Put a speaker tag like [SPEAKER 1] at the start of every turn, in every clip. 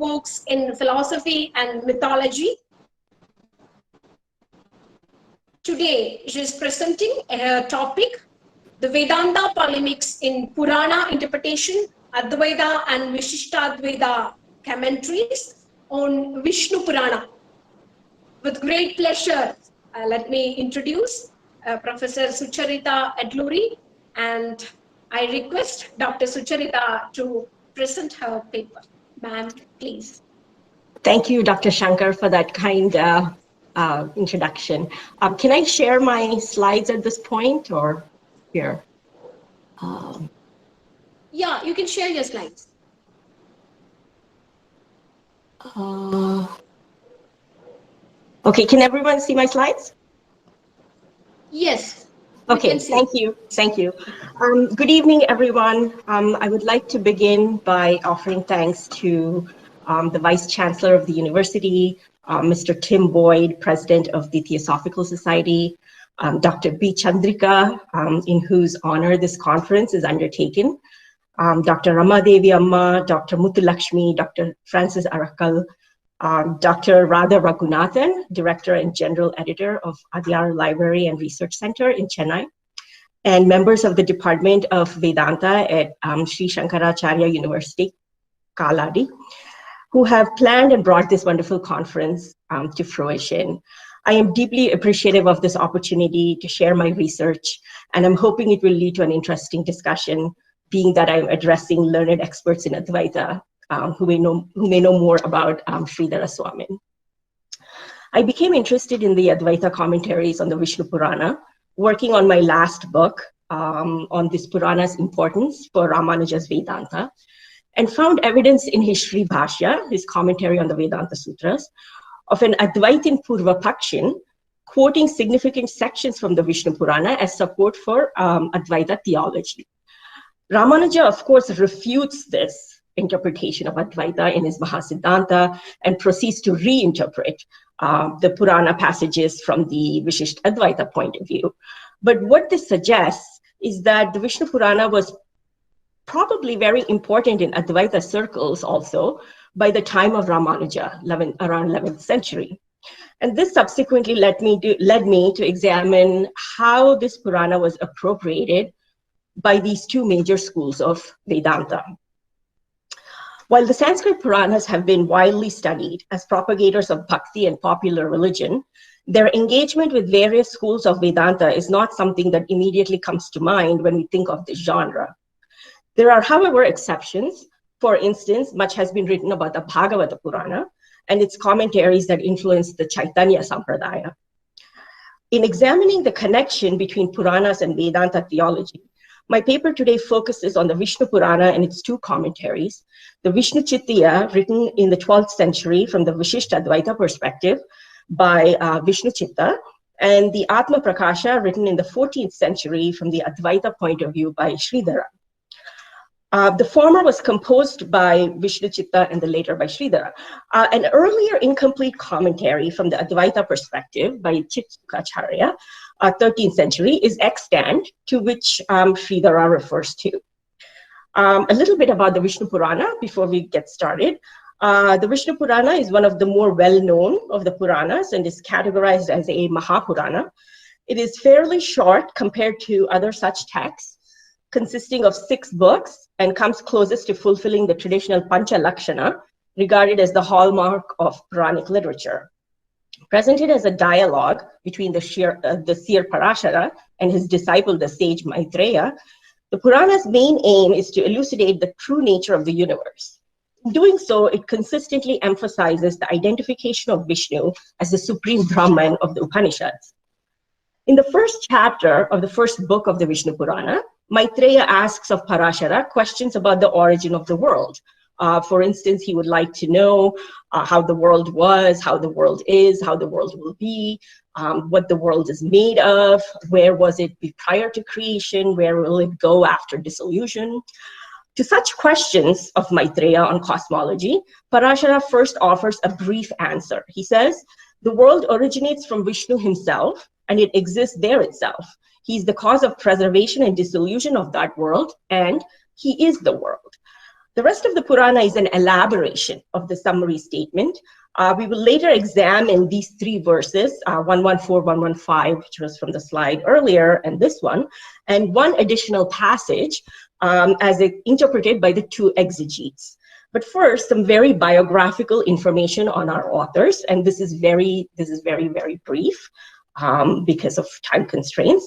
[SPEAKER 1] books in philosophy and mythology. Today, she is presenting a topic, the Vedanta polemics in Purana interpretation, Advaita and Vishishtadvaita commentaries on Vishnu Purana. With great pleasure, let me introduce Professor Sucharita Adluri, and I request Dr. Sucharita to present her paper. Ma'am, please.
[SPEAKER 2] Thank you, Dr. Shankar, for that kind introduction. Can I share my slides at this point or here?
[SPEAKER 1] Yeah, you can share your slides.
[SPEAKER 2] Okay, can everyone see my slides?
[SPEAKER 1] Yes.
[SPEAKER 2] Okay, thank you. Thank you. Good evening, everyone. I would like to begin by offering thanks to the Vice Chancellor of the University, Mr. Tim Boyd, President of the Theosophical Society, Dr. B. Chandrika, in whose honor this conference is undertaken, Dr. Ramadevi Amma, Dr. Muthulakshmi, Dr. Francis Arakal, Dr. Radha Raghunathan, Director and General Editor of Adyar Library and Research Center in Chennai, and members of the Department of Vedanta at Sri Sankaracharya University, Kaladi, who have planned and brought this wonderful conference to fruition. I am deeply appreciative of this opportunity to share my research, and I'm hoping it will lead to an interesting discussion, being that I'm addressing learned experts in Advaita who may know more about Sridhara Swamin. I became interested in the Advaita commentaries on the Vishnu Purana, working on my last book on this Purana's importance for Ramanuja's Vedanta, and found evidence in his Sree Bhashya, his commentary on the Vedanta Sutras, of an Advaitin Purva Pakshin quoting significant sections from the Vishnu Purana as support for Advaita theology. Ramanuja, of course, refutes this interpretation of Advaita in his Mahasiddhanta and proceeds to reinterpret the Purana passages from the Vishisht Advaita point of view. But what this suggests is that the Vishnu Purana was probably very important in Advaita circles also by the time of Ramanuja, around 11th century. And this subsequently led me to examine how this Purana was appropriated by these two major schools of Vedanta. While the Sanskrit Puranas have been widely studied as propagators of bhakti and popular religion, their engagement with various schools of Vedanta is not something that immediately comes to mind when we think of this genre. There are, however, exceptions. For instance, much has been written about the Bhagavata Purana and its commentaries that influenced the Chaitanya Sampradaya. In examining the connection between Puranas and Vedanta theology, my paper today focuses on the Vishnu Purana and its two commentaries, the Vishnu Chittaya, written in the 12th century from the Vishishta Advaita perspective by Vishnu Chitta, and the Atma Prakasha, written in the 14th century from the Advaita point of view by Sridhara. The former was composed by Vishnu Chitta and the later by Sridhara. An earlier incomplete commentary from the Advaita perspective by Sankaracharya, 13th century, is extant, to which Sridhara refers to. A little bit about the Vishnu Purana before we get started. The Vishnu Purana is one of the more well-known of the Puranas and is categorized as a Mahapurana. It is fairly short compared to other such texts, consisting of 6 books, and comes closest to fulfilling the traditional Pancha Lakshana, regarded as the hallmark of Puranic literature. Presented as a dialogue between the seer Parashara and his disciple, the sage Maitreya, the Purana's main aim is to elucidate the true nature of the universe. In doing so, it consistently emphasizes the identification of Vishnu as the supreme Brahman of the Upanishads. In the first chapter of the first book of the Vishnu Purana, Maitreya asks of Parashara questions about the origin of the world. For instance, he would like to know how the world was, how the world is, how the world will be, what the world is made of, where was it prior to creation, where will it go after dissolution. To such questions of Maitreya on cosmology, Parashara first offers a brief answer. He says, the world originates from Vishnu himself, and it exists there itself. He's the cause of preservation and dissolution of that world, and he is the world. The rest of the Purana is an elaboration of the summary statement. We will later examine these three verses, 114, 115, which was from the slide earlier, and this one, and one additional passage as interpreted by the two exegetes. But first, some very biographical information on our authors, and this is very, very brief because of time constraints.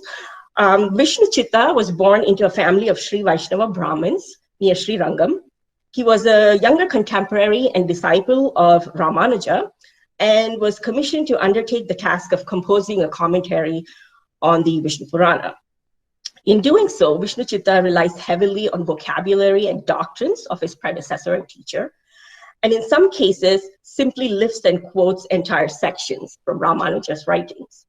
[SPEAKER 2] Vishnu Chitta was born into a family of Sree Vaishnava Brahmins near Sri Rangam. He was a younger contemporary and disciple of Ramanuja and was commissioned to undertake the task of composing a commentary on the Vishnu Purana. In doing so, Vishnu Chitta relies heavily on vocabulary and doctrines of his predecessor and teacher, and in some cases, simply lifts and quotes entire sections from Ramanuja's writings.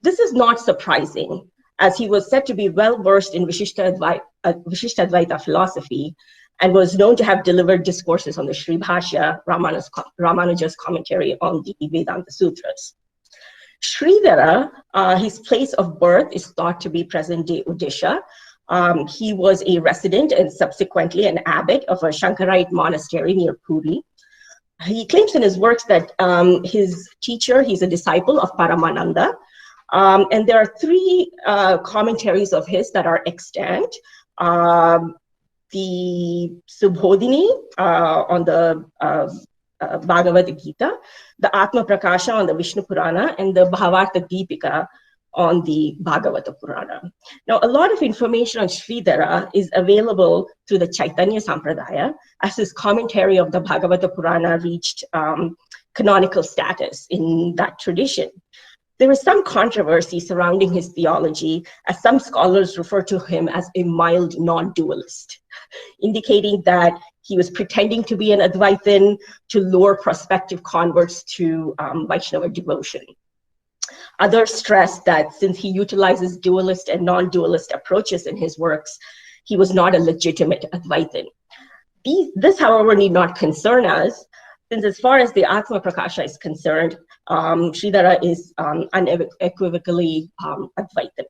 [SPEAKER 2] This is not surprising, as he was said to be well-versed in Vishishtadvaita philosophy, and was known to have delivered discourses on the Sri Bhashya, Ramanuja's commentary on the Vedanta Sutras. Sridhara, his place of birth is thought to be present-day Odisha. He was a resident and subsequently an abbot of a Sankarite monastery near Puri. He claims in his works that his teacher, he's a disciple of Paramananda, and there are three commentaries of his that are extant. The Subhodhini on the Bhagavad Gita, the Atma Prakasha on the Vishnu Purana, and the Bhavartha Deepika on the Bhagavata Purana. Now, a lot of information on Sridhara is available through the Chaitanya Sampradaya, as his commentary of the Bhagavata Purana reached canonical status in that tradition. There is some controversy surrounding his theology, as some scholars refer to him as a mild non-dualist, indicating that he was pretending to be an Advaitin to lure prospective converts to Vaishnava devotion. Others stress that since he utilizes dualist and non-dualist approaches in his works, he was not a legitimate Advaitin. This, however, need not concern us, since as far as the Atma Prakasha is concerned, Sridhara is unequivocally Advaitin.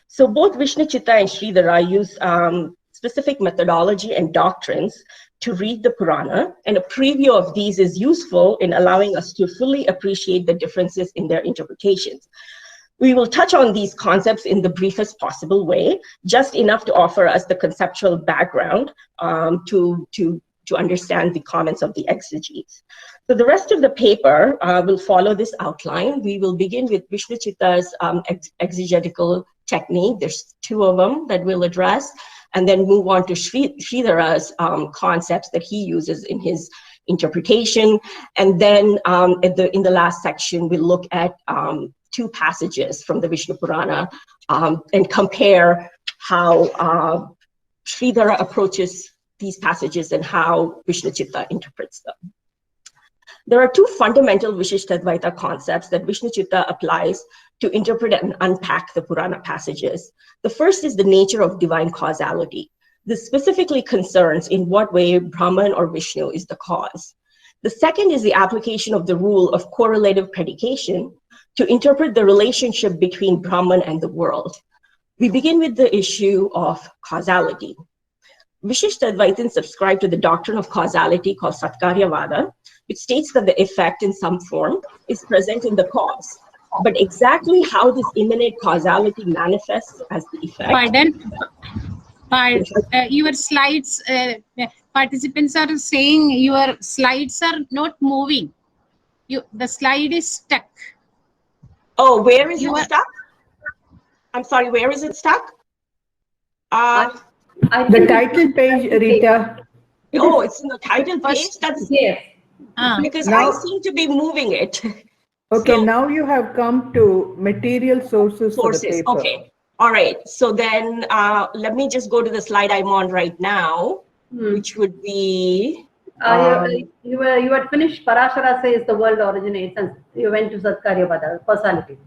[SPEAKER 2] So both Vishnu Chitta and Sridhara use specific methodology and doctrines to read the Purana, and a preview of these is useful in allowing us to fully appreciate the differences in their interpretations. We will touch on these concepts in the briefest possible way, just enough to offer us the conceptual background to understand the comments of the exegetes. So the rest of the paper will follow this outline. We will begin with Vishnu Chitta's exegetical technique. There's two of them that we'll address, and then move on to Sridhara's concepts that he uses in his interpretation. And then in the last section, we'll look at two passages from the Vishnu Purana and compare how Sridhara approaches these passages and how Vishnu Chitta interprets them. There are two fundamental Vishishtadvaita concepts that Vishnu Chitta applies to interpret and unpack the Purana passages. The first is the nature of divine causality. This specifically concerns in what way Brahman or Vishnu is the cause. The second is the application of the rule of correlative predication to interpret the relationship between Brahman and the world. We begin with the issue of causality. Vishishtadvaitins subscribe to the doctrine of causality called Satkaryavada, which states that the effect in some form is present in the cause. But exactly how this immanent causality manifests as the effect.
[SPEAKER 3] Your slides, participants are saying your slides are not moving. The slide is stuck.
[SPEAKER 2] Oh, where is it stuck? I'm sorry, where is it stuck?
[SPEAKER 4] The title page, Rita.
[SPEAKER 2] Oh, it's in the title page? That's
[SPEAKER 4] yes.
[SPEAKER 2] Because now, I seem to be moving it.
[SPEAKER 4] Okay,
[SPEAKER 2] so,
[SPEAKER 4] now you have come to material sources for the paper.
[SPEAKER 2] Okay, all right. So then let me just go to the slide I'm on right now, which would be...
[SPEAKER 5] you had finished Parashara says the world originates, and you went to Satkaryavada, causality.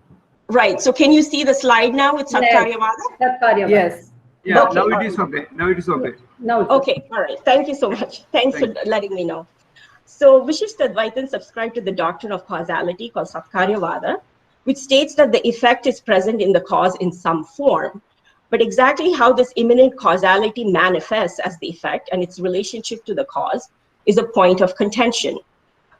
[SPEAKER 2] Right, so can you see the slide now with Satkaryavada?
[SPEAKER 5] Satkaryavada.
[SPEAKER 4] Yes.
[SPEAKER 6] Yeah,
[SPEAKER 2] okay.
[SPEAKER 6] Now it is okay. Now it is okay.
[SPEAKER 5] Now it's
[SPEAKER 2] okay, all right. Thank you so much. Thanks for letting me know. So Vishishtadvaitins subscribe to the doctrine of causality called Satkaryavada, which states that the effect is present in the cause in some form. But exactly how this immanent causality manifests as the effect and its relationship to the cause is a point of contention.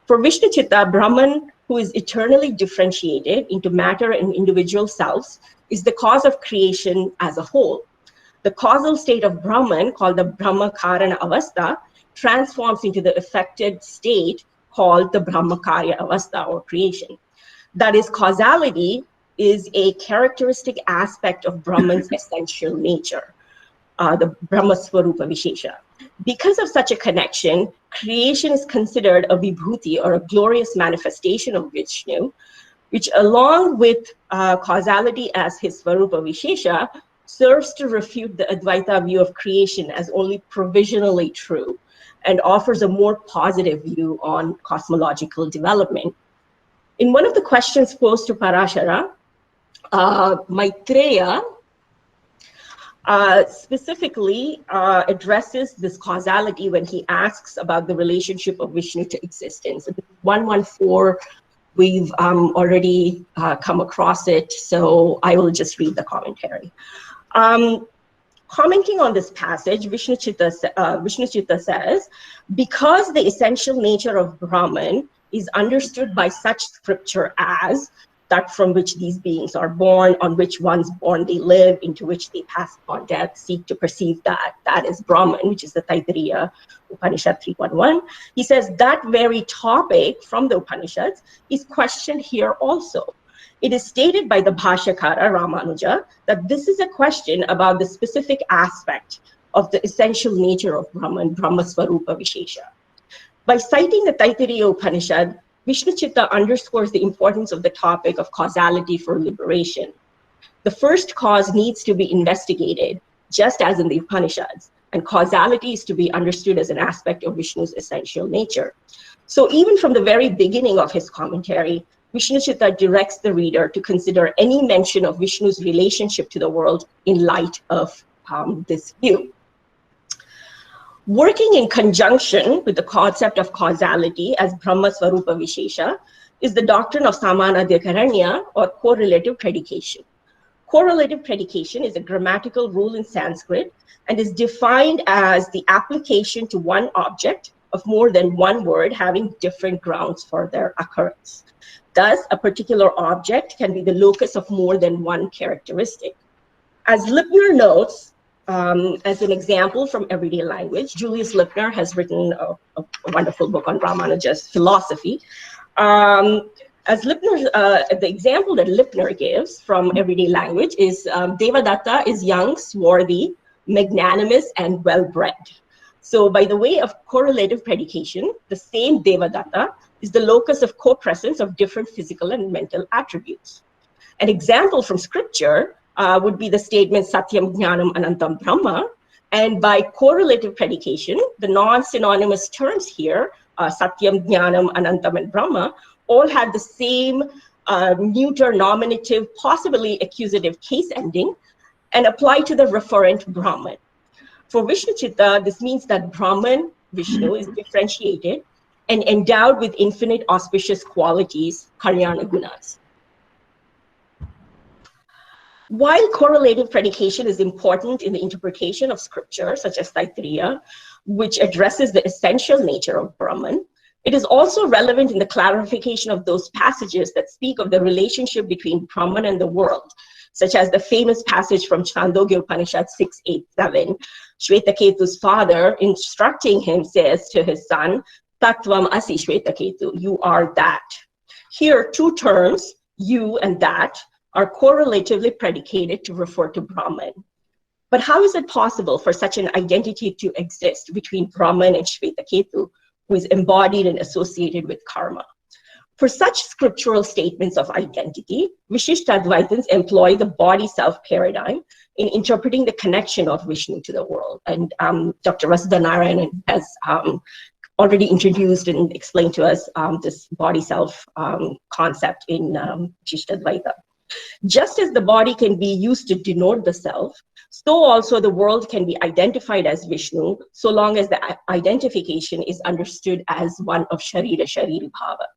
[SPEAKER 2] For Vishnu Chitta, Brahman, who is eternally differentiated into matter and individual selves, is the cause of creation as a whole. The causal state of Brahman, called the Brahmakarana Avastha, transforms into the affected state called the Brahmakarya Avastha, or creation. That is, causality is a characteristic aspect of Brahman's essential nature, the Brahma Swarupa Vishesha. Because of such a connection, creation is considered a vibhuti, or a glorious manifestation of Vishnu, which, along with causality as his Swarupa Vishesha, serves to refute the Advaita view of creation as only provisionally true and offers a more positive view on cosmological development. In one of the questions posed to Parashara, Maitreya specifically addresses this causality when he asks about the relationship of Vishnu to existence. 114, we've already come across it, so I will just read the commentary. Commenting on this passage, Vishnu Chitta says, because the essential nature of Brahman is understood by such scripture as that from which these beings are born, on which once born they live, into which they pass upon death, seek to perceive that is Brahman, which is the Taittiriya Upanishad 3.1. He says that very topic from the Upanishads is questioned here also. It is stated by the Bhashyakara Ramanuja that this is a question about the specific aspect of the essential nature of Brahman, Brahma Swarupa Vishesha. By citing the Taittiriya Upanishad, Vishnu Chitta underscores the importance of the topic of causality for liberation. The first cause needs to be investigated, just as in the Upanishads, and causality is to be understood as an aspect of Vishnu's essential nature. So even from the very beginning of his commentary, Vishnu Chitta directs the reader to consider any mention of Vishnu's relationship to the world in light of this view. Working in conjunction with the concept of causality as Brahma Swarupa Vishesha is the doctrine of Samanadhyakaranya, or correlative predication. Correlative predication is a grammatical rule in Sanskrit and is defined as the application to one object of more than one word having different grounds for their occurrence. Thus, a particular object can be the locus of more than one characteristic. As Lipner notes, as an example from everyday language, Julius Lipner has written a wonderful book on Ramanuja's philosophy. As Lipner, the example that Lipner gives from everyday language is Devadatta is young, swarthy, magnanimous, and well-bred. So by the way of correlative predication, the same Devadatta is the locus of co-presence of different physical and mental attributes. An example from scripture would be the statement Satyam Jnanam Anantam Brahma, and by correlative predication, the non-synonymous terms here, Satyam Jnanam Anantam and Brahma, all had the same neuter nominative, possibly accusative case ending, and apply to the referent Brahman. For Vishnu Chitta, this means that Brahman, Vishnu, is differentiated and endowed with infinite auspicious qualities, Kalyana Gunas. While correlative predication is important in the interpretation of scripture, such as Taittiriya, which addresses the essential nature of Brahman, it is also relevant in the clarification of those passages that speak of the relationship between Brahman and the world, such as the famous passage from Chandogya Upanishad 6.8.7. Shvetaketu's father, instructing him, says to his son, Tattvam asi Shvetaketu, you are that. Here, two terms, you and that, are correlatively predicated to refer to Brahman. But how is it possible for such an identity to exist between Brahman and Shvetaketu, who is embodied and associated with karma? For such scriptural statements of identity, Vishishtadvaitins employ the body-self paradigm in interpreting the connection of Vishnu to the world. And Dr. Vasudha Narayanan has already introduced and explained to us this body-self concept in Vishishtadvaita. Just as the body can be used to denote the self, so also the world can be identified as Vishnu, so long as the identification is understood as one of Sharira Shariri Bhava.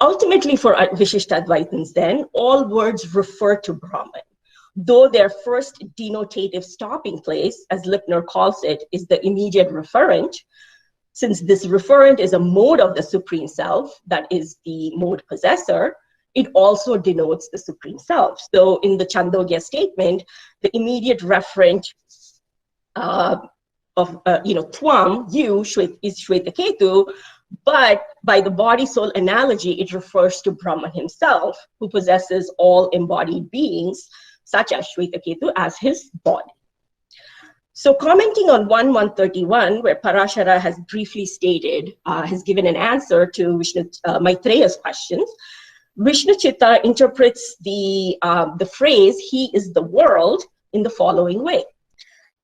[SPEAKER 2] Ultimately, for Vishishtadvaitins then, all words refer to Brahman. though their first denotative stopping place, as Lipner calls it, is the immediate referent. Since this referent is a mode of the Supreme Self, that is the mode possessor, it also denotes the Supreme Self. So in the Chandogya statement, the immediate referent Twam, you, is Shvetaketu, but by the body-soul analogy, it refers to Brahman himself, who possesses all embodied beings, such as Shvetaketu, as his body. So commenting on 1.131, where Parashara has briefly stated, has given an answer to Maitreya's questions, Vishnu Chitta interprets the phrase, he is the world, in the following way.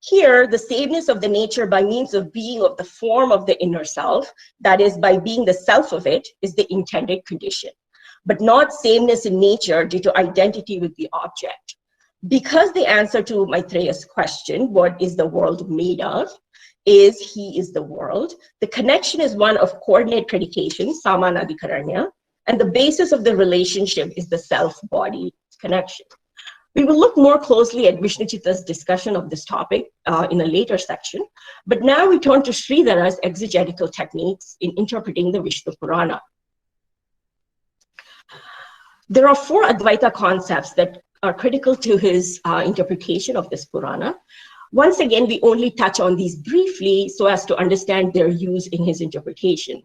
[SPEAKER 2] Here, the sameness of the nature by means of being of the form of the inner self, that is, by being the self of it, is the intended condition, but not sameness in nature due to identity with the object. Because the answer to Maitreya's question, what is the world made of, is he is the world, the connection is one of coordinate predication, samanadikaranya, and the basis of the relationship is the self-body connection. We will look more closely at Vishnu Chitta's discussion of this topic in a later section, but now we turn to Sridhara's exegetical techniques in interpreting the Vishnu Purana. There are 4 Advaita concepts that are critical to his interpretation of this Purana. Once again, we only touch on these briefly so as to understand their use in his interpretation.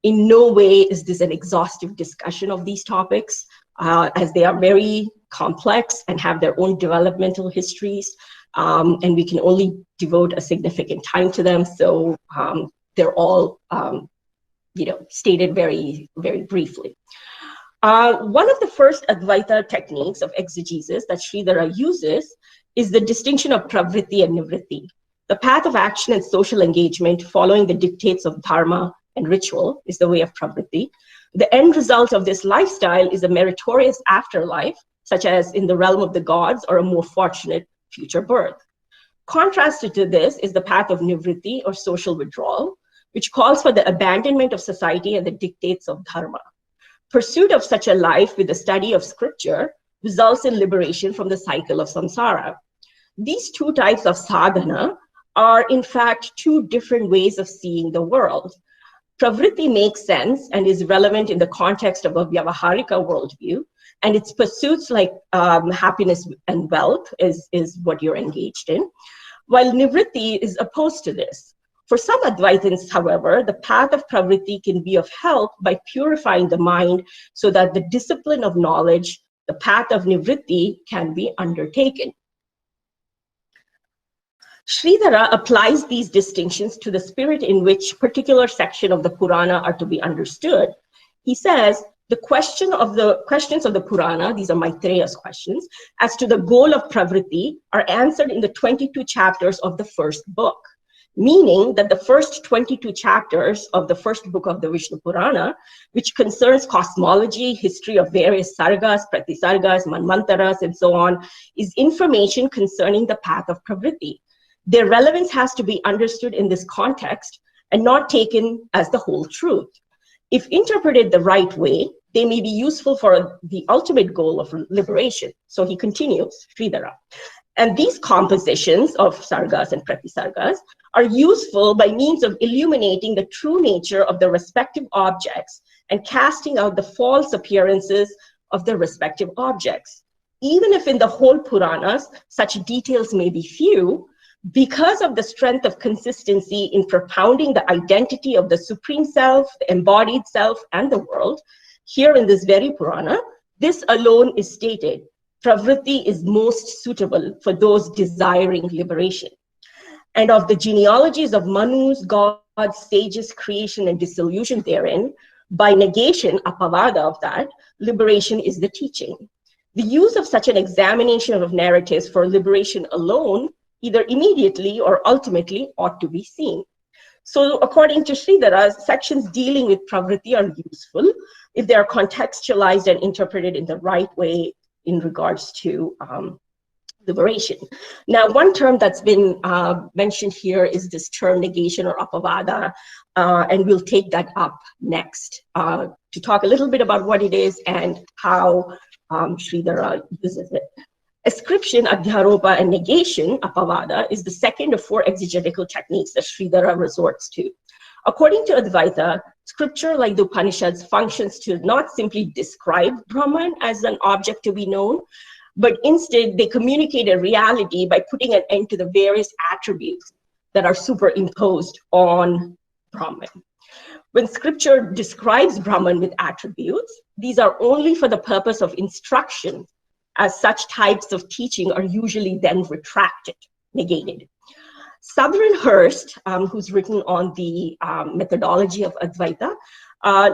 [SPEAKER 2] In no way is this an exhaustive discussion of these topics, as they are very complex and have their own developmental histories, and we can only devote a significant time to them. So they're all, stated very, very briefly. One of the first Advaita techniques of exegesis that Sridhara uses is the distinction of pravritti and nivritti. The path of action and social engagement following the dictates of dharma and ritual is the way of pravritti. The end result of this lifestyle is a meritorious afterlife, such as in the realm of the gods or a more fortunate future birth. Contrasted to this is the path of nivritti or social withdrawal, which calls for the abandonment of society and the dictates of dharma. Pursuit of such a life with the study of scripture results in liberation from the cycle of samsara. These 2 types of sadhana are in fact 2 different ways of seeing the world. Pravritti makes sense and is relevant in the context of a Vyavaharika worldview, and its pursuits like happiness and wealth is what you're engaged in, while nivritti is opposed to this. For some Advaitins, however, the path of pravritti can be of help by purifying the mind so that the discipline of knowledge, the path of nivritti, can be undertaken. Sridhara applies these distinctions to the spirit in which particular section of the Purana are to be understood. He says, the questions of the Purana, these are Maitreya's questions, as to the goal of pravritti are answered in the 22 chapters of the first book, meaning that the first 22 chapters of the first book of the Vishnu Purana, which concerns cosmology, history of various sargas, pratisargas, manvantaras, and so on, is information concerning the path of pravritti. Their relevance has to be understood in this context and not taken as the whole truth. If interpreted the right way, they may be useful for the ultimate goal of liberation. So he continues, Sridhara. And these compositions of sargas and pratisargas are useful by means of illuminating the true nature of the respective objects and casting out the false appearances of the respective objects. Even if in the whole Puranas, such details may be few, because of the strength of consistency in propounding the identity of the Supreme Self, the embodied self, and the world, here in this very Purana, this alone is stated. Pravritti is most suitable for those desiring liberation. And of the genealogies of Manus, gods, sages, creation, and dissolution therein, by negation, apavada of that, liberation is the teaching. The use of such an examination of narratives for liberation alone, either immediately or ultimately, ought to be seen. So according to Sridhara, sections dealing with pravritti are useful if they are contextualized and interpreted in the right way in regards to liberation. Now, one term that's been mentioned here is this term negation or apavada, and we'll take that up next to talk a little bit about what it is and how Sridhara uses it. Ascription, adhyaropa, and negation, apavada, is the second of 4 exegetical techniques that Sridhara resorts to. According to Advaita, scripture, like the Upanishads, functions to not simply describe Brahman as an object to be known, but instead they communicate a reality by putting an end to the various attributes that are superimposed on Brahman. When scripture describes Brahman with attributes, these are only for the purpose of instruction, as such types of teaching are usually then retracted, negated. Sovereign Hurst, who's written on the methodology of Advaita,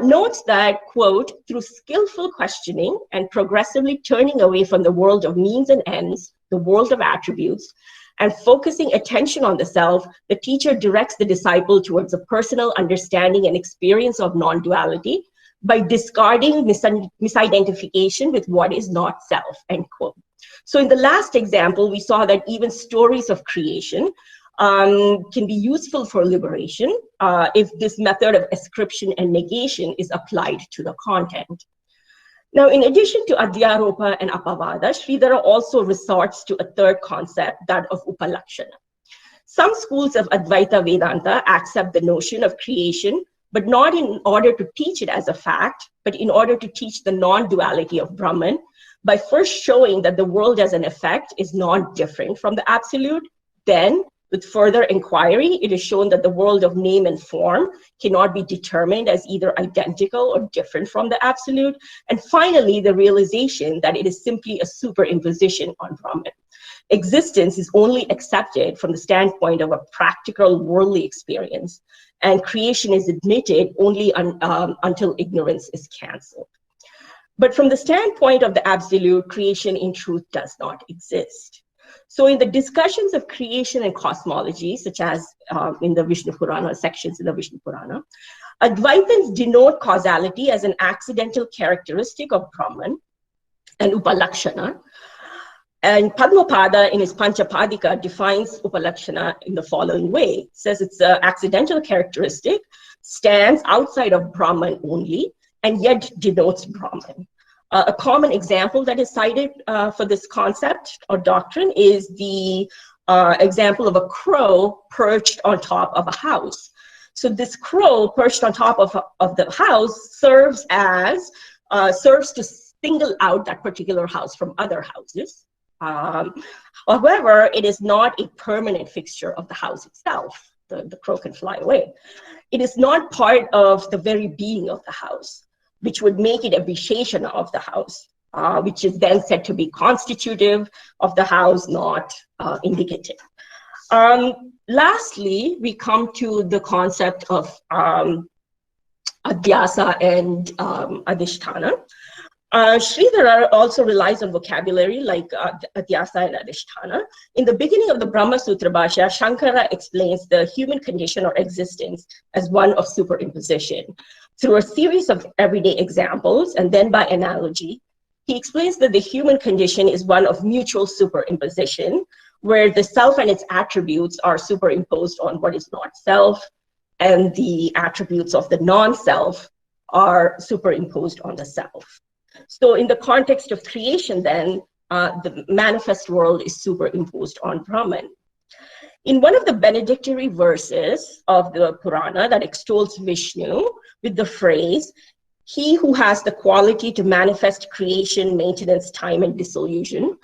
[SPEAKER 2] notes that, quote, through skillful questioning and progressively turning away from the world of means and ends, the world of attributes, and focusing attention on the self, the teacher directs the disciple towards a personal understanding and experience of non-duality by discarding misidentification with what is not self, end quote. So in the last example, we saw that even stories of creation can be useful for liberation if this method of ascription and negation is applied to the content. Now, in addition to adhyaropa and apavada, Sridhara also resorts to a third concept, that of upalakshana. Some schools of Advaita Vedanta accept the notion of creation, but not in order to teach it as a fact, but in order to teach the non-duality of Brahman, by first showing that the world as an effect is not different from the absolute. Then, with further inquiry, it is shown that the world of name and form cannot be determined as either identical or different from the absolute. And finally, the realization that it is simply a superimposition on Brahman. Existence is only accepted from the standpoint of a practical worldly experience, and creation is admitted only until ignorance is cancelled. But from the standpoint of the absolute, creation in truth does not exist. So in the discussions of creation and cosmology, such as in the Vishnu Purana, sections in the Vishnu Purana, Advaitins denote causality as an accidental characteristic of Brahman and upalakshana. And Padmapada in his Panchapadika defines upalakshana in the following way. It says it's an accidental characteristic, stands outside of Brahman only, and yet denotes Brahman. A common example that is cited for this concept or doctrine is the example of a crow perched on top of a house. So this crow perched on top of the house serves to single out that particular house from other houses. However, it is not a permanent fixture of the house itself. The crow can fly away. It is not part of the very being of the house, which would make it a visheshana of the house, which is then said to be constitutive of the house, not indicative. Lastly, we come to the concept of adhyasa and adhisthana. Sridhara also relies on vocabulary like adhyasa and adhisthana. In the beginning of the Brahma Sutra Bhashya, Shankara explains the human condition or existence as one of superimposition. Through a series of everyday examples and then by analogy, he explains that the human condition is one of mutual superimposition, where the self and its attributes are superimposed on what is not self, and the attributes of the non-self are superimposed on the self. So in the context of creation then, the manifest world is superimposed on Brahman. In one of the benedictory verses of the Purana that extols Vishnu with the phrase, "He who has the quality to manifest creation, maintenance, time, and dissolution,"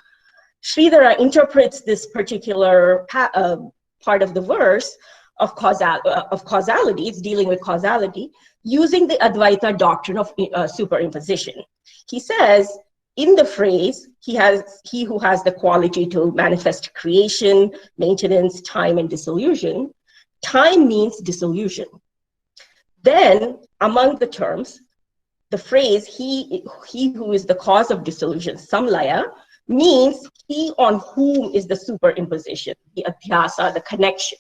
[SPEAKER 2] Sridhara interprets this particular part of the verse of causality, it's dealing with causality, using the Advaita doctrine of superimposition. He says, in the phrase, he who has the quality to manifest creation, maintenance, time, and dissolution, time means dissolution. Then, among the terms, the phrase, he who is the cause of dissolution, samlaya, means he on whom is the superimposition, the adhyasa, the connection.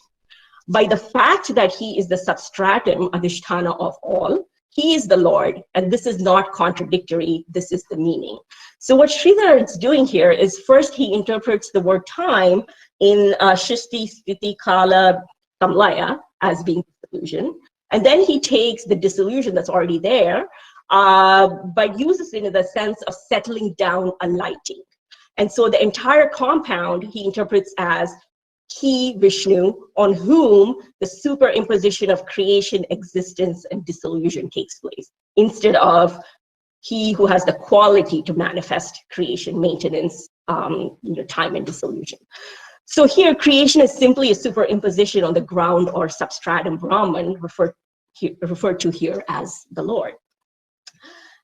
[SPEAKER 2] By the fact that he is the substratum, adhisthana of all, he is the Lord, and this is not contradictory, this is the meaning. So what Sridhara is doing here is first he interprets the word time in Shristi, Sthiti, Kala, Samlaya as being dissolution, and then he takes the dissolution that's already there, but uses it in the sense of settling down, alighting. And so the entire compound he interprets as he, Vishnu, on whom the superimposition of creation, existence, and dissolution takes place, instead of he who has the quality to manifest creation, maintenance, time and dissolution. So here, creation is simply a superimposition on the ground or substratum Brahman, referred to here as the Lord.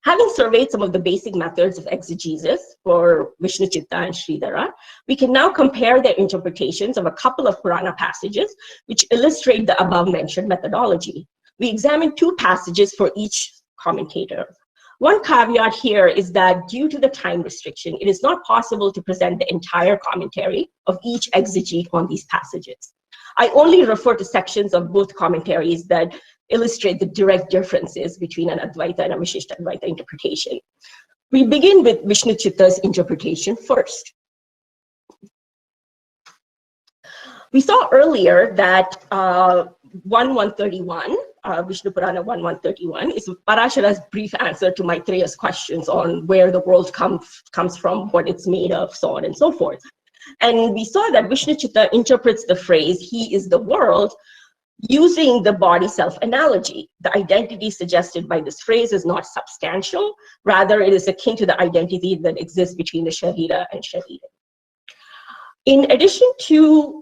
[SPEAKER 2] Having surveyed some of the basic methods of exegesis for Vishnu Chitta and Sridhara, we can now compare their interpretations of a couple of Purana passages which illustrate the above-mentioned methodology. We examined 2 passages for each commentator. One caveat here is that due to the time restriction, it is not possible to present the entire commentary of each exegete on these passages. I only refer to sections of both commentaries that illustrate the direct differences between an Advaita and a Vishishtadvaita interpretation. We begin with Vishnu Chitta's interpretation first. We saw earlier that 1.131, Vishnu Purana 1.131, is Parashara's brief answer to Maitreya's questions on where the world comes from, what it's made of, so on and so forth. And we saw that Vishnu Chitta interprets the phrase, he is the world, using the body-self analogy. The identity suggested by this phrase is not substantial, rather it is akin to the identity that exists between the Sharira and Sharira. In addition to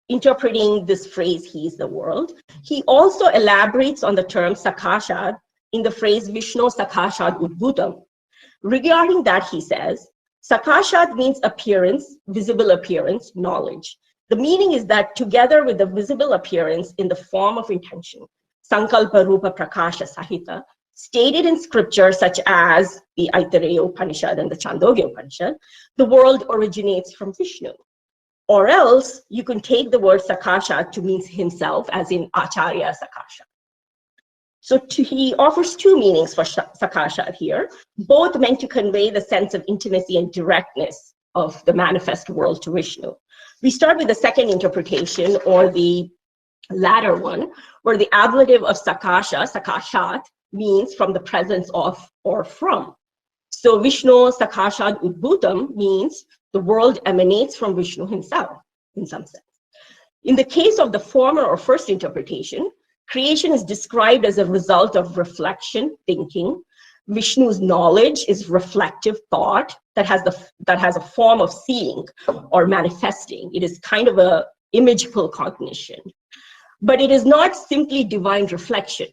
[SPEAKER 2] interpreting this phrase, he is the world, he also elaborates on the term Sakashad in the phrase Vishnu Sakashad Udbhutam. Regarding that, he says, Sakashad means appearance, visible appearance, knowledge. The meaning is that together with the visible appearance in the form of intention, Sankalpa Rupa Prakasha Sahita, stated in scripture such as the Aitareya Upanishad and the Chandogya Upanishad, the world originates from Vishnu. Or else you can take the word Sakasha to mean himself, as in Acharya Sakasha. So he offers 2 meanings for Sakasha here, both meant to convey the sense of intimacy and directness of the manifest world to Vishnu. We start with the second interpretation, or the latter one, where the ablative of Sakasha, Sakashat, means from the presence of or from. So Vishnu Sakashat Udbhutam means the world emanates from Vishnu himself, in some sense. In the case of the former or first interpretation, creation is described as a result of reflection, thinking. Vishnu's knowledge is reflective thought that has a form of seeing or manifesting. It is kind of a imageful cognition. But it is not simply divine reflection.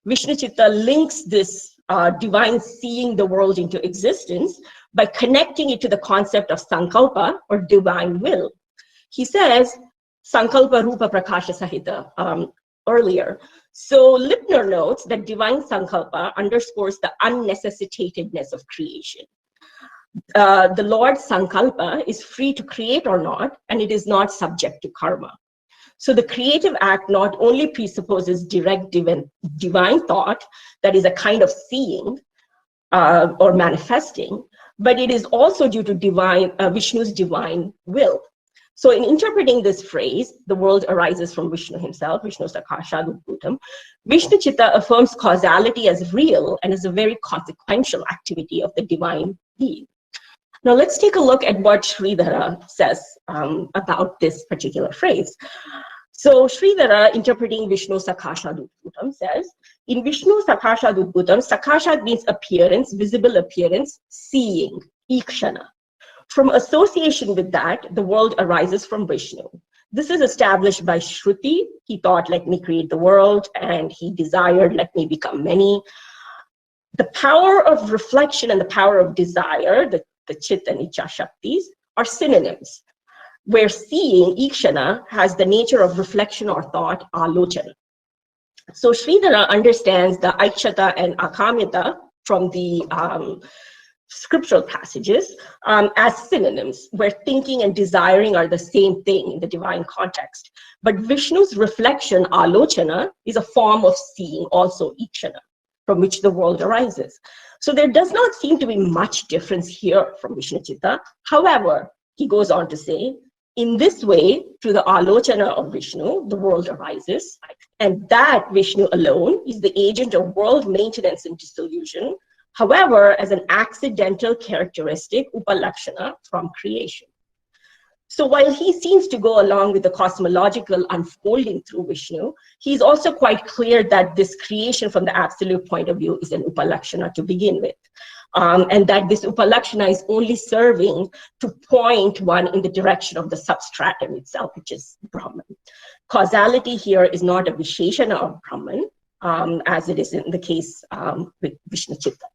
[SPEAKER 2] Vishnu Chitta links this divine seeing the world into existence by connecting it to the concept of Sankalpa, or divine will. He says, Sankalpa Rupa Prakasha Sahita earlier. So Lipner notes that divine Sankalpa underscores the unnecessitatedness of creation. The Lord Sankalpa is free to create or not, and it is not subject to karma. So the creative act not only presupposes direct divine thought, that is a kind of seeing or manifesting, but it is also due to Vishnu's divine will. So in interpreting this phrase, the world arises from Vishnu himself, Vishnu Sakashat Udbhutam, Vishnu Chitta affirms causality as real and as a very consequential activity of the divine being. Now let's take a look at what Sridhara says about this particular phrase. So Sridhara, interpreting Vishnu Sakashat Udbhutam, says, in Vishnu Sakashat Udbhutam, Sakashat means appearance, visible appearance, seeing, ikshana. From association with that, the world arises from Vishnu. This is established by Shruti. He thought, let me create the world, and he desired, let me become many. The power of reflection and the power of desire, the Chit and Icha Shaktis, are synonyms, where seeing, ikshana, has the nature of reflection or thought, alochana. So Sridhara understands the aikshata and akamyata from the scriptural passages as synonyms, where thinking and desiring are the same thing in the divine context. But Vishnu's reflection, alochana, is a form of seeing, also ikshana, from which the world arises. So there does not seem to be much difference here from Vishnu Chitta. However, he goes on to say, in this way, through the alochana of Vishnu, the world arises, and that Vishnu alone is the agent of world maintenance and dissolution, however, as an accidental characteristic, upalakshana, from creation. So while he seems to go along with the cosmological unfolding through Vishnu, he's also quite clear that this creation from the absolute point of view is an upalakshana to begin with. And that this upalakshana is only serving to point one in the direction of the substratum itself, which is Brahman. Causality here is not a visheshana of Brahman, as it is in the case with Vishnu Chitta.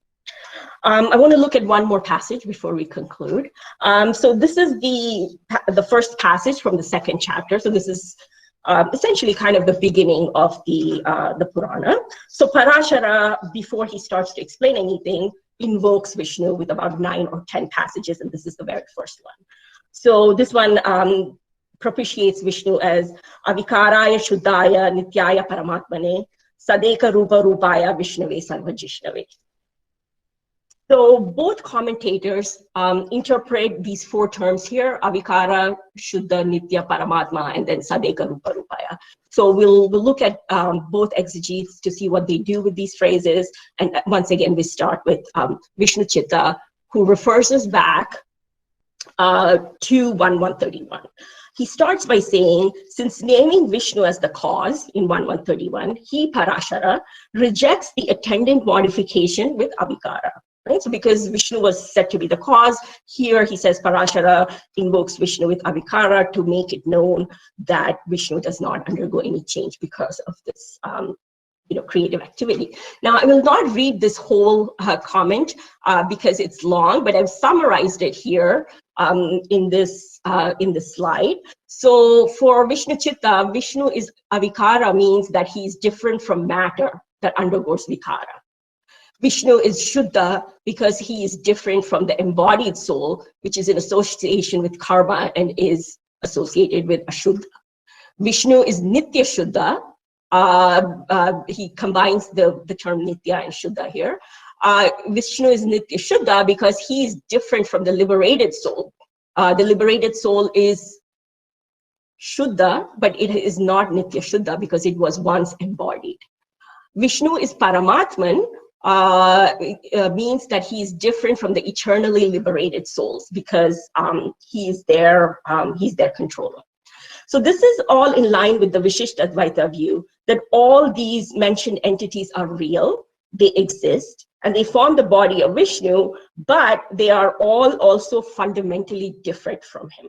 [SPEAKER 2] I want to look at one more passage before we conclude. So this is the first passage from the second chapter. So this is essentially kind of the beginning of the Purana. So Parashara, before he starts to explain anything, invokes Vishnu with about 9 or 10 passages, and this is the very first one. So this one propitiates Vishnu as Avikaraya Shuddhaya Nityaya Paramatmane Sadeka Rupa Rupaya Vishnave Sarvajishnave. So both commentators interpret these 4 terms here, Avikara, Shuddha, Nitya, Paramatma, and then Sadeka Rupa Rupaya. So we'll look at both exegetes to see what they do with these phrases. And once again, we start with Vishnu Chitta, who refers us back to 1.131. He starts by saying, since naming Vishnu as the cause in 1.131, he, Parashara, rejects the attendant modification with Avikara. Right? So because Vishnu was said to be the cause, here he says Parashara invokes Vishnu with Avikara to make it known that Vishnu does not undergo any change because of this creative activity. Now, I will not read this whole comment because it's long, but I've summarized it here in this slide. So for Vishnu Chitta, Vishnu is Avikara means that he is different from matter that undergoes Vikara. Vishnu is Shuddha because he is different from the embodied soul, which is in association with karma and is associated with Ashuddha. Vishnu is Nitya Shuddha. He combines the term Nitya and Shuddha here. Vishnu is Nitya Shuddha because he is different from the liberated soul. The liberated soul is Shuddha, but it is not Nitya Shuddha because it was once embodied. Vishnu is Paramatman, means that he is different from the eternally liberated souls because he's their controller. So this is all in line with the Vishishta Advaita view that all these mentioned entities are real, they exist, and they form the body of Vishnu, but they are all also fundamentally different from him.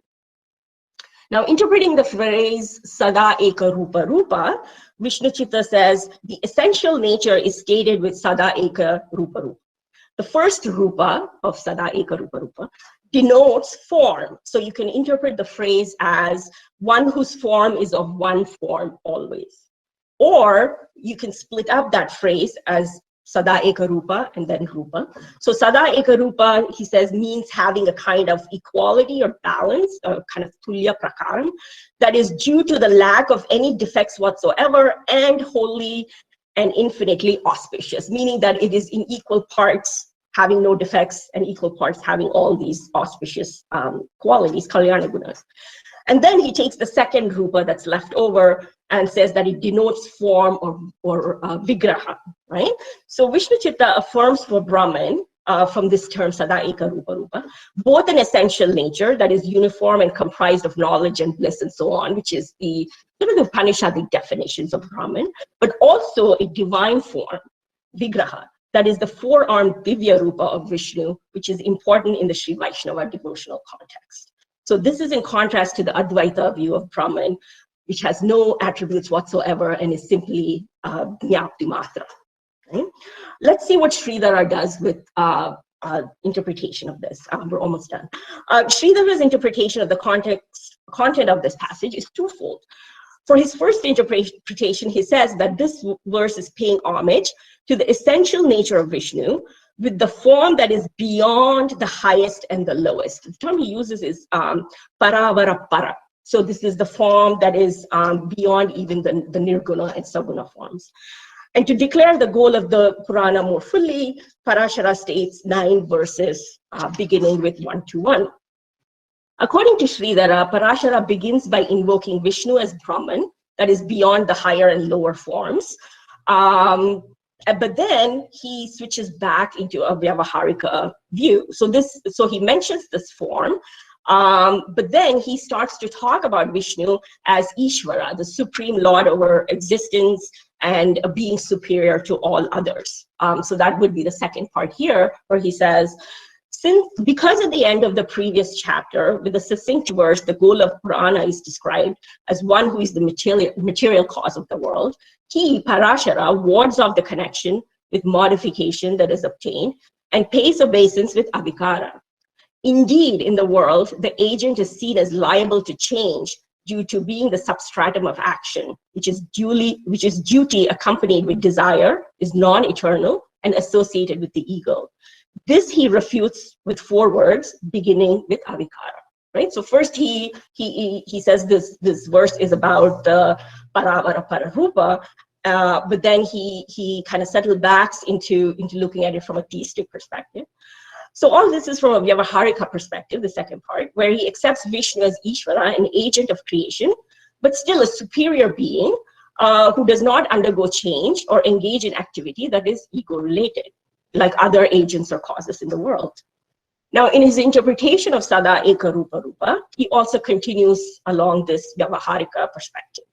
[SPEAKER 2] Now, interpreting the phrase Sada Eka Rupa Rupa, Vishnu Chitta says the essential nature is stated with Sada Eka Rupa Rupa. The first Rupa of Sada Eka Rupa Rupa denotes form. So you can interpret the phrase as one whose form is of one form always. Or you can split up that phrase as Sada Eka Rupa and then Rupa. So Sada Eka Rupa, he says, means having a kind of equality or balance, a kind of tulya prakaram, that is due to the lack of any defects whatsoever and wholly and infinitely auspicious, meaning that it is in equal parts having no defects and equal parts having all these auspicious qualities, kalyana gunas. And then he takes the second rupa that's left over and says that it denotes form or vigraha, right? So Vishnu Chitta affirms for Brahman, from this term Sada Eka Rupa Rupa, both an essential nature that is uniform and comprised of knowledge and bliss and so on, which is the Upanishadic definitions of Brahman, but also a divine form, vigraha, that is the four-armed Divya Rupa of Vishnu, which is important in the Sri Vaishnava devotional context. So this is in contrast to the Advaita view of Brahman, which has no attributes whatsoever and is simply Jnapti Matra. Okay? Let's see what Sridhara does with interpretation of this. We're almost done. Sridhara's interpretation of the content of this passage is twofold. For his first interpretation, he says that this verse is paying homage to the essential nature of Vishnu with the form that is beyond the highest and the lowest. The term he uses is paravara para. So this is the form that is beyond even the nirguna and saguna forms. And to declare the goal of the Purana more fully, Parashara states 9 verses beginning with 1-1. According to Sridhara, Parashara begins by invoking Vishnu as Brahman, that is beyond the higher and lower forms. But then he switches back into a Vyavaharika view. So he mentions this form, but then he starts to talk about Vishnu as Ishwara, the supreme lord over existence and a being superior to all others. So that would be the second part here, where he says, because at the end of the previous chapter, with a succinct verse, the goal of Purana is described as one who is the material cause of the world, he, Parashara, wards off the connection with modification that is obtained and pays obeisance with avikara. Indeed, in the world, the agent is seen as liable to change due to being the substratum of action, which is duty accompanied with desire, is non-eternal and associated with the ego. This he refutes with 4 words, beginning with avikara. Right. So first he says this verse is about the paravara pararupa, but then he kind of settled back into looking at it from a theistic perspective. So all this is from a Vyavaharika perspective, the second part, where he accepts Vishnu as Ishvara, an agent of creation, but still a superior being who does not undergo change or engage in activity that is ego-related, like other agents or causes in the world. Now, in his interpretation of Sada Eka Rupa Rupa, he also continues along this Vyavaharika perspective.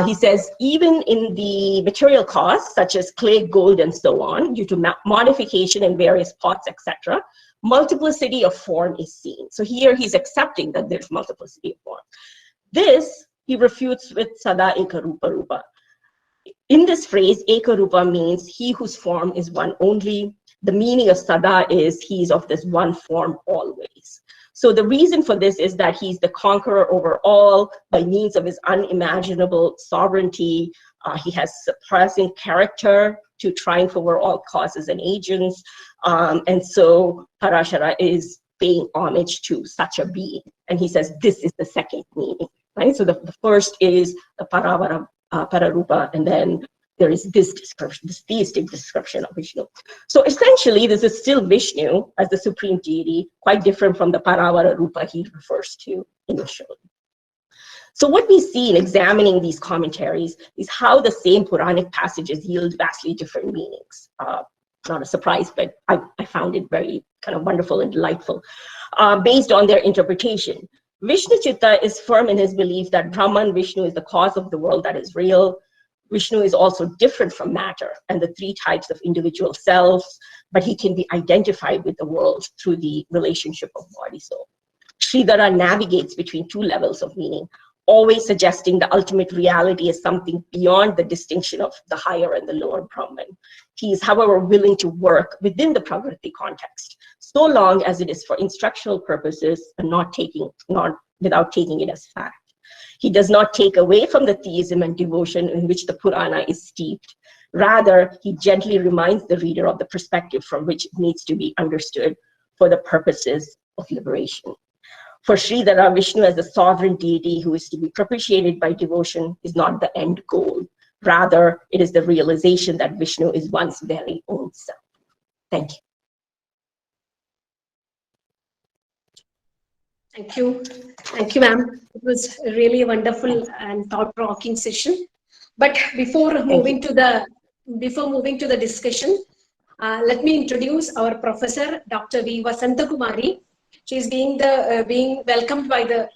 [SPEAKER 2] He says, even in the material cause, such as clay, gold, and so on, due to modification in various pots, etc., multiplicity of form is seen. So here he's accepting that there's multiplicity of form. This he refutes with Sada Eka Rupa Rupa. In this phrase, Eka Rupa means he whose form is one only. The meaning of Sada is he is of this one form always. So the reason for this is that he's the conqueror over all by means of his unimaginable sovereignty. He has surpassing character to triumph over all causes and agents. And so Parashara is paying homage to such a being. And he says this is the second meaning. Right? So the first is the Paravara Pararupa, and then there is this description, this theistic description of Vishnu. So essentially, this is still Vishnu as the supreme deity, quite different from the Paravara Rupa he refers to initially. So what we see in examining these commentaries is how the same Puranic passages yield vastly different meanings. Not a surprise, but I found it very kind of wonderful and delightful, based on their interpretation. Vishnu Chitta is firm in his belief that Brahman Vishnu is the cause of the world that is real. Vishnu is also different from matter and the 3 types of individual selves, but he can be identified with the world through the relationship of body-soul. Sridhara navigates between 2 levels of meaning, always suggesting the ultimate reality is something beyond the distinction of the higher and the lower Brahman. He is, however, willing to work within the Prakriti context, so long as it is for instructional purposes and not without taking it as fact. He does not take away from the theism and devotion in which the Purana is steeped. Rather, he gently reminds the reader of the perspective from which it needs to be understood for the purposes of liberation. For Sridhara, Vishnu as the sovereign deity who is to be propitiated by devotion is not the end goal. Rather, it is the realization that Vishnu is one's very own self. Thank you.
[SPEAKER 1] Thank you. Thank you, ma'am. It was really a wonderful and thought-provoking session. But before moving to the discussion, let me introduce our professor, Dr. V. Vasantakumari. She's being welcomed by the.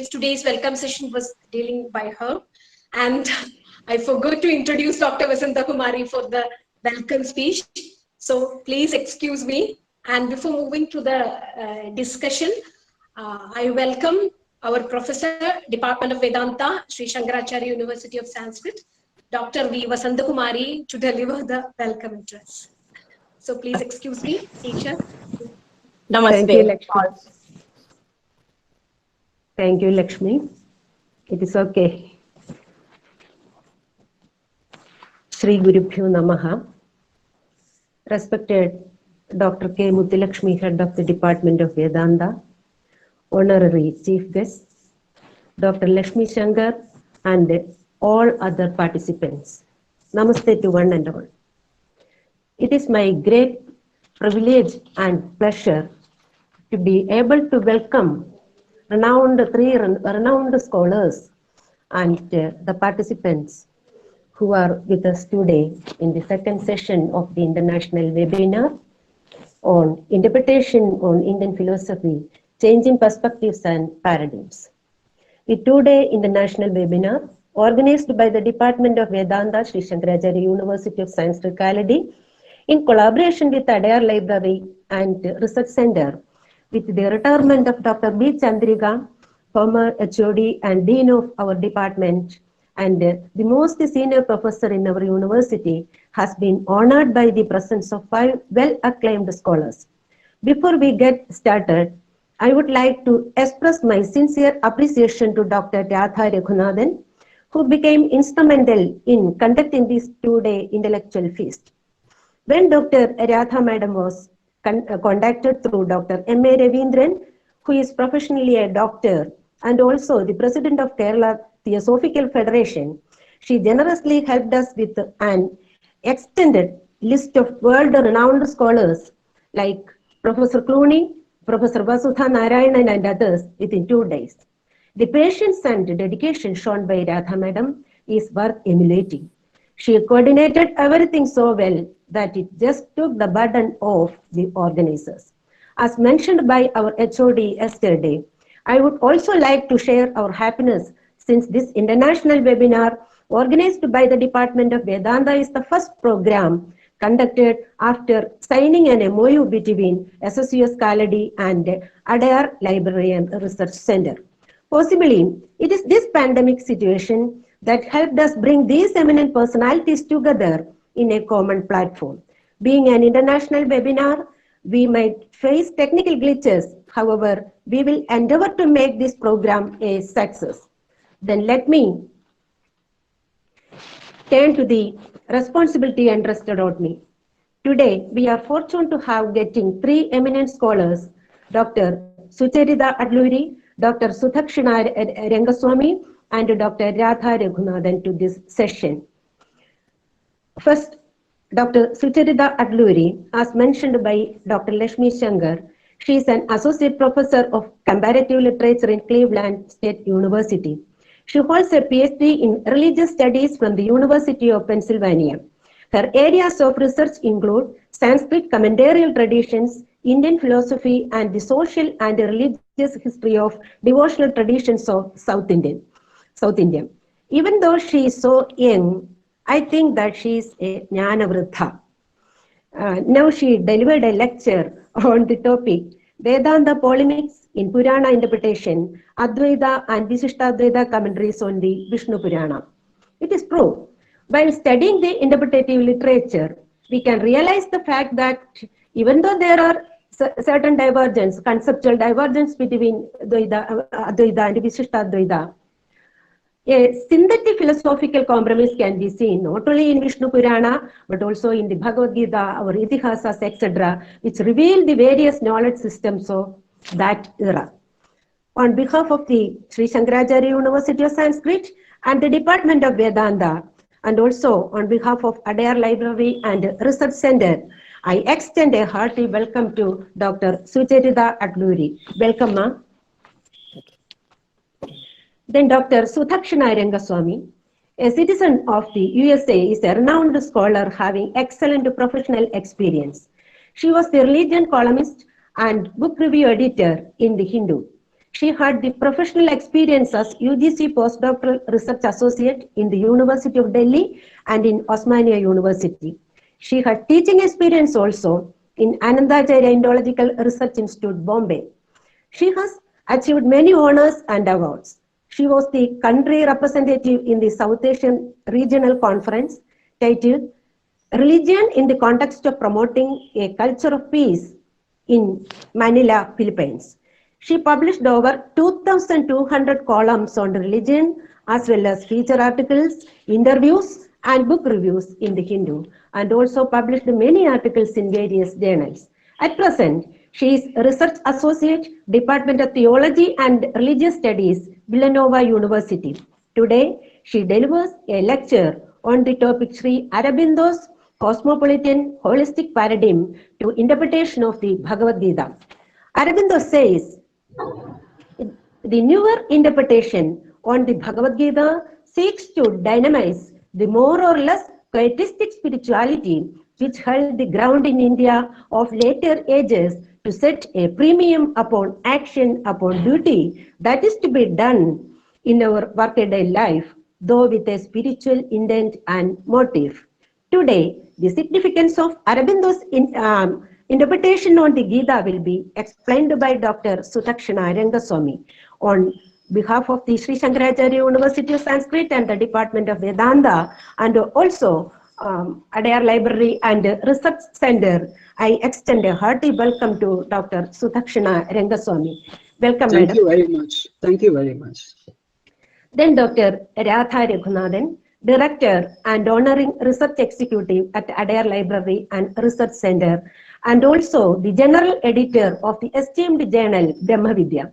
[SPEAKER 1] Today's welcome session was dealing by her, and I forgot to introduce Dr. Vasantakumari for the welcome speech. So please excuse me. And before moving to the discussion, I welcome our professor, Department of Vedanta, Sri Sankaracharya University of Sanskrit, Dr. V. Vasantakumari, to deliver the welcome address. So please excuse me, teacher.
[SPEAKER 2] Namaste.
[SPEAKER 5] Thank you, Lakshmi. Thank you, Lakshmi. It is okay. Sri Gurubhyo Namaha. Respected Dr. K. Muthilakshmi, Head of the Department of Vedanta, Honorary Chief Guests, Dr. Lakshmi Shankar, and all other participants. Namaste to one and all. It is my great privilege and pleasure to be able to welcome renowned scholars and the participants who are with us today in the second session of the international webinar on interpretation on Indian philosophy, changing perspectives and paradigms. The two-day international webinar organized by the Department of Vedanta, Sri Sankaracharya University of Science Causality, in collaboration with Adayar Library and Research Center, with the retirement of Dr. B. Chandrika, former HOD and Dean of our department, and the most senior professor in our university, has been honored by the presence of 5 well-acclaimed scholars. Before we get started, I would like to express my sincere appreciation to Dr. Radha Raghunathan, who became instrumental in conducting this two-day intellectual feast. When Dr. Radha Madam was conducted through Dr. M.A. Ravindran, who is professionally a doctor and also the president of Kerala Theosophical Federation, she generously helped us with an extended list of world-renowned scholars like Professor Clooney, Professor Vasudha Narayanan and others within 2 days. The patience and dedication shown by Radha Madam is worth emulating. She coordinated everything so well that it just took the burden off the organizers. As mentioned by our HOD yesterday, I would also like to share our happiness since this international webinar organized by the Department of Vedanta is the first program conducted after signing an MOU between SSUS Kaladi and Adayar Library and Research Center. Possibly, it is this pandemic situation that helped us bring these eminent personalities together in a common platform. Being an international webinar, we might face technical glitches. However, we will endeavor to make this program a success. Then let me turn to the responsibility entrusted on me. Today, we are fortunate to have getting 3 eminent scholars, Dr. Sucharita Adluri, Dr. Sudhakshina Rangaswamy, and Dr. Radha Raghunathan to this session. First, Dr. Sucharita Adluri, as mentioned by Dr. Lakshmi Shankar, she is an associate professor of comparative literature in Cleveland State University. She holds a PhD in religious studies from the University of Pennsylvania. Her areas of research include Sanskrit commentarial traditions, Indian philosophy, and the social and religious history of devotional traditions of South India. Even though she is so young, I think that she is a Jnana Vruddha. Now she delivered a lecture on the topic Vedanta polemics in Purana interpretation, Advaita and Visishtadvaita commentaries on the Vishnu Purana. It is true. While studying the interpretative literature, we can realize the fact that even though there are certain divergence, conceptual divergence between Advaita and Visishtadvaita, a synthetic philosophical compromise can be seen not only in Vishnu Purana, but also in the Bhagavad Gita, our Itihasas, etc., which reveal the various knowledge systems of that era. On behalf of the Sri Sankaracharya University of Sanskrit and the Department of Vedanta, and also on behalf of Adayar Library and Research Center, I extend a hearty welcome to Dr. Sucharita Adluri. Welcome, ma. Then Dr. Sudhakshina Rangaswamy, a citizen of the USA, is a renowned scholar having excellent professional experience. She was the religion columnist and book review editor in The Hindu. She had the professional experience as UGC postdoctoral research associate in the University of Delhi and in Osmania University. She had teaching experience also in Anandacharya Indological Research Institute, Bombay. She has achieved many honors and awards. She was the country representative in the South Asian Regional Conference titled Religion in the Context of Promoting a Culture of Peace in Manila, Philippines. She published over 2,200 columns on religion as well as feature articles, interviews, and book reviews in The Hindu, and also published many articles in various journals. At present, she is a research associate, Department of Theology and Religious Studies, Villanova University. Today, she delivers a lecture on the topic Sri Aurobindo's Cosmopolitan Holistic Paradigm to Interpretation of the Bhagavad Gita. Aurobindo says, the newer interpretation on the Bhagavad Gita seeks to dynamize the more or less pietistic spirituality which held the ground in India of later ages to set a premium upon action, upon duty that is to be done in our workaday life, though with a spiritual intent and motive. Today, the significance of Aurobindo's interpretation on the Gita will be explained by Dr. Sudhakshana Rangaswamy on behalf of the Sri Sankaracharya University of Sanskrit and the Department of Vedanta, and also Adayar Library and Research Center. I extend a hearty welcome to Dr. Sudhakshana Rangaswamy. Welcome,
[SPEAKER 6] Thank
[SPEAKER 5] madam.
[SPEAKER 6] you very much. Thank you very much.
[SPEAKER 5] Then Dr. Radha Raghunathan, Director and Honoring Research Executive at Adayar Library and Research Center, and also the General Editor of the esteemed journal Brahmavidya.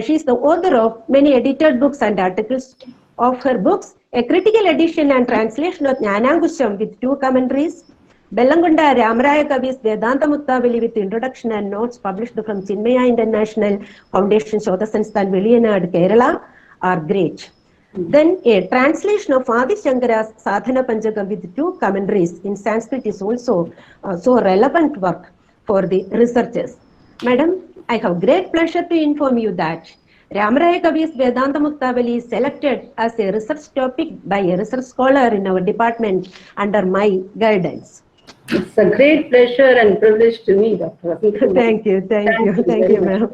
[SPEAKER 5] She is the author of many edited books and articles. Of her books, a critical edition and translation of Jnanankusham with 2 commentaries, Bellangonda Ramaraya Kavi's Vedanta Muttavali with introduction and notes published from Chinmaya International Foundation, Shodhasanstan, Veliyanad, Kerala, are great. Then a translation of Adi Shankara's Sadhana Panchakam with 2 commentaries in Sanskrit is also so relevant work for the researchers. Madam, I have great pleasure to inform you that Ramaraya Kavi's Vedanta Muktavali is selected as a research topic by a research scholar in our department under my guidance.
[SPEAKER 7] It's a great pleasure and privilege to me, Dr.
[SPEAKER 5] Thank you, ma'am.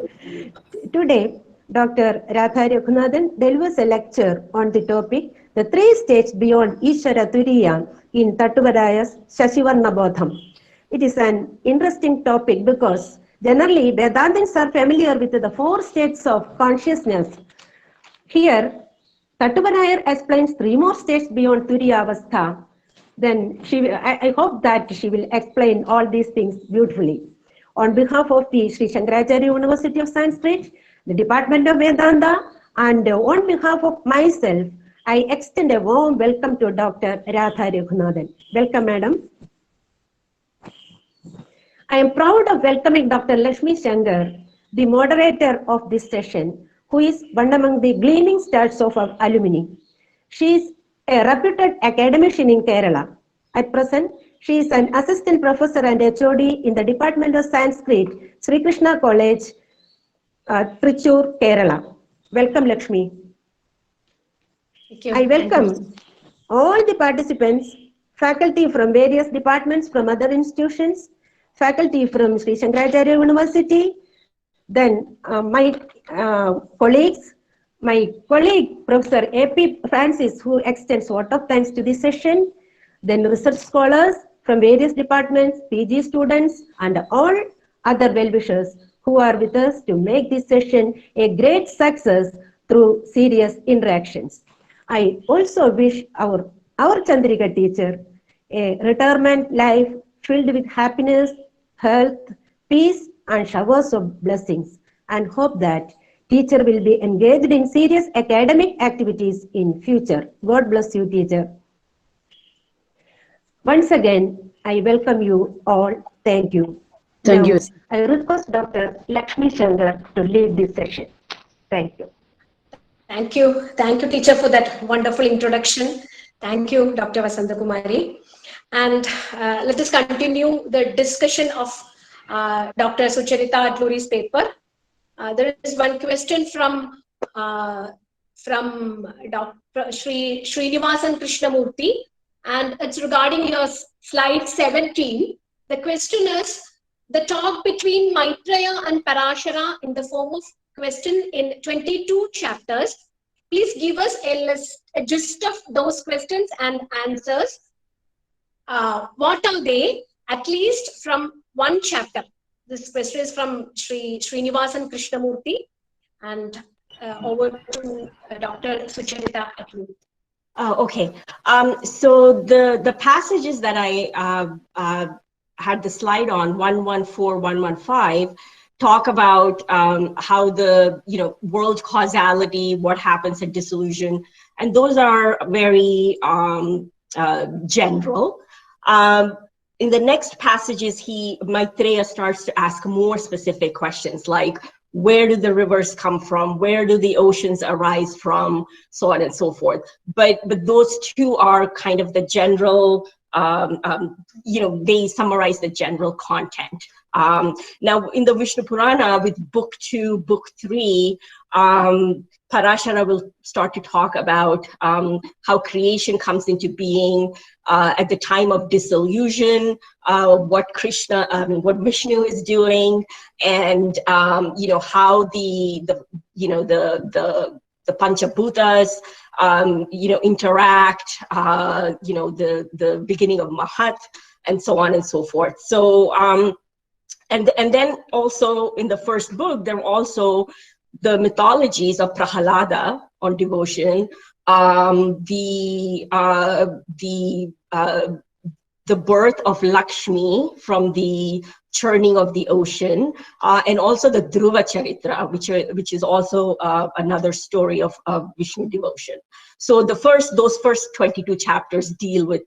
[SPEAKER 5] Today, Dr. Radha Raghunathan delivers a lecture on the topic, The 3 States Beyond Ishwara Turiya in Tattuvaraya's Shashivarna Bodham. It is an interesting topic because generally Vedantins are familiar with the 4 states of consciousness. Here, Tattvaraya explains 3 more states beyond Turiya Avastha. Then I hope that she will explain all these things beautifully. On behalf of the Sri Sankaracharya University of Sanskrit, the Department of Vedanta, and on behalf of myself, I extend a warm welcome to Dr. Radha Raghunathan. Welcome, madam. I am proud of welcoming Dr. Lakshmi Shankar, the moderator of this session, who is one among the gleaming stars of our alumni. She is a reputed academician in Kerala. At present, she is an assistant professor and HOD in the Department of Sanskrit, Sri Krishna College, Trichur, Kerala. Welcome, Lakshmi.
[SPEAKER 1] Thank you.
[SPEAKER 5] I welcome all the participants, faculty from various departments from other institutions, faculty from Sri Sankaracharya University, then my colleagues, my colleague Professor A.P. Francis, who extends vote of thanks to this session, then research scholars from various departments, PG students, and all other well-wishers who are with us to make this session a great success through serious interactions. I also wish our Chandrika teacher a retirement life filled with happiness, health, peace, and showers of blessings, and hope that teacher will be engaged in serious academic activities in future. God bless you, teacher. Once again, I welcome you all. Thank you.
[SPEAKER 6] Thank you.
[SPEAKER 5] I request Dr. Lakshmi Shankar to lead this session. Thank you.
[SPEAKER 1] Thank you. Thank you, teacher, for that wonderful introduction. Thank you, Dr. Vasanta Kumari. And let us continue the discussion of Dr. Sucharita Atluri's paper. There is one question from Dr. Srinivasan Krishnamurthy, and it's regarding your slide 17. The question is, the talk between Maitreya and Parashara in the form of question in 22 chapters. Please give us a gist of those questions and answers. What are they? At least from one chapter. This question is from Srinivasan Krishnamurthy, and over to Dr. Sucharita Atluri.
[SPEAKER 2] Okay. So the passages that I had the slide on, 114, 115, talk about how the world causality, what happens at dissolution, and those are very general. In the next passages, Maitreya starts to ask more specific questions like, where do the rivers come from, where do the oceans arise from, so on and so forth. But those two are kind of the general, they summarize the general content. Now, in the Vishnu Purana, with book 2, book 3, Parashara will start to talk about how creation comes into being at the time of dissolution, what Vishnu is doing, and how the Panchabhutas interact, the beginning of Mahat, and so on and so forth. So and then also in the first book, there are also the mythologies of Prahalada on devotion, the birth of Lakshmi from the churning of the ocean, and also the Dhruva Charitra, which is also another story of Vishnu devotion. So those first 22 chapters deal with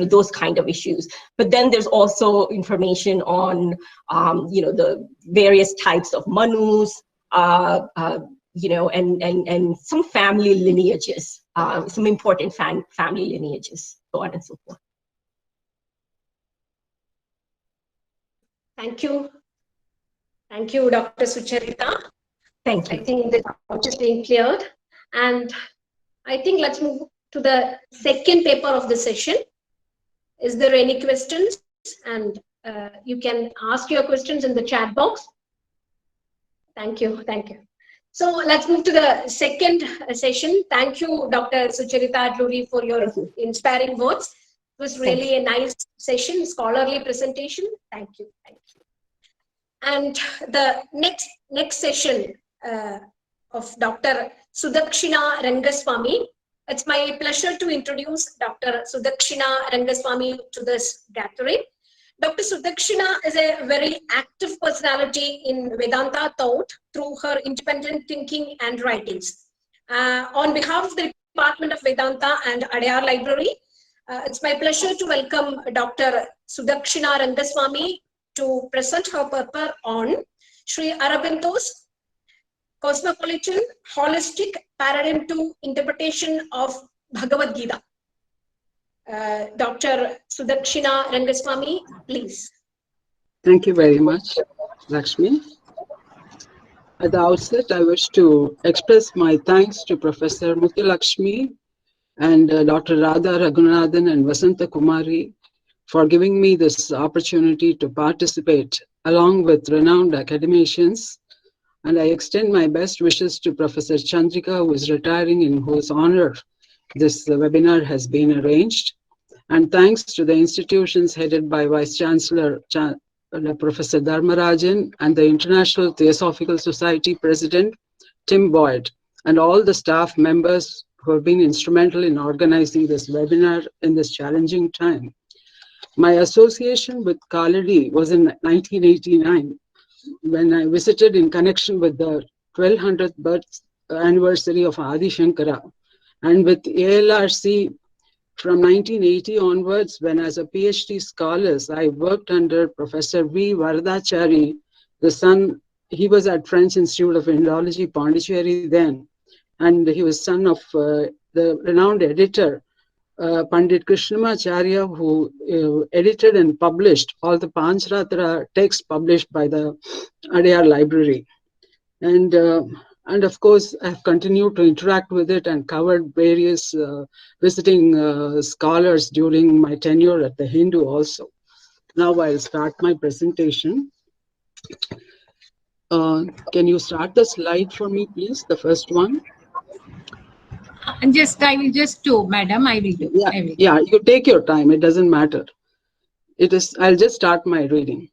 [SPEAKER 2] those kind of issues. But then there's also information on the various types of Manus, and some family lineages, some important family lineages, so on and so forth.
[SPEAKER 1] Thank you. Thank you, Dr. Sucharita.
[SPEAKER 2] Thank you.
[SPEAKER 1] I think the doubt is being cleared. And I think let's move to the second paper of the session. Is there any questions? And you can ask your questions in the chat box. Thank you. Thank you. So let's move to the second session. Thank you, Dr. Sucharita Adluri, for your inspiring words. It was really a nice session, scholarly presentation. Thank you. Thank you. And the next session of Dr. Sudakshina Rangaswamy. It's my pleasure to introduce Dr. Sudakshina Rangaswamy to this gathering. Dr. Sudakshina is a very active personality in Vedanta thought through her independent thinking and writings. On behalf of the Department of Vedanta and Adyar Library, it's my pleasure to welcome Dr. Sudakshina Rangaswamy to present her paper on Sri Aurobindo's Cosmopolitan Holistic Paradigm to Interpretation of Bhagavad Gita. Dr. Sudakshina Rangaswamy, please.
[SPEAKER 6] Thank you very much, Lakshmi. At the outset, I wish to express my thanks to Professor Muthulakshmi and Dr. Radha Raghunathan and Vasanta Kumari for giving me this opportunity to participate along with renowned academicians. And I extend my best wishes to Professor Chandrika, who is retiring, in whose honor this webinar has been arranged. And thanks to the institutions headed by Vice Chancellor Professor Dharmarajan and the International Theosophical Society President Tim Boyd, and all the staff members who have been instrumental in organizing this webinar in this challenging time. My association with Causality was in 1989, when I visited in connection with the 1200th birth anniversary of Adi Shankara, and with ALRC from 1980 onwards, when as a PhD scholar, I worked under Professor V. Varadachari, he was at French Institute of Indology, Pondicherry then, and he was son of the renowned editor, Pandit Krishnamacharya, who edited and published all the Pancharatra texts published by the Adyar Library. And of course, I've continued to interact with it and covered various visiting scholars during my tenure at the Hindu also. Now I'll start my presentation. Can you start the slide for me, please? The first one.
[SPEAKER 3] I will just do, madam. I will do.
[SPEAKER 6] Yeah, you take your time. It doesn't matter. I'll just start my reading.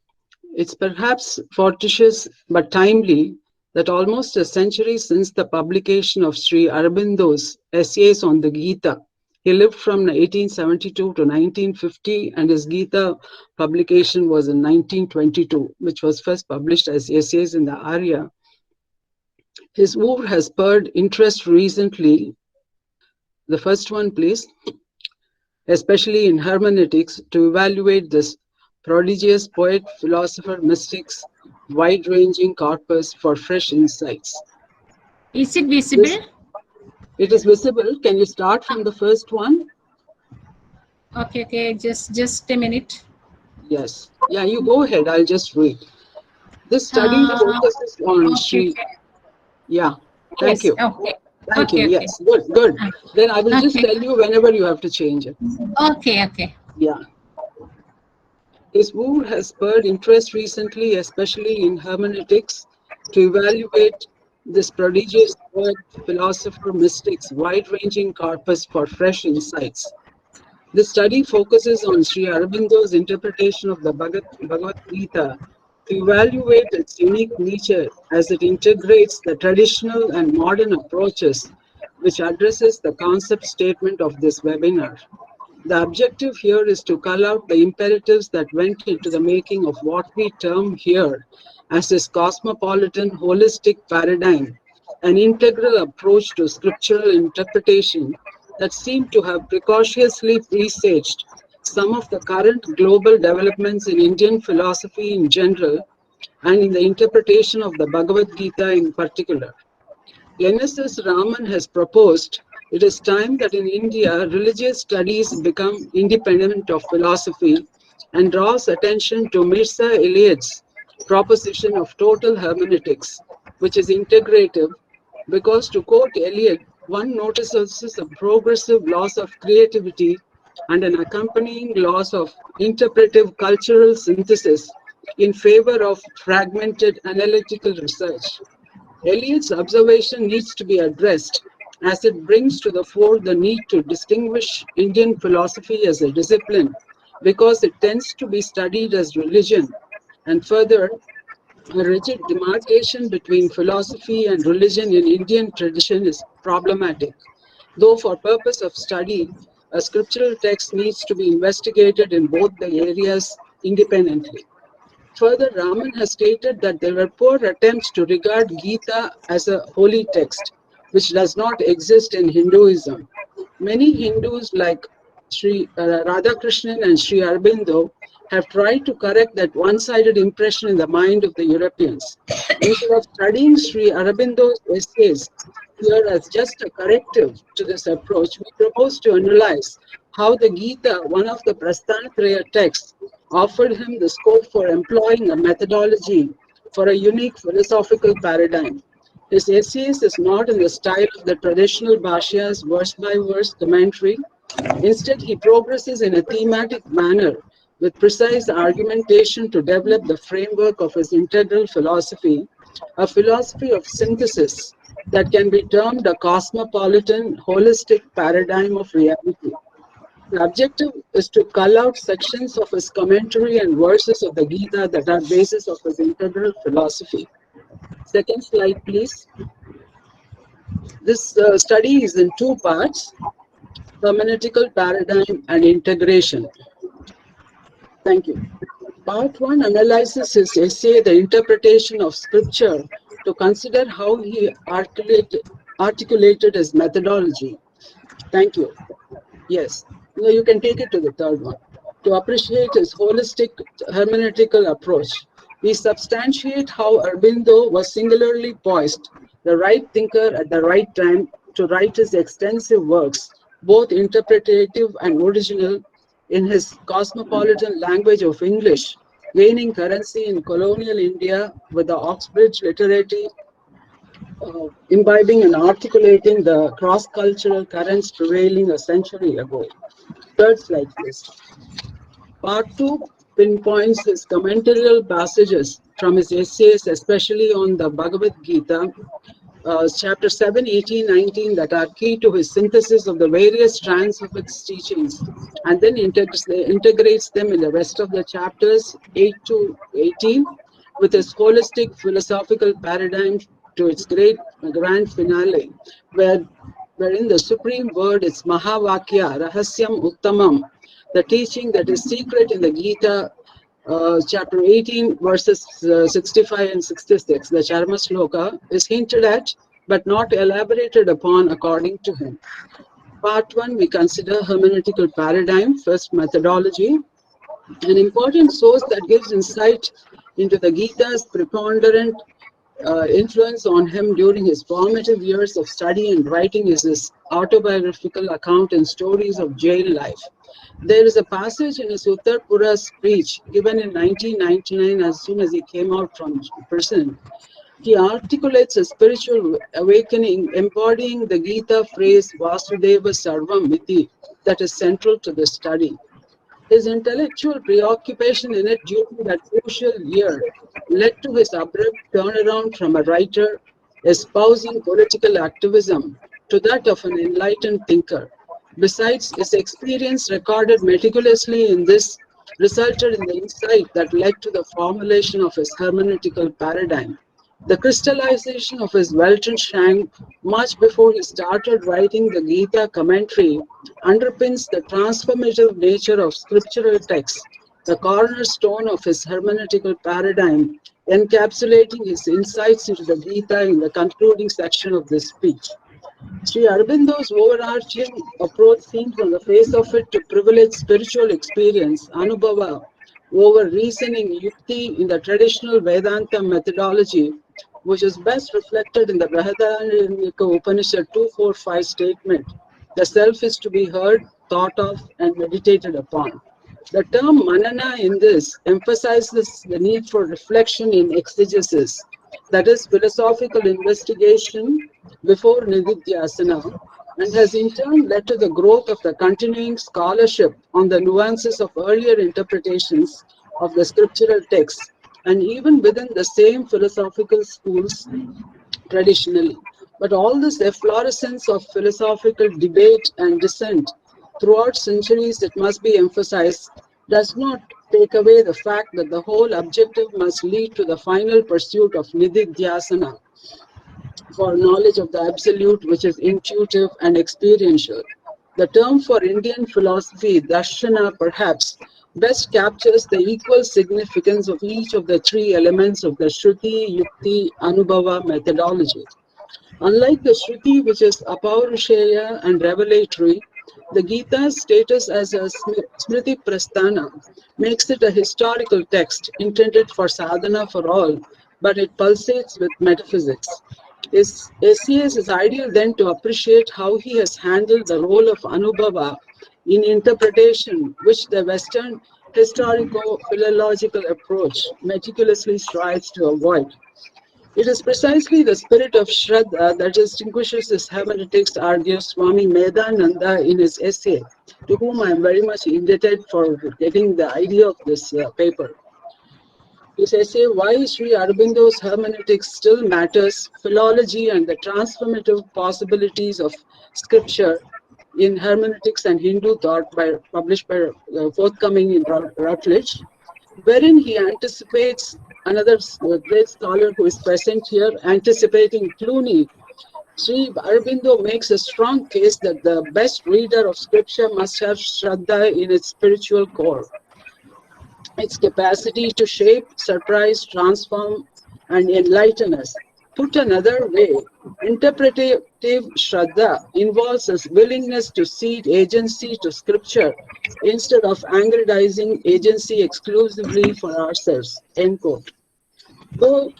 [SPEAKER 6] It's perhaps fortuitous but timely that almost a century since the publication of Sri Aurobindo's essays on the Gita, he lived from 1872 to 1950, and his Gita publication was in 1922, which was first published as essays in the Arya. His work has spurred interest recently. The first one, please. Especially in hermeneutics, to evaluate this prodigious poet, philosopher, mystics, wide-ranging corpus for fresh insights.
[SPEAKER 3] Is it visible?
[SPEAKER 6] It is visible. Can you start from the first one?
[SPEAKER 3] Okay, just a minute.
[SPEAKER 6] Yes. Yeah, you go ahead. I'll just read. This study focuses on Sree.
[SPEAKER 3] Okay.
[SPEAKER 6] Yeah. Thank
[SPEAKER 3] Yes.
[SPEAKER 6] you.
[SPEAKER 3] Okay.
[SPEAKER 6] Thank you.
[SPEAKER 3] Okay.
[SPEAKER 6] Yes. Good. Then I will just
[SPEAKER 3] Okay.
[SPEAKER 6] tell you whenever you have to change it.
[SPEAKER 3] Okay.
[SPEAKER 6] Yeah. His work has spurred interest recently, especially in hermeneutics, to evaluate this prodigious poet, philosopher, mystics, wide-ranging corpus for fresh insights. The study focuses on Sri Aurobindo's interpretation of the Bhagavad Gita to evaluate its unique nature as it integrates the traditional and modern approaches which addresses the concept statement of this webinar. The objective here is to call out the imperatives that went into the making of what we term here as this cosmopolitan holistic paradigm, an integral approach to scriptural interpretation that seemed to have precautiously presaged some of the current global developments in Indian philosophy in general and in the interpretation of the Bhagavad Gita in particular. N.S.S. Raman has proposed it is time that in India, religious studies become independent of philosophy and draws attention to Mirza Eliot's proposition of total hermeneutics, which is integrative, because to quote Eliot, one notices a progressive loss of creativity and an accompanying loss of interpretive cultural synthesis in favor of fragmented analytical research. Eliot's observation needs to be addressed as it brings to the fore the need to distinguish Indian philosophy as a discipline because it tends to be studied as religion, and further, a rigid demarcation between philosophy and religion in Indian tradition is problematic. Though for purpose of study, a scriptural text needs to be investigated in both the areas independently. Further, Raman has stated that there were poor attempts to regard Gita as a holy text, which does not exist in Hinduism. Many Hindus like Sri Radhakrishnan and Sri Aurobindo have tried to correct that one-sided impression in the mind of the Europeans. Instead of studying Sri Aurobindo's essays here as just a corrective to this approach, we propose to analyze how the Gita, one of the Prasthanatraya texts, offered him the scope for employing a methodology for a unique philosophical paradigm. His essays is not in the style of the traditional Bhashya's verse-by-verse commentary. Instead, he progresses in a thematic manner with precise argumentation to develop the framework of his integral philosophy, a philosophy of synthesis that can be termed a cosmopolitan, holistic paradigm of reality. The objective is to cull out sections of his commentary and verses of the Gita that are basis of his integral philosophy. Second slide, please. This study is in two parts, hermeneutical paradigm and integration. Thank you. Part 1 analyzes his essay, The Interpretation of Scripture, to consider how he articulated his methodology. Thank you. Yes. No, you can take it to the third one. To appreciate his holistic hermeneutical approach, we substantiate how Aurobindo was singularly poised, the right thinker at the right time, to write his extensive works, both interpretative and original, in his cosmopolitan language of English, gaining currency in colonial India with the Oxbridge literati, imbibing and articulating the cross-cultural currents prevailing a century ago. Third slide, please. Part 2 pinpoints his commentarial passages from his essays, especially on the Bhagavad Gita, chapter 7, 18, 19, that are key to his synthesis of the various strands of its teachings, and then integrates them in the rest of the chapters 8 to 18 with his holistic philosophical paradigm to its grand finale, wherein the supreme word is Mahavakya, Rahasyam Uttamam, the teaching that is secret in the Gita, chapter 18, verses 65 and 66, the Charma Sloka, is hinted at but not elaborated upon according to him. Part 1, we consider hermeneutical paradigm, first methodology. An important source that gives insight into the Gita's preponderant influence on him during his formative years of study and writing is his autobiographical account and stories of jail life. There is a passage in his Uttar speech given in 1999 as soon as he came out from prison. He articulates a spiritual awakening embodying the Gita phrase Vasudeva Sarvam Miti that is central to the study. His intellectual preoccupation in it during that crucial year led to his abrupt turnaround from a writer espousing political activism to that of an enlightened thinker. Besides, his experience recorded meticulously in this resulted in the insight that led to the formulation of his hermeneutical paradigm. The crystallization of his Weltanschauung much before he started writing the Gita commentary underpins the transformative nature of scriptural texts, the cornerstone of his hermeneutical paradigm, encapsulating his insights into the Gita in the concluding section of this speech. Sri Aurobindo's overarching approach seems on the face of it to privilege spiritual experience, Anubhava, over reasoning, Yukti, in the traditional Vedanta methodology, which is best reflected in the Brihadaranyaka Upanishad 245 statement. The self is to be heard, thought of, and meditated upon. The term manana in this emphasizes the need for reflection in exegesis, that is, philosophical investigation before nididhyasana, and has in turn led to the growth of the continuing scholarship on the nuances of earlier interpretations of the scriptural texts, and even within the same philosophical schools traditionally. But all this efflorescence of philosophical debate and dissent throughout centuries, it must be emphasized, does not take away the fact that the whole objective must lead to the final pursuit of nididhyasana, for knowledge of the absolute, which is intuitive and experiential. The term for Indian philosophy, darshana, perhaps best captures the equal significance of each of the three elements of the Shruti, Yukti, Anubhava methodology. Unlike the Shruti, which is apaurushaya and revelatory, the Gita's status as a Smriti Prasthana makes it a historical text intended for sadhana for all, but it pulsates with metaphysics. SCS is ideal then to appreciate how he has handled the role of Anubhava in interpretation, which the Western historico-philological approach meticulously strives to avoid. It is precisely the spirit of Shraddha that distinguishes his hermeneutics, argues Swami Medhananda in his essay, to whom I am very much indebted for getting the idea of this paper. His essay, Why Sri Aurobindo's Hermeneutics Still Matters, Philology and the Transformative Possibilities of Scripture in Hermeneutics and Hindu Thought, published by forthcoming in Routledge, wherein he anticipates another great scholar who is present here, anticipating Clooney. Sri Aurobindo makes a strong case that the best reader of scripture must have Shraddha in its spiritual core. Its capacity to shape, surprise, transform, and enlighten us. Put another way, interpretative Shraddha involves a willingness to cede agency to scripture instead of aggrandizing agency exclusively for ourselves. End quote. Though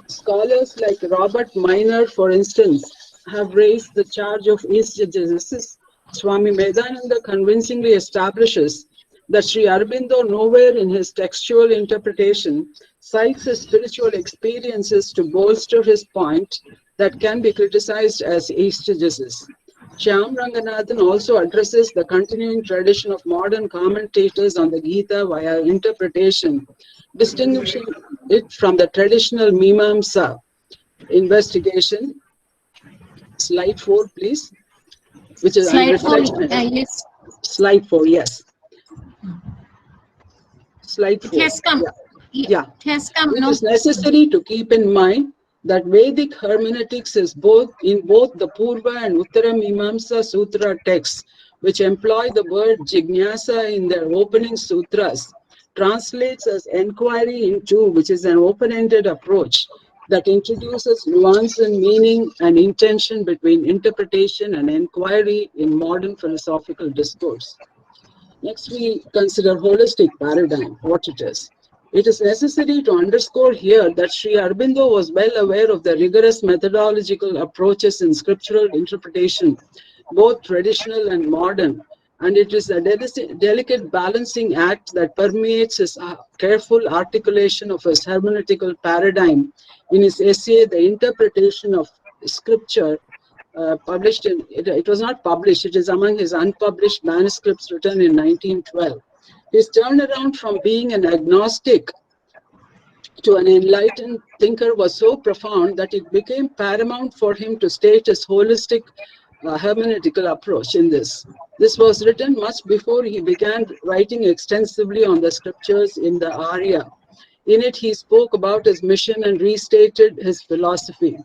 [SPEAKER 6] scholars like Robert Minor, for instance, have raised the charge of eisegesis, Swami Medhananda convincingly establishes that Sri Aurobindo nowhere in his textual interpretation cites his spiritual experiences to bolster his point that can be criticized as eisegesis. Shyam Ranganathan also addresses the continuing tradition of modern commentators on the Gita via interpretation, distinguishing it from the traditional Mimamsa investigation. Slide 4, please. Which is
[SPEAKER 3] Slide 4,
[SPEAKER 6] reflection.
[SPEAKER 3] yes.
[SPEAKER 6] Slide 4, yes. Slide 4.
[SPEAKER 3] It has come.
[SPEAKER 6] Yeah.
[SPEAKER 3] It has come.
[SPEAKER 6] It
[SPEAKER 3] No.
[SPEAKER 6] is necessary to keep in mind that Vedic hermeneutics is both the Purva and Uttara Mimamsa Sutra texts, which employ the word jignasa in their opening sutras, translates as enquiry into, which is an open-ended approach that introduces nuance and meaning and intention between interpretation and enquiry in modern philosophical discourse. Next, we consider holistic paradigm, what it is. It is necessary to underscore here that Sri Aurobindo was well aware of the rigorous methodological approaches in scriptural interpretation, both traditional and modern, and it is a delicate balancing act that permeates his careful articulation of his hermeneutical paradigm in his essay, The Interpretation of Scripture, published in, it was not published, it is among his unpublished manuscripts written in 1912. His turnaround from being an agnostic to an enlightened thinker was so profound that it became paramount for him to state his holistic hermeneutical approach in this. This was written much before he began writing extensively on the scriptures in the Arya. In it, he spoke about his mission and restated his philosophy.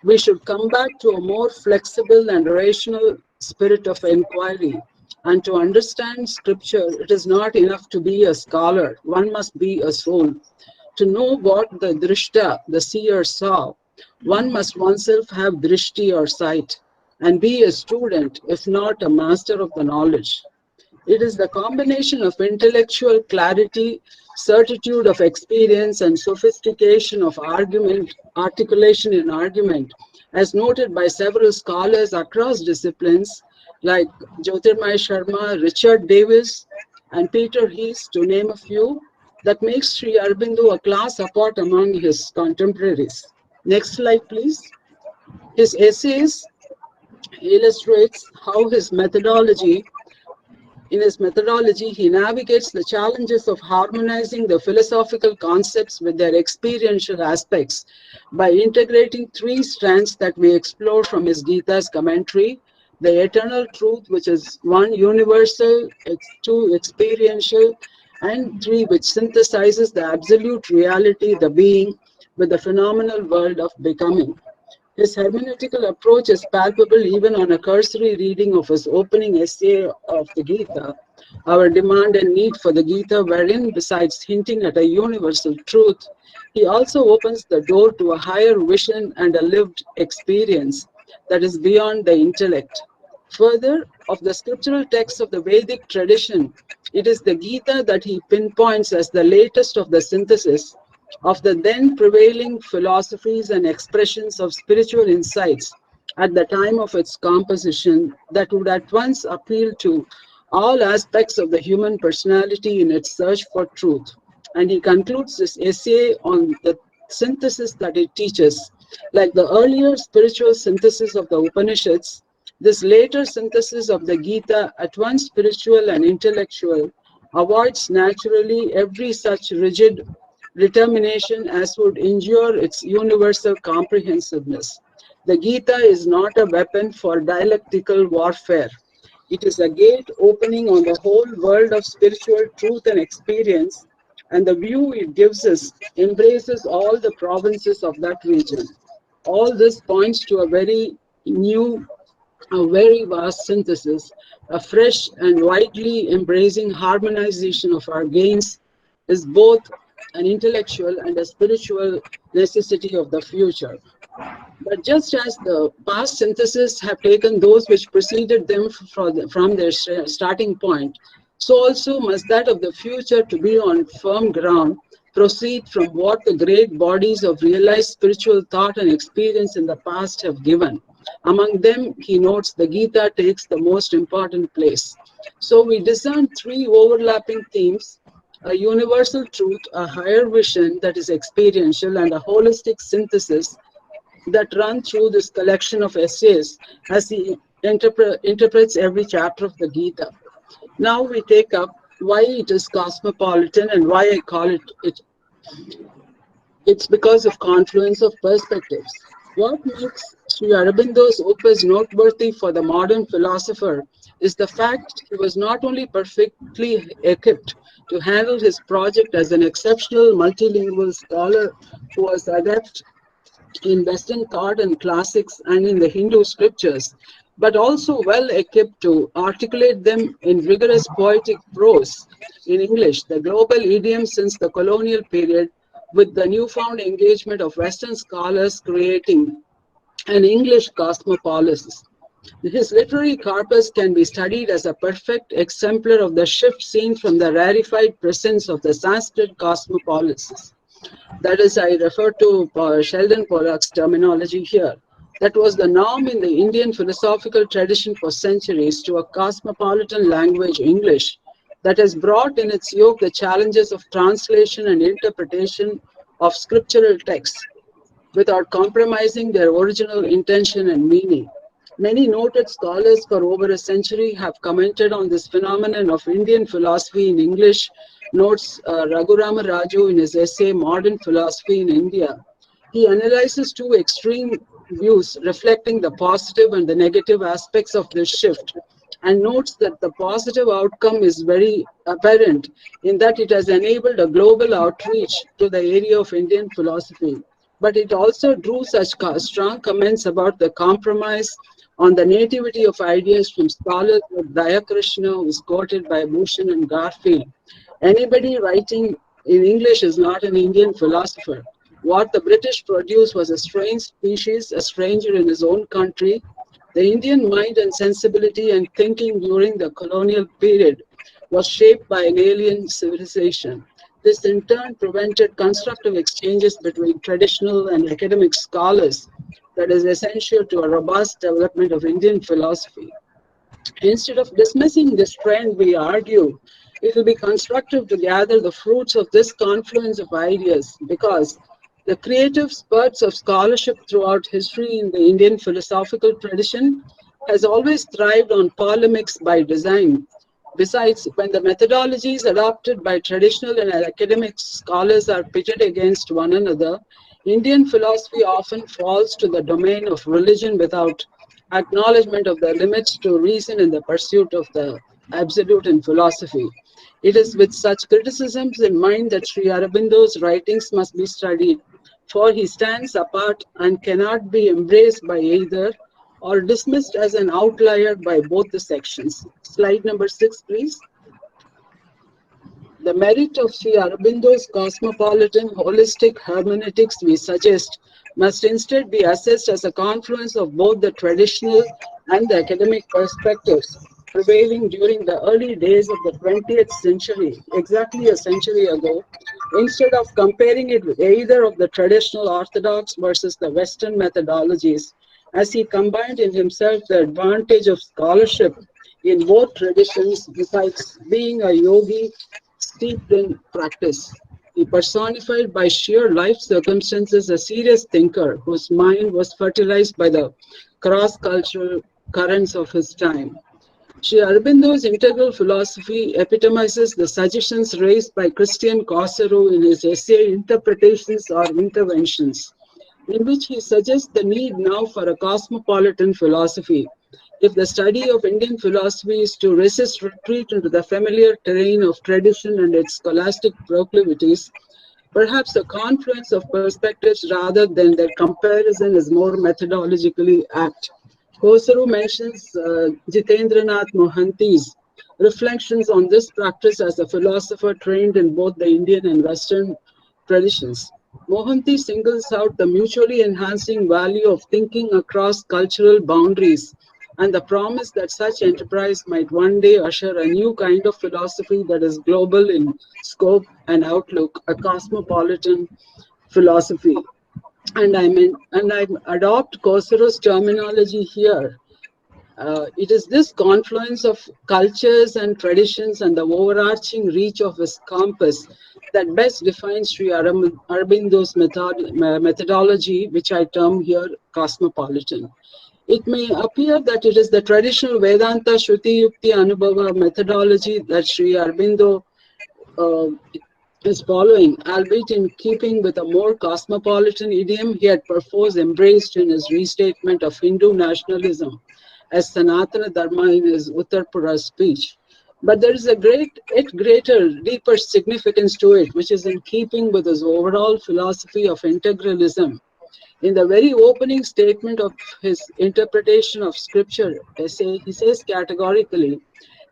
[SPEAKER 6] We should come back to a more flexible and rational spirit of inquiry. And to understand scripture, it is not enough to be a scholar. One must be a soul. To know what the drishta, the seer, saw, one must oneself have drishti or sight, and be a student, if not a master of the knowledge. It is the combination of intellectual clarity, certitude of experience, and sophistication of argument, articulation in argument, as noted by several scholars across disciplines like Jyotirmay Sharma, Richard Davis, and Peter Heath, to name a few, that makes Sri Aurobindo a class apart among his contemporaries. Next slide, please. His essays illustrates how in his methodology, he navigates the challenges of harmonizing the philosophical concepts with their experiential aspects by integrating three strands that we explore from his Gita's commentary: the eternal truth, which is one, universal, two, experiential, and three, which synthesizes the absolute reality, the being, with the phenomenal world of becoming. His hermeneutical approach is palpable even on a cursory reading of his opening essay of the Gita, Our Demand and Need for the Gita, wherein, besides hinting at a universal truth, he also opens the door to a higher vision and a lived experience that is beyond the intellect. Further, of the scriptural texts of the Vedic tradition, it is the Gita that he pinpoints as the latest of the synthesis of the then prevailing philosophies and expressions of spiritual insights at the time of its composition that would at once appeal to all aspects of the human personality in its search for truth. And he concludes this essay on the synthesis that it teaches. Like the earlier spiritual synthesis of the Upanishads, this later synthesis of the Gita, at once spiritual and intellectual, avoids naturally every such rigid determination as would injure its universal comprehensiveness. The Gita is not a weapon for dialectical warfare. It is a gate opening on the whole world of spiritual truth and experience, and the view it gives us embraces all the provinces of that region. All this points to a very new, a very vast synthesis, a fresh and widely embracing harmonization of our gains is both an intellectual and a spiritual necessity of the future. But just as the past syntheses have taken those which preceded them from their starting point, so also must that of the future, to be on firm ground, proceed from what the great bodies of realized spiritual thought and experience in the past have given. Among them, he notes, the Gita takes the most important place. So we discern three overlapping themes: a universal truth, a higher vision that is experiential, and a holistic synthesis that run through this collection of essays as he interprets every chapter of the Gita. Now we take up why it is cosmopolitan and why I call it. It's because of confluence of perspectives. What makes Sri Aurobindo's opus noteworthy for the modern philosopher is the fact he was not only perfectly equipped to handle his project as an exceptional multilingual scholar who was adept in Western thought and classics and in the Hindu scriptures, but also well equipped to articulate them in rigorous poetic prose in English, the global idiom since the colonial period, with the newfound engagement of Western scholars creating an English cosmopolis. His literary corpus can be studied as a perfect exemplar of the shift seen from the rarefied presence of the Sanskrit cosmopolisis. That is, I refer to Sheldon Pollock's terminology here. That was the norm in the Indian philosophical tradition for centuries to a cosmopolitan language, English, that has brought in its yoke the challenges of translation and interpretation of scriptural texts without compromising their original intention and meaning. Many noted scholars for over a century have commented on this phenomenon of Indian philosophy in English, notes Raghurama Raju in his essay Modern Philosophy in India. He analyzes two extreme views reflecting the positive and the negative aspects of this shift, and notes that the positive outcome is very apparent in that it has enabled a global outreach to the area of Indian philosophy. But it also drew such strong comments about the compromise on the nativity of ideas from scholars like Dayakrishna, who is quoted by Bhushan and Garfield. Anybody writing in English is not an Indian philosopher. What the British produced was a strange species, a stranger in his own country. The Indian mind and sensibility and thinking during the colonial period was shaped by an alien civilization. This in turn prevented constructive exchanges between traditional and academic scholars that is essential to a robust development of Indian philosophy. Instead of dismissing this trend, we argue it will be constructive to gather the fruits of this confluence of ideas because the creative spurts of scholarship throughout history in the Indian philosophical tradition has always thrived on polemics by design. Besides, when the methodologies adopted by traditional and academic scholars are pitted against one another, Indian philosophy often falls to the domain of religion without acknowledgement of the limits to reason in the pursuit of the absolute in philosophy. It is with such criticisms in mind that Sri Aurobindo's writings must be studied, for he stands apart and cannot be embraced by either or dismissed as an outlier by both the sections. Slide number 6, please. The merit of Sri Aurobindo's cosmopolitan holistic hermeneutics, we suggest, must instead be assessed as a confluence of both the traditional and the academic perspectives prevailing during the early days of the 20th century, exactly a century ago, instead of comparing it with either of the traditional orthodox versus the Western methodologies, as he combined in himself the advantage of scholarship in both traditions besides being a yogi steeped in practice. He personified by sheer life circumstances a serious thinker whose mind was fertilized by the cross-cultural currents of his time. Sri Aurobindo's integral philosophy epitomizes the suggestions raised by Christian Causality in his essay Interpretations or Interventions, in which he suggests the need now for a cosmopolitan philosophy. If the study of Indian philosophy is to resist retreat into the familiar terrain of tradition and its scholastic proclivities, perhaps a confluence of perspectives rather than their comparison is more methodologically apt. Kosaru mentions Jitendranath Mohanty's reflections on this practice as a philosopher trained in both the Indian and Western traditions. Mohanty singles out the mutually enhancing value of thinking across cultural boundaries and the promise that such enterprise might one day usher a new kind of philosophy that is global in scope and outlook, a cosmopolitan philosophy. And I adopt Kosaru's terminology here. It is this confluence of cultures and traditions and the overarching reach of his compass that best defines Sri Aurobindo's methodology, which I term here cosmopolitan. It may appear that it is the traditional Vedanta Shruti Yukti Anubhava methodology that Sri Aurobindo is following, albeit in keeping with a more cosmopolitan idiom he had perforce embraced in his restatement of Hindu nationalism as Sanatana Dharma in his Uttarpura speech. But there is a greater, deeper significance to it, which is in keeping with his overall philosophy of integralism. In the very opening statement of his interpretation of scripture essay, he says categorically,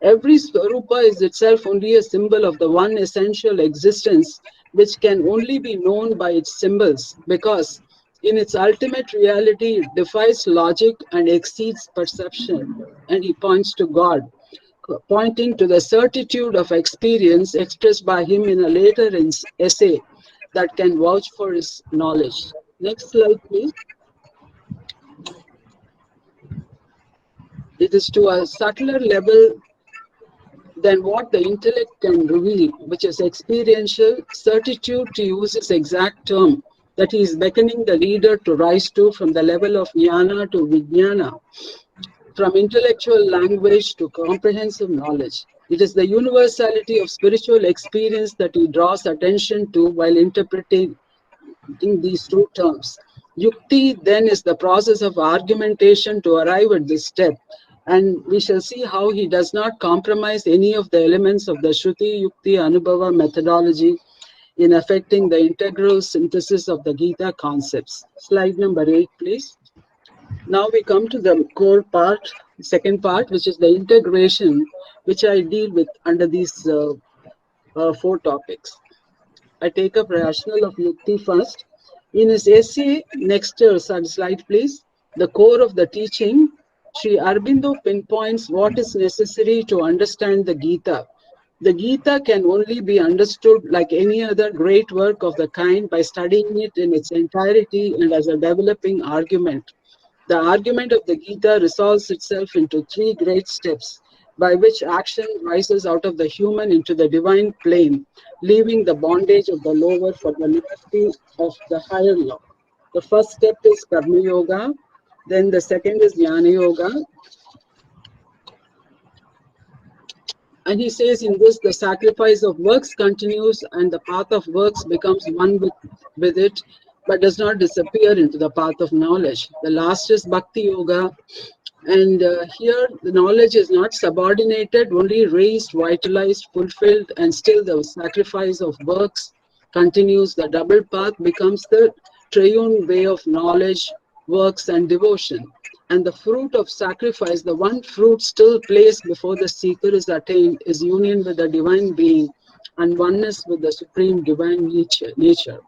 [SPEAKER 6] every Swarupa is itself only a symbol of the one essential existence which can only be known by its symbols, because In its ultimate reality, it defies logic and exceeds perception. And he points to God, pointing to the certitude of experience expressed by him in a later essay that can vouch for his knowledge. Next slide, please. It is to a subtler level than what the intellect can reveal, which is experiential certitude, to use his exact term, that he is beckoning the reader to rise to from the level of jnana to vijnana, from intellectual language to comprehensive knowledge. It is the universality of spiritual experience that he draws attention to while interpreting these two terms. Yukti then is the process of argumentation to arrive at this step, and we shall see how he does not compromise any of the elements of the Shruti Yukti Anubhava methodology in affecting the integral synthesis of the Gita concepts. Slide number 8, please. Now we come to the core part, second part, which is the integration, which I deal with under these 4 topics. I take up rationale of Yukti first. In his essay, next slide please, the core of the teaching, Sri Aurobindo pinpoints what is necessary to understand the Gita. The Gita can only be understood like any other great work of the kind by studying it in its entirety and as a developing argument. The argument of the Gita resolves itself into 3 great steps, by which action rises out of the human into the divine plane, leaving the bondage of the lower for the liberty of the higher law. The first step is Karma Yoga, then the second is Jnana Yoga. And he says in this, the sacrifice of works continues and the path of works becomes one with it, but does not disappear into the path of knowledge. The last is Bhakti Yoga. And here the knowledge is not subordinated, only raised, vitalized, fulfilled, and still the sacrifice of works continues. The double path becomes the triune way of knowledge, works, and devotion. And the fruit of sacrifice, the one fruit still placed before the seeker is attained, is union with the divine being and oneness with the supreme divine nature.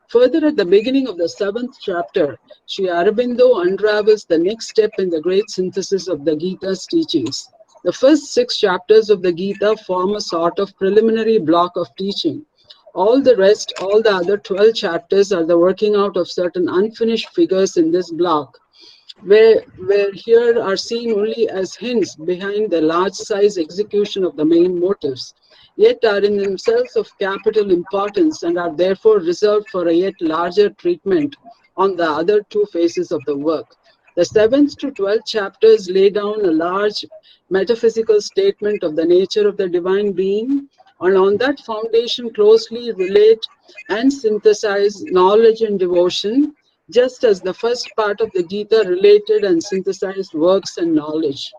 [SPEAKER 6] Further, at the beginning of the 7th chapter, Sri Aurobindo unravels the next step in the great synthesis of the Gita's teachings. The first 6 chapters of the Gita form a sort of preliminary block of teaching. All the rest, all the other 12 chapters are the working out of certain unfinished figures in this block, where here are seen only as hints behind the large size execution of the main motives, yet are in themselves of capital importance and are therefore reserved for a yet larger treatment on the other 2 phases of the work. The 7th to 12th chapters lay down a large metaphysical statement of the nature of the divine being, and on that foundation closely relate and synthesize knowledge and devotion, just as the first part of the Gita related and synthesized works and knowledge.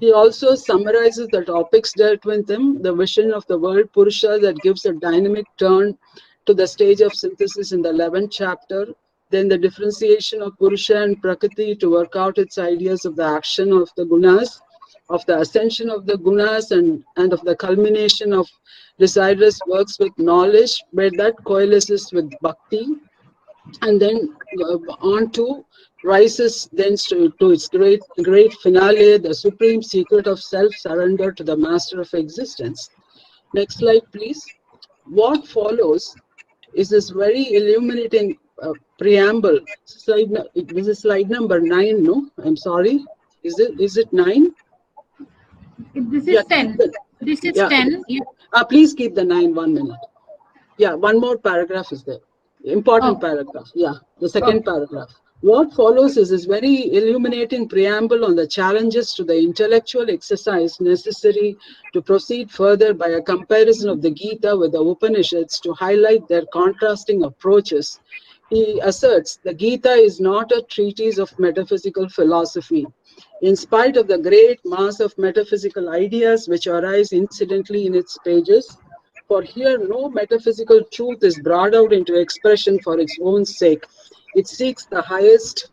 [SPEAKER 6] He also summarizes the topics dealt with him, the vision of the world Purusha that gives a dynamic turn to the stage of synthesis in the 11th chapter, then the differentiation of Purusha and Prakriti to work out its ideas of the action of the gunas, of the ascension of the gunas, and of the culmination of desirous works with knowledge, where that coalesces with bhakti, and then on to rises then to its great finale, the supreme secret of self-surrender to the master of existence. Next slide, please. What follows is this very illuminating preamble. This is slide number 9, no? I'm sorry. Is it 9?
[SPEAKER 3] This is 10. This is 10. Yeah.
[SPEAKER 6] Please keep the 9 1 minute. Yeah, one more paragraph is there. Important paragraph. Yeah, the second paragraph. What follows is this very illuminating preamble on the challenges to the intellectual exercise necessary to proceed further by a comparison of the Gita with the Upanishads to highlight their contrasting approaches. He asserts the Gita is not a treatise of metaphysical philosophy. In spite of the great mass of metaphysical ideas which arise incidentally in its pages, for here no metaphysical truth is brought out into expression for its own sake. It seeks the highest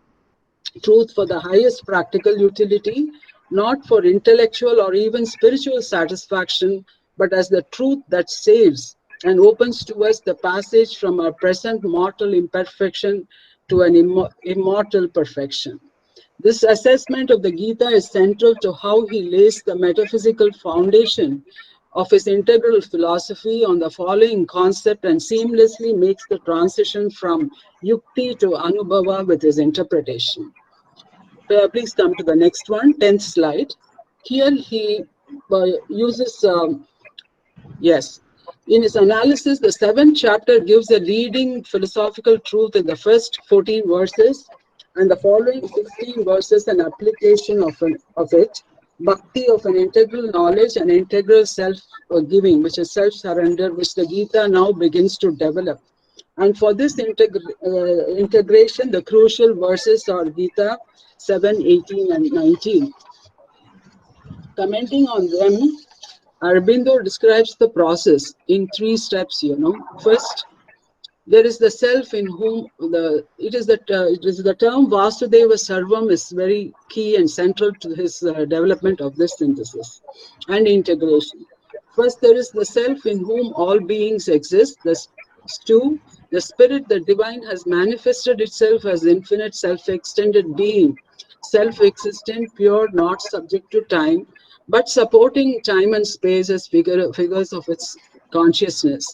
[SPEAKER 6] truth for the highest practical utility, not for intellectual or even spiritual satisfaction, but as the truth that saves and opens to us the passage from our present mortal imperfection to an immortal perfection. This assessment of the Gita is central to how he lays the metaphysical foundation of his integral philosophy on the following concept and seamlessly makes the transition from yukti to anubhava with his interpretation. Please come to the next one, 10th slide. Here he uses, yes, in his analysis, the 7th chapter gives a leading philosophical truth in the first 14 verses, and the following 16 verses an application of it, bhakti of an integral knowledge and integral self-giving, which is self-surrender, which the Gita now begins to develop. And for this integration, the crucial verses are Gita 7, 18 and 19. Commenting on them, Aurobindo describes the process in 3 steps, First, there is the self in whom it is the term Vasudeva Sarvam is very key and central to his development of this synthesis and integration. First, there is the self in whom all beings exist. Two, the spirit, the divine, has manifested itself as infinite self-extended being, self-existent, pure, not subject to time, but supporting time and space as figures of its consciousness.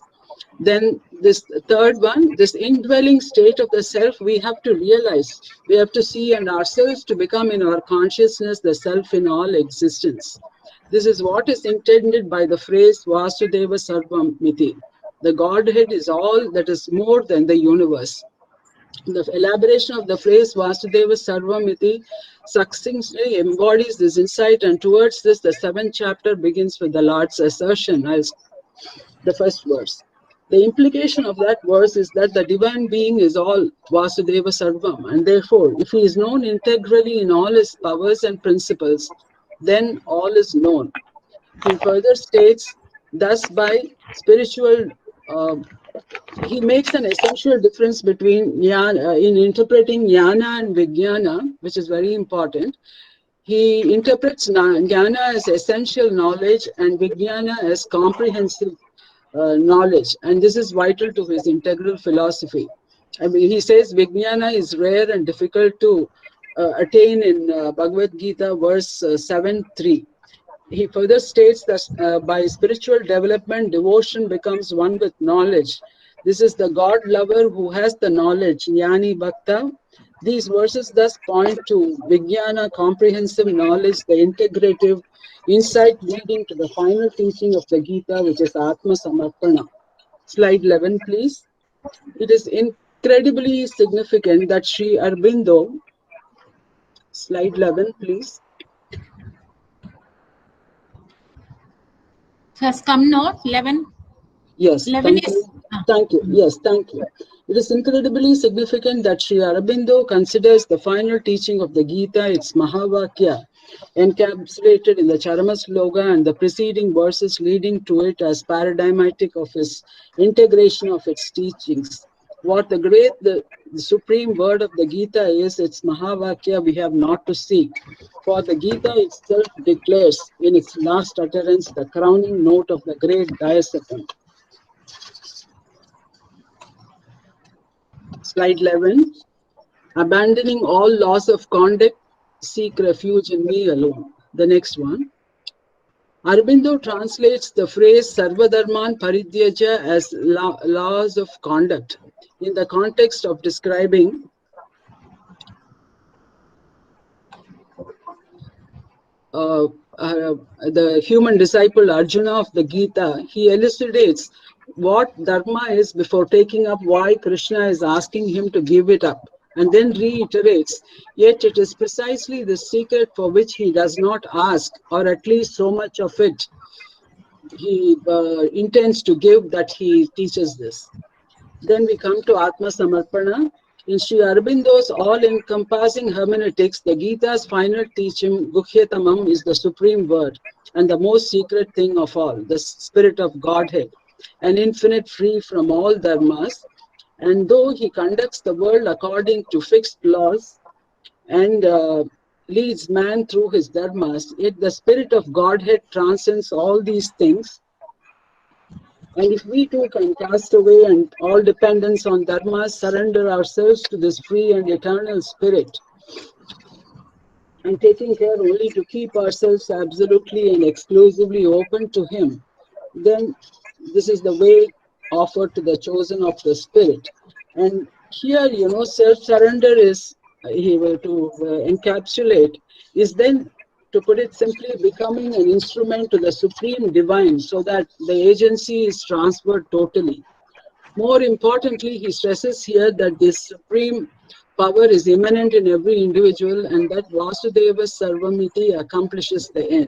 [SPEAKER 6] Then this third one, this indwelling state of the self, we have to realize, we have to see and ourselves to become in our consciousness the self in all existence. This is what is intended by the phrase Vasudeva Sarvam Miti. The Godhead is all that is more than the universe. The elaboration of the phrase Vasudeva Sarvam Miti succinctly embodies this insight, and towards this, the 7th chapter begins with the Lord's assertion as the first verse. The implication of that verse is that the divine being is all Vasudeva Sarvam, and therefore, if he is known integrally in all his powers and principles, then all is known. He further states, thus by spiritual, he makes an essential difference between jnana, in interpreting jnana and vijnana, which is very important. He interprets jnana as essential knowledge and vijnana as comprehensive knowledge, and this is vital to his integral philosophy. I mean, he says vijnana is rare and difficult to attain in Bhagavad Gita verse 7.3. He further states that by spiritual development, devotion becomes one with knowledge. This is the God lover who has the knowledge, Jnani Bhakta. These verses thus point to Vijnana, comprehensive knowledge, the integrative insight leading to the final teaching of the Gita, which is Atma Samarpana. Slide 11, please. It is incredibly significant that Sri Aurobindo, slide 11, please.
[SPEAKER 3] Has come note 11.
[SPEAKER 6] Yes,
[SPEAKER 3] 11
[SPEAKER 6] thank you. Thank you. Yes, thank you. It is incredibly significant that Sri Aurobindo considers the final teaching of the Gita, its Mahavakya, encapsulated in the Charama Sloka and the preceding verses leading to it as paradigmatic of his integration of its teachings. What the supreme word of the Gita is, its Mahavakya, we have not to seek. For the Gita itself declares in its last utterance the crowning note of the great Dayasapam. Slide 11. Abandoning all laws of conduct, seek refuge in me alone. The next one. Aurobindo translates the phrase Sarvadharman Paridhyaja as laws of conduct in the context of describing the human disciple Arjuna of the Gita. He elucidates what dharma is before taking up why Krishna is asking him to give it up, and then reiterates, yet it is precisely the secret for which he does not ask, or at least so much of it he intends to give that he teaches this. Then we come to Atma Samarpana. In Sri Aurobindo's all-encompassing hermeneutics, the Gita's final teaching, Guhyatamam, is the supreme word and the most secret thing of all, the spirit of Godhead, an infinite free from all dharmas. And though he conducts the world according to fixed laws and leads man through his dharmas, yet the spirit of Godhead transcends all these things And if we too can cast away and all dependence on dharma, surrender ourselves to this free and eternal spirit, and taking care only to keep ourselves absolutely and exclusively open to Him, then this is the way offered to the chosen of the Spirit. And here, self-surrender is, to encapsulate, is then, to put it simply, becoming an instrument to the Supreme Divine so that the agency is transferred totally. More importantly, he stresses here that this supreme power is immanent in every individual and that Vasudeva Sarvamiti accomplishes the end.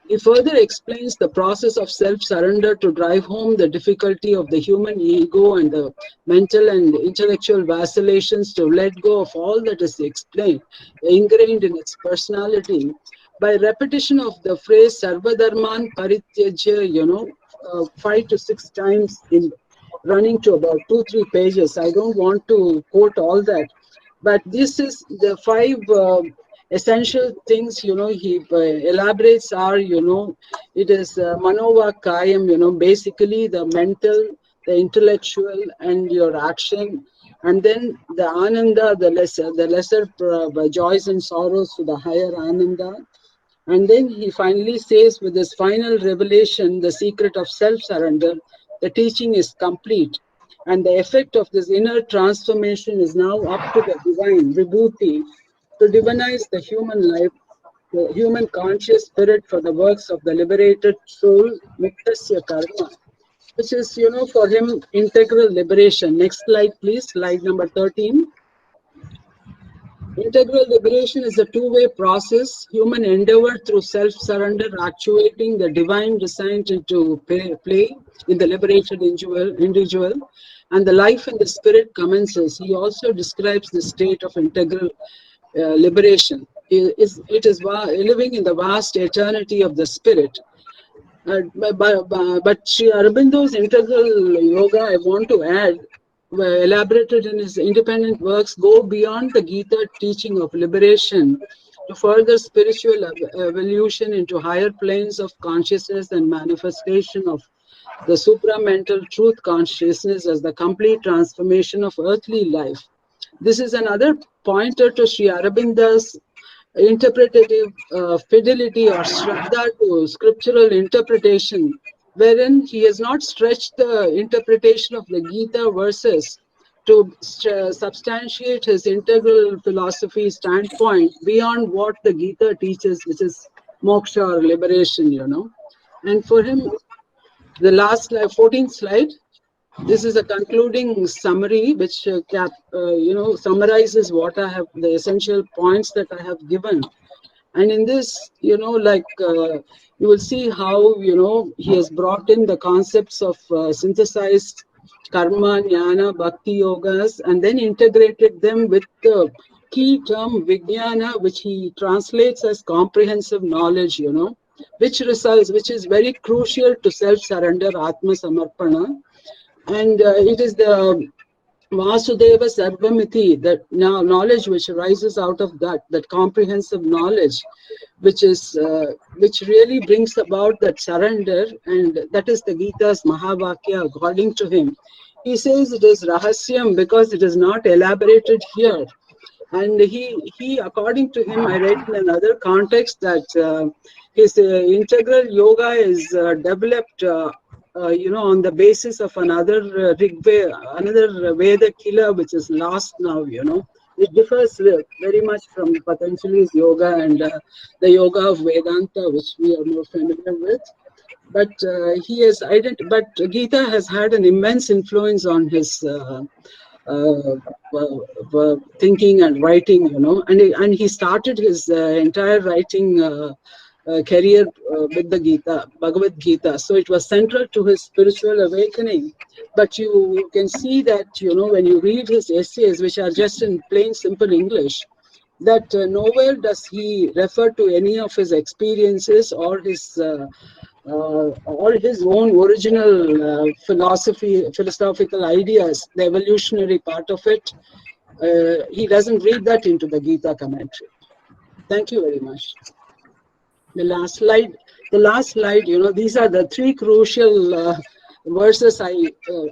[SPEAKER 6] He further explains the process of self-surrender to drive home the difficulty of the human ego and the mental and intellectual vacillations to let go of all that is explained, ingrained in its personality. By repetition of the phrase Sarvadharman Parityajya, 5 to 6 times in running to about 2-3 pages. I don't want to quote all that, but this is the 5 essential things, he elaborates are, it is manova kayam, basically the mental, the intellectual and your action, and then the ananda, the lesser joys and sorrows to the higher ananda. And then he finally says, with this final revelation, the secret of self-surrender, the teaching is complete. And the effect of this inner transformation is now up to the divine, Vibhuti, to divinize the human life, the human conscious spirit for the works of the liberated soul, Muktasya Karma, which is, for him, integral liberation. Next slide, please, slide number 13. Integral liberation is a two-way process, human endeavor through self-surrender, actuating the divine descent into play in the liberated individual, and the life in the spirit commences. He also describes the state of integral liberation. It is living in the vast eternity of the spirit. But Sri Aurobindo's integral yoga, I want to add, elaborated in his independent works, go beyond the Gita teaching of liberation to further spiritual evolution into higher planes of consciousness and manifestation of the supramental truth consciousness as the complete transformation of earthly life. This is another pointer to Sri Aurobindo's interpretative fidelity or shraddha to scriptural interpretation, wherein he has not stretched the interpretation of the Gita verses to substantiate his integral philosophy standpoint beyond what the Gita teaches, which is moksha or liberation, And for him, the last slide, 14th slide, this is a concluding summary which summarizes what I have, the essential points that I have given. And in this, you will see how, he has brought in the concepts of synthesized karma, jnana, bhakti yogas, and then integrated them with the key term vijnana, which he translates as comprehensive knowledge, which is very crucial to self-surrender, atma samarpana. And it is the Vasudeva Sarvamiti, that knowledge which arises out of that comprehensive knowledge, which really brings about that surrender, and that is the Gita's Mahavakya, according to him. He says it is Rahasyam because it is not elaborated here. And he according to him, I read in another context that his integral yoga is developed on the basis of another another Veda killer, which is lost now, It differs very much from Patanjali's yoga and the yoga of Vedanta, which we are more familiar with. But but Gita has had an immense influence on his thinking and writing, and he started his entire writing career with the Gita, Bhagavad Gita. So it was central to his spiritual awakening. But you can see that, when you read his essays, which are just in plain, simple English, that nowhere does he refer to any of his experiences or his own original philosophical ideas, the evolutionary part of it. He doesn't read that into the Gita commentary. Thank you very much. The last slide, these are the three crucial verses I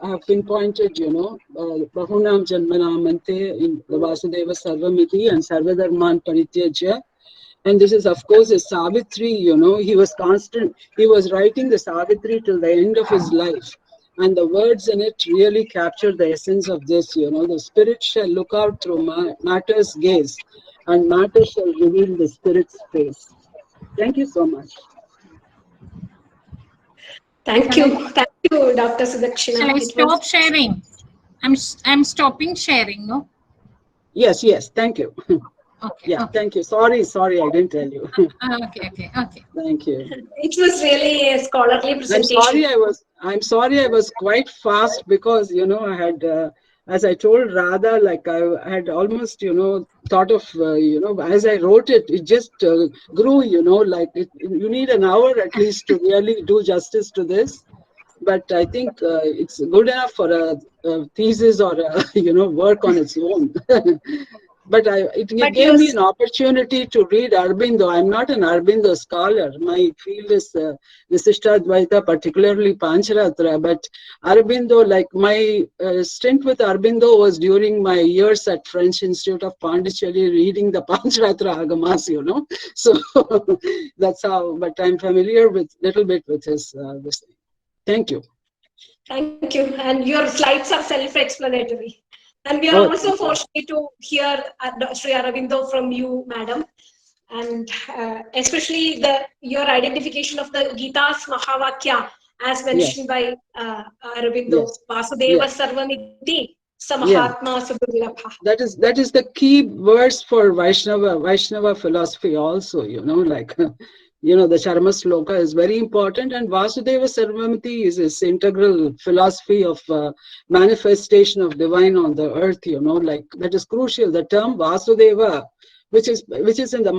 [SPEAKER 6] have pinpointed, Bahunam Janmanamante in the Vasudeva Sarvamiti and Sarvadharman Parityajya. And this is, of course, a Savitri, he was constant. He was writing the Savitri till the end of his life. And the words in it really capture the essence of this, the spirit shall look out through matter's gaze, and matter shall reveal the spirit's face. Thank you so much.
[SPEAKER 1] Thank you, Dr. Sudakshina.
[SPEAKER 3] Shall I stop sharing? I'm stopping sharing, no?
[SPEAKER 6] Yes, thank you.
[SPEAKER 3] Okay.
[SPEAKER 6] Yeah,
[SPEAKER 3] okay.
[SPEAKER 6] thank you. Sorry, I didn't tell you.
[SPEAKER 3] Okay.
[SPEAKER 6] Thank you.
[SPEAKER 1] It was really a scholarly presentation.
[SPEAKER 6] I'm sorry I was quite fast because, I had, as I told Radha, like I had almost, thought of, as I wrote it, it just grew, you need an hour at least to really do justice to this. But I think it's good enough for a thesis or a, work on its own. But it gave me an opportunity to read Aurobindo. I'm not an Aurobindo scholar. My field is Visishta Advaita, particularly Pancharatra. But Aurobindo, like my stint with Aurobindo was during my years at French Institute of Pondicherry, reading the Pancharatra Agamas, So that's how, but I'm familiar with little bit with his this thing. Thank you.
[SPEAKER 1] Thank you. And your slides are self-explanatory. And we are also fortunate to hear Sri Aurobindo from you, madam. And especially your identification of the Gita's Mahavakya, as mentioned by Aurobindo, Vasudeva Sarvamiti, Samahatma Sudurlabha.
[SPEAKER 6] That is the key verse for Vaishnava philosophy also, the Charma Sloka is very important, and Vasudeva Sarvamiti is this integral philosophy of manifestation of divine on the earth, that is crucial. The term Vasudeva, which is in the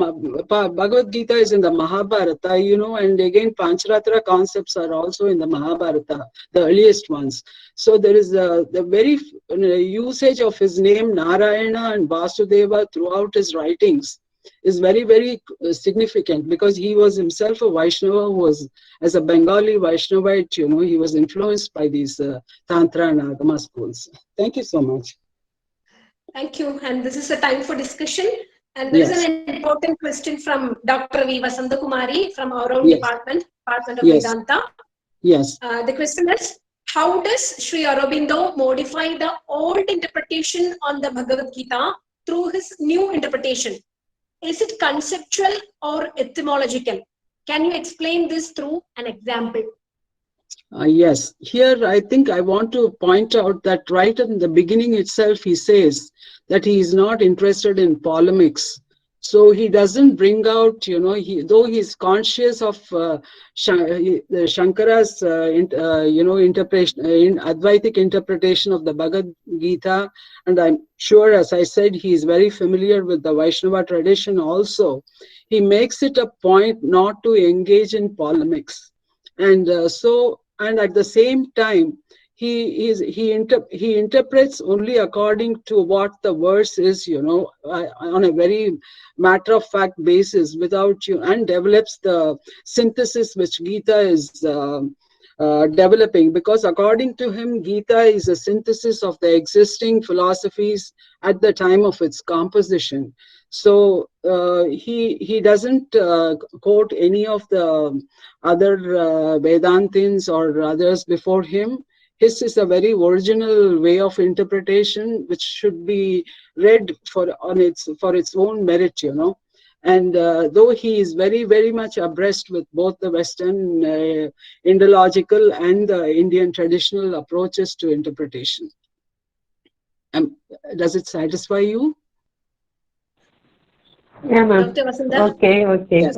[SPEAKER 6] Bhagavad Gita, is in the Mahabharata, and again Pancharatra concepts are also in the Mahabharata, the earliest ones. So there is the very usage of his name Narayana and Vasudeva throughout his writings is very, very significant, because he was himself a Vaishnava who was, as a Bengali Vaishnavite, he was influenced by these Tantra and Agama schools. Thank you so much.
[SPEAKER 1] Thank you. And this is a time for discussion. And there is an important question from Dr. V. Vasantakumari from our own Department of Vedanta.
[SPEAKER 6] Yes.
[SPEAKER 1] The question is, how does Sri Aurobindo modify the old interpretation on the Bhagavad Gita through his new interpretation? Is it conceptual or etymological? Can you explain this through an example?
[SPEAKER 6] Yes. Here, I think I want to point out that right in the beginning itself, he says that he is not interested in polemics. So he doesn't bring out, though he's conscious of Shankara's, interpretation, Advaitic interpretation of the Bhagavad Gita, and I'm sure, as I said, he is very familiar with the Vaishnava tradition also. He makes it a point not to engage in polemics, and and at the same time, he interprets only according to what the verse is, on a very matter-of-fact basis, and develops the synthesis which Gita is developing, because according to him, Gita is a synthesis of the existing philosophies at the time of its composition. So he doesn't quote any of the other Vedantins or others before him. His is a very original way of interpretation, which should be read for its own merit, And though he is very, very much abreast with both the Western Indological and the Indian traditional approaches to interpretation. Does it satisfy you?
[SPEAKER 7] Yeah, ma'am.
[SPEAKER 1] Dr. Vasanta?
[SPEAKER 7] Okay.
[SPEAKER 6] Yes.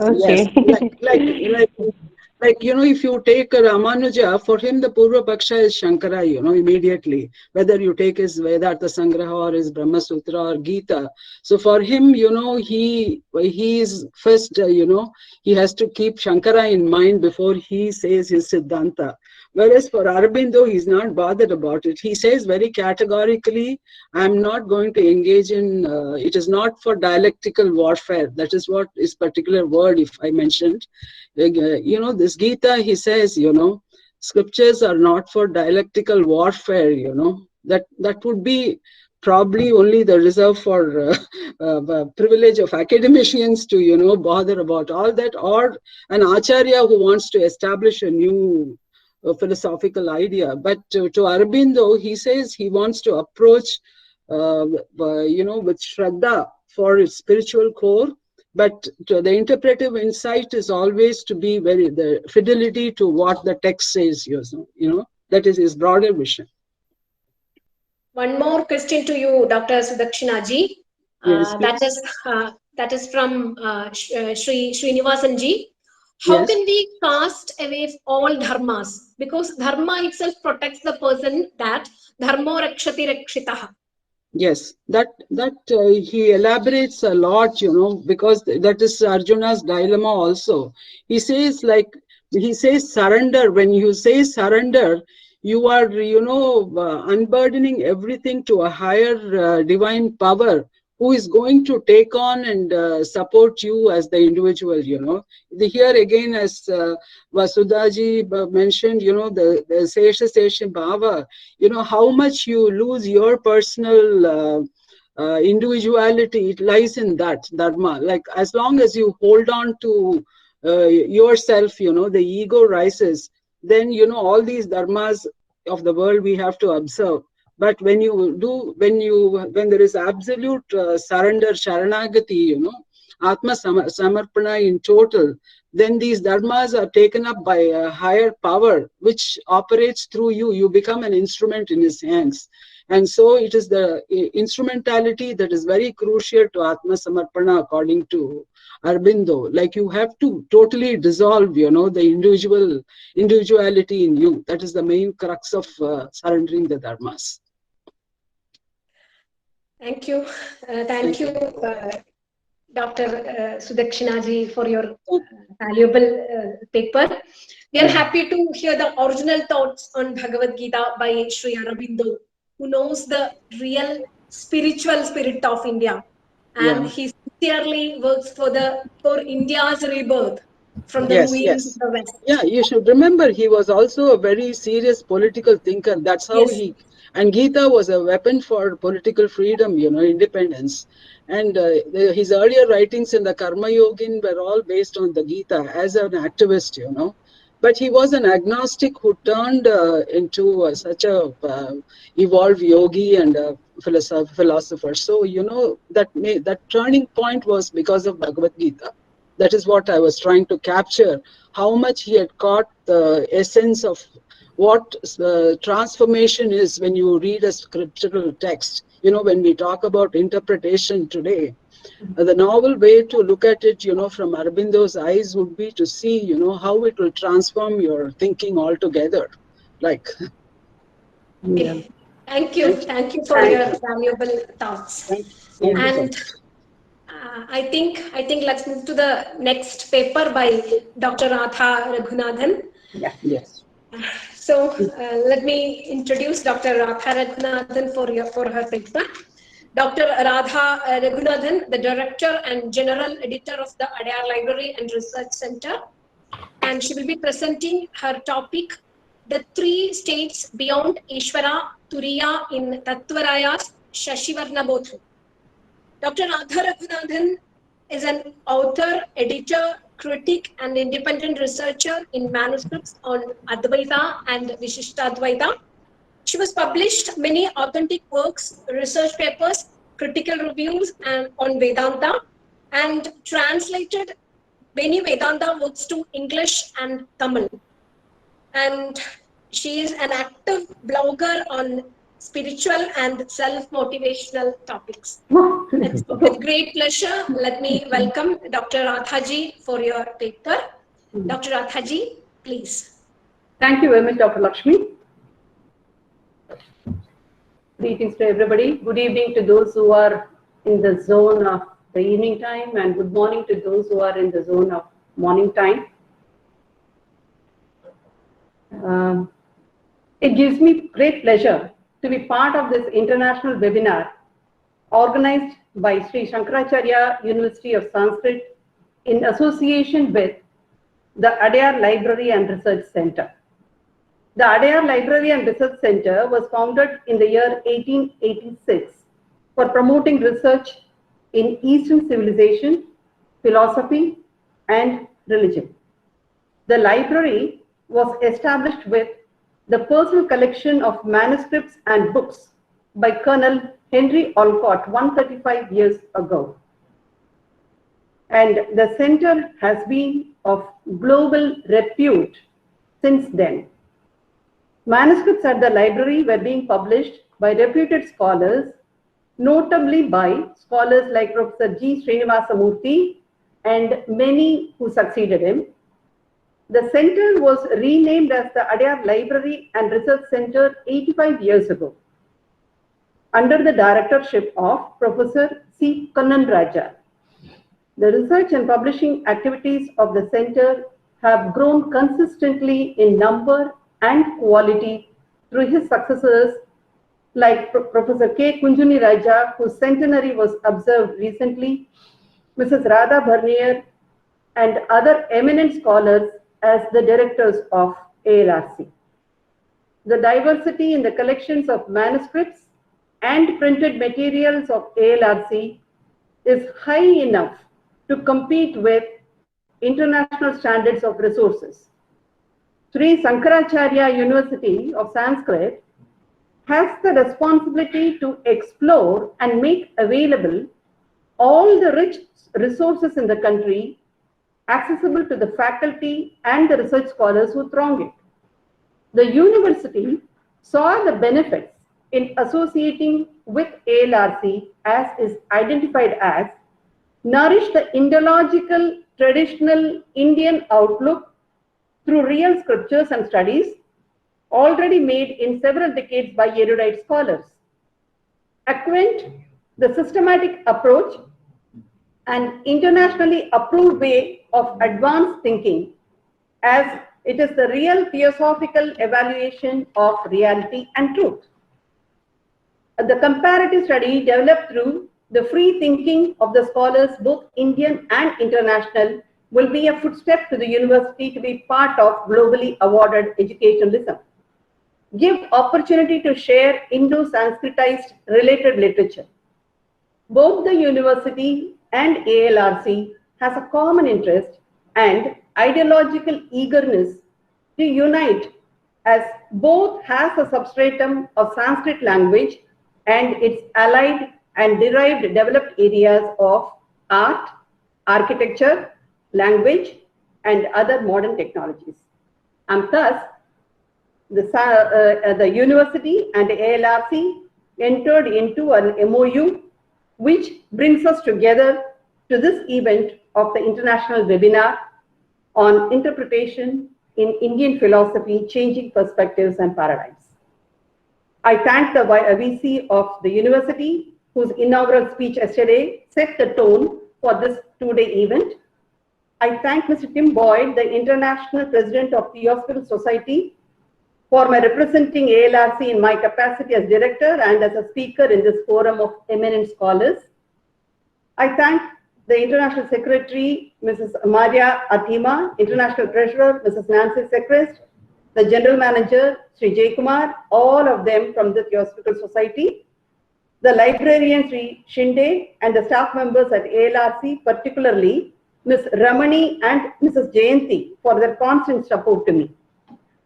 [SPEAKER 6] Like, if you take Ramanuja, for him the Purva Paksha is Shankara, immediately. Whether you take his Vedanta Sangraha or his Brahma Sutra or Gita. So for him, he is first, he has to keep Shankara in mind before he says his Siddhanta. Whereas for Aurobindo, he's not bothered about it. He says very categorically, I'm not going to engage in, it is not for dialectical warfare. That is what his particular word, if I mentioned. This Gita, he says, scriptures are not for dialectical warfare, that would be probably only the reserve for privilege of academicians to, bother about all that, or an acharya who wants to establish a new philosophical idea. But to Aurobindo, he says he wants to approach, with Shraddha for its spiritual core, but the interpretive insight is always to be the fidelity to what the text says, that is his broader vision.
[SPEAKER 1] One more question to you, Dr. Sudakshinaji.
[SPEAKER 6] Yes,
[SPEAKER 1] that is from Sree Srinivasanji. How
[SPEAKER 6] Yes.
[SPEAKER 1] can we cast away all dharmas? Because dharma itself protects the person, that dharmo rakshati rakshitaha.
[SPEAKER 6] Yes, that he elaborates a lot, because that is Arjuna's dilemma also. He says surrender. When you say surrender, you are, unburdening everything to a higher divine power who is going to take on and support you as the individual, Here again, as Vasudaji mentioned, the Sesha Sesha Bhava, how much you lose your personal individuality, it lies in that dharma. Like, as long as you hold on to yourself, the ego rises, then, all these dharmas of the world we have to observe. But when there is absolute surrender, sharanagati, atma samarpana in total, then these dharmas are taken up by a higher power which operates through you. You become an instrument in his hands. And so it is the instrumentality that is very crucial to atma samarpana, according to Aurobindo. Like, you have to totally dissolve, the individuality in you. That is the main crux of surrendering the dharmas.
[SPEAKER 1] Thank you. Thank you, Dr. Sudakshinaji, for your valuable paper. We are happy to hear the original thoughts on Bhagavad Gita by Sri Aurobindo, who knows the real spiritual spirit of India. And he sincerely works for India's rebirth from the ruins of the West.
[SPEAKER 6] Yeah, you should remember, he was also a very serious political thinker. That's how and Gita was a weapon for political freedom, independence. And his earlier writings in the Karma Yogin were all based on the Gita as an activist, But he was an agnostic who turned into such a evolved yogi and a philosopher. So, that turning point was because of Bhagavad Gita. That is what I was trying to capture, how much he had caught the essence of what transformation is when you read a scriptural text. When we talk about interpretation today, the novel way to look at it, from Aurobindo's eyes would be to see, how it will transform your thinking altogether. Like.
[SPEAKER 1] Yeah. Thank you for your valuable thoughts. And I think let's move to the next paper by Dr. Radha Raghunathan.
[SPEAKER 6] Yes.
[SPEAKER 1] So let me introduce Dr. Radha Raghunathan for her paper. Dr. Radha Raghunathan, the Director and General Editor of the Adyar Library and Research Center, and she will be presenting her topic, The Three States Beyond Ishvara, Turiya in Tattvaraya's Shashivarna Bodhu. Dr. Radha Raghunathan is an author, editor, critic, and independent researcher in manuscripts on Advaita and Vishishtadvaita. She was published many authentic works, research papers, critical reviews on Vedanta, and translated many Vedanta works to English and Tamil. And she is an active blogger on spiritual and self-motivational topics. With great pleasure, let me welcome Dr. Radhaji for your paper. Dr. Radhaji, please.
[SPEAKER 7] Thank you very much, Dr. Lakshmi. Greetings to everybody. Good evening to those who are in the zone of the evening time, and good morning to those who are in the zone of morning time. It gives me great pleasure to be part of this international webinar organized by Sri Sankaracharya University of Sanskrit in association with the Adyar Library and Research Center. The Adayar Library and Research Center was founded in the year 1886 for promoting research in Eastern civilization, philosophy, and religion. The library was established with the personal collection of manuscripts and books by Colonel Henry Olcott 135 years ago. And the center has been of global repute since then. Manuscripts at the library were being published by reputed scholars, notably by scholars like Professor G. Srinivasamurthy and many who succeeded him. The center was renamed as the Adayar Library and Research Center 85 years ago, under the directorship of Professor C. Kannan Raja. The research and publishing activities of the center have grown consistently in number and quality through his successors like Professor K. Kunjuni Raja, whose centenary was observed recently, Mrs. Radha Bharnier, and other eminent scholars as the directors of ALRC. The diversity in the collections of manuscripts and printed materials of ALRC is high enough to compete with international standards of resources. Sree Sankaracharya University of Sanskrit has the responsibility to explore and make available all the rich resources in the country accessible to the faculty and the research scholars who throng it. The university saw the benefits in associating with ALRC, as is identified as nourish the Indological traditional Indian outlook through real scriptures and studies already made in several decades by erudite scholars. Acquaint the systematic approach and internationally approved way of advanced thinking, as it is the real theosophical evaluation of reality and truth. The comparative study developed through the free thinking of the scholars, both Indian and international, will be a footstep to the university to be part of globally awarded educationalism. Give opportunity to share Indo-Sanskritized related literature. Both the university and ALRC has a common interest and ideological eagerness to unite, as both has a substratum of Sanskrit language and its allied and derived developed areas of art, architecture, language, and other modern technologies. And thus, the university and ALRC entered into an MOU which brings us together to this event of the international webinar on interpretation in Indian philosophy, changing perspectives and paradigms. I thank the VC of the university, whose inaugural speech yesterday set the tone for this two-day event. I thank Mr. Tim Boyd, the International President of the Theosophical Society, for my representing ALRC in my capacity as director and as a speaker in this forum of eminent scholars. I thank the International Secretary, Mrs. Maria Athima, International Treasurer, Mrs. Nancy Sequest, the General Manager, Sri Jay Kumar, all of them from the Theosophical Society, the librarian Sri Shinde, and the staff members at ALRC, particularly Ms. Ramani and Mrs. Jayanti, for their constant support to me.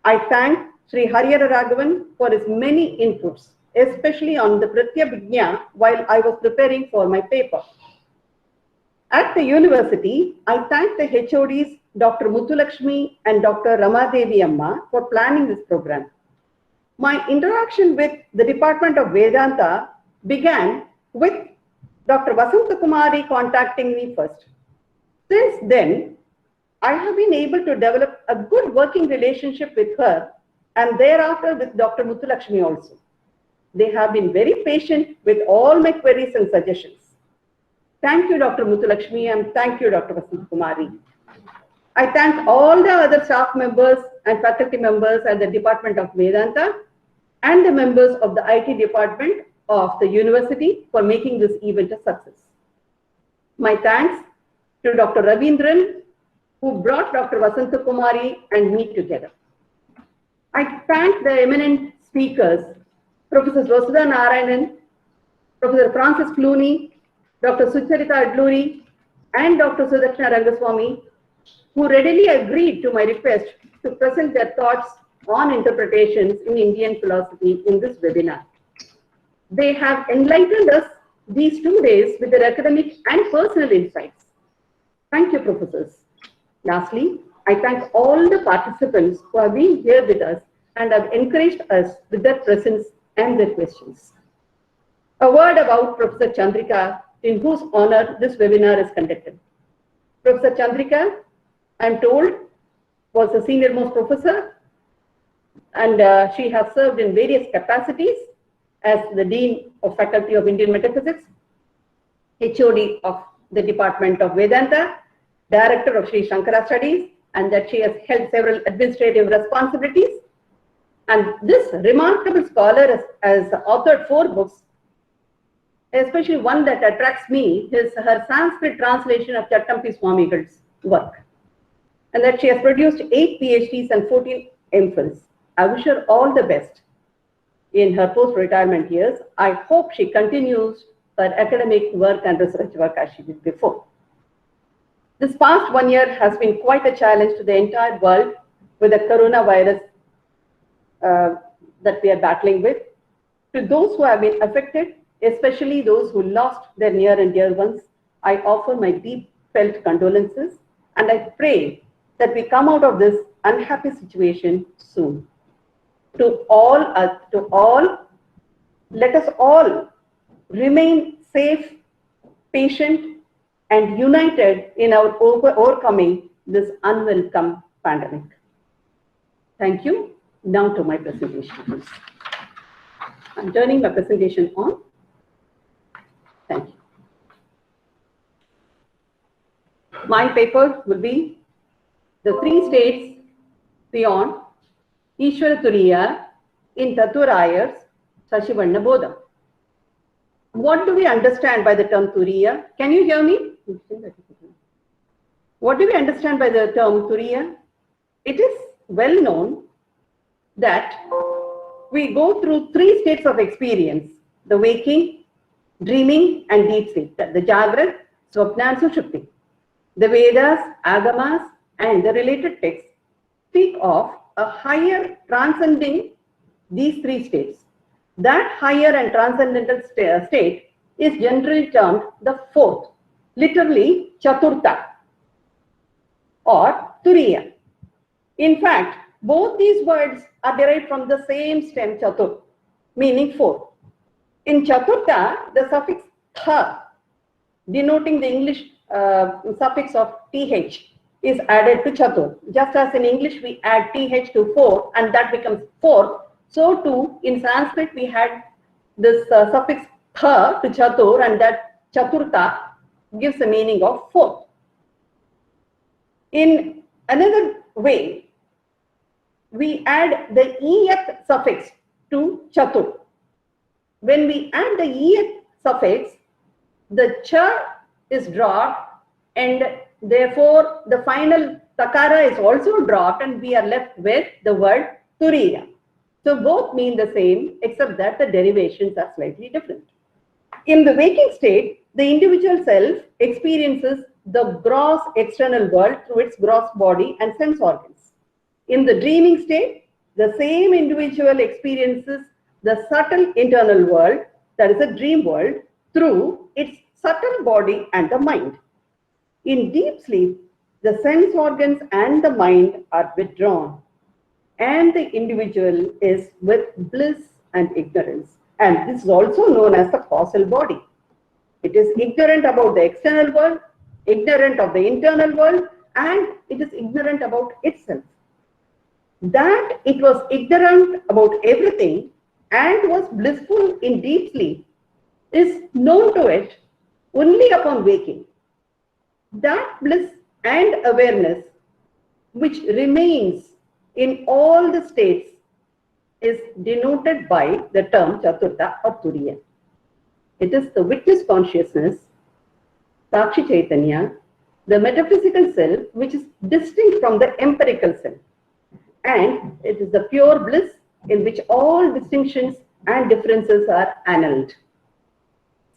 [SPEAKER 7] I thank Sri Harihara Raghavan for his many inputs, especially on the Pratyabhijna while I was preparing for my paper. At the university, I thank the HODs Dr. Muthulakshmi and Dr. Ramadevi Amma for planning this program. My interaction with the Department of Vedanta began with Dr. Vasanta Kumari contacting me first. Since then, I have been able to develop a good working relationship with her and thereafter with Dr. Muthulakshmi also. They have been very patient with all my queries and suggestions. Thank you, Dr. Muthulakshmi, and thank you, Dr. Vasanta Kumari. I thank all the other staff members and faculty members at the Department of Vedanta and the members of the IT department of the university for making this event a success. My thanks to Dr. Ravindran, who brought Dr. Vasanta Kumari and me together. I thank the eminent speakers, Professor Vasudha Narayanan, Professor Francis Clooney, Dr. Sucharita Adluri, and Dr. Sudakshina Rangaswamy, who readily agreed to my request to present their thoughts on interpretations in Indian philosophy in this webinar. They have enlightened us these 2 days with their academic and personal insights. Thank you, professors. Lastly, I thank all the participants who have been here with us and have encouraged us with their presence and their questions. A word about Professor Chandrika, in whose honor this webinar is conducted. Professor Chandrika, I am told, was a senior most professor, and she has served in various capacities as the Dean of Faculty of Indian Metaphysics, HOD of the Department of Vedanta, Director of Sri Shankara Studies, and that she has held several administrative responsibilities. And this remarkable scholar has authored 4 books, especially one that attracts me is her Sanskrit translation of Chattampi Swamigal's work. And that she has produced 8 PhDs and 14 MPhils. I wish her all the best in her post-retirement years. I hope she continues her academic work and research work as she did before. This past 1 year has been quite a challenge to the entire world with the coronavirus that we are battling with. To those who have been affected, especially those who lost their near and dear ones, I offer my deep felt condolences, and I pray that we come out of this unhappy situation soon. To all, let us all remain safe, patient, and united in our overcoming this unwelcome pandemic. Thank you. Now to my presentation, please. I'm turning my presentation on. Thank you. My paper will be the 3 states beyond Ishwara Turiya in Tattvarayar's Sasivarna Bodham. What do we understand by the term Turiya? Can you hear me? What do we understand by the term Turiya? It is well known that we go through 3 states of experience: the waking, dreaming, and deep sleep, the Jagrat, Swapna, and Sushupti. The Vedas, Agamas, and the related texts speak of a higher transcending these 3 states. That higher and transcendental state is generally termed the 4th, literally Chaturtha or Turiya. In fact, both these words are derived from the same stem Chatur, meaning 4. In Chaturtha, the suffix tha, denoting the English suffix of th, is added to Chatur. Just as in English we add th to 4 and that becomes 4, so too in Sanskrit we had this suffix tha to Chatur, and that Chaturtha gives the meaning of 4th. In another way, we add the eth suffix to Chatur. When we add the eth suffix, the cha is dropped, and therefore the final takara is also dropped, and we are left with the word Turiya. So both mean the same, except that the derivations are slightly different. In the waking state, the individual self experiences the gross external world through its gross body and sense organs. In the dreaming state, the same individual experiences the subtle internal world, that is a dream world, through its subtle body and the mind. In deep sleep, the sense organs and the mind are withdrawn, and the individual is with bliss and ignorance. And this is also known as the causal body. It is ignorant about the external world, ignorant of the internal world, and it is ignorant about itself. That it was ignorant about everything and was blissful in deep sleep is known to it only upon waking. That bliss and awareness which remains in all the states is denoted by the term Chaturtha or Turiya. It is the witness consciousness, Sakshi Chaitanya, the metaphysical self, which is distinct from the empirical self. and it is the pure bliss in which all distinctions and differences are annulled.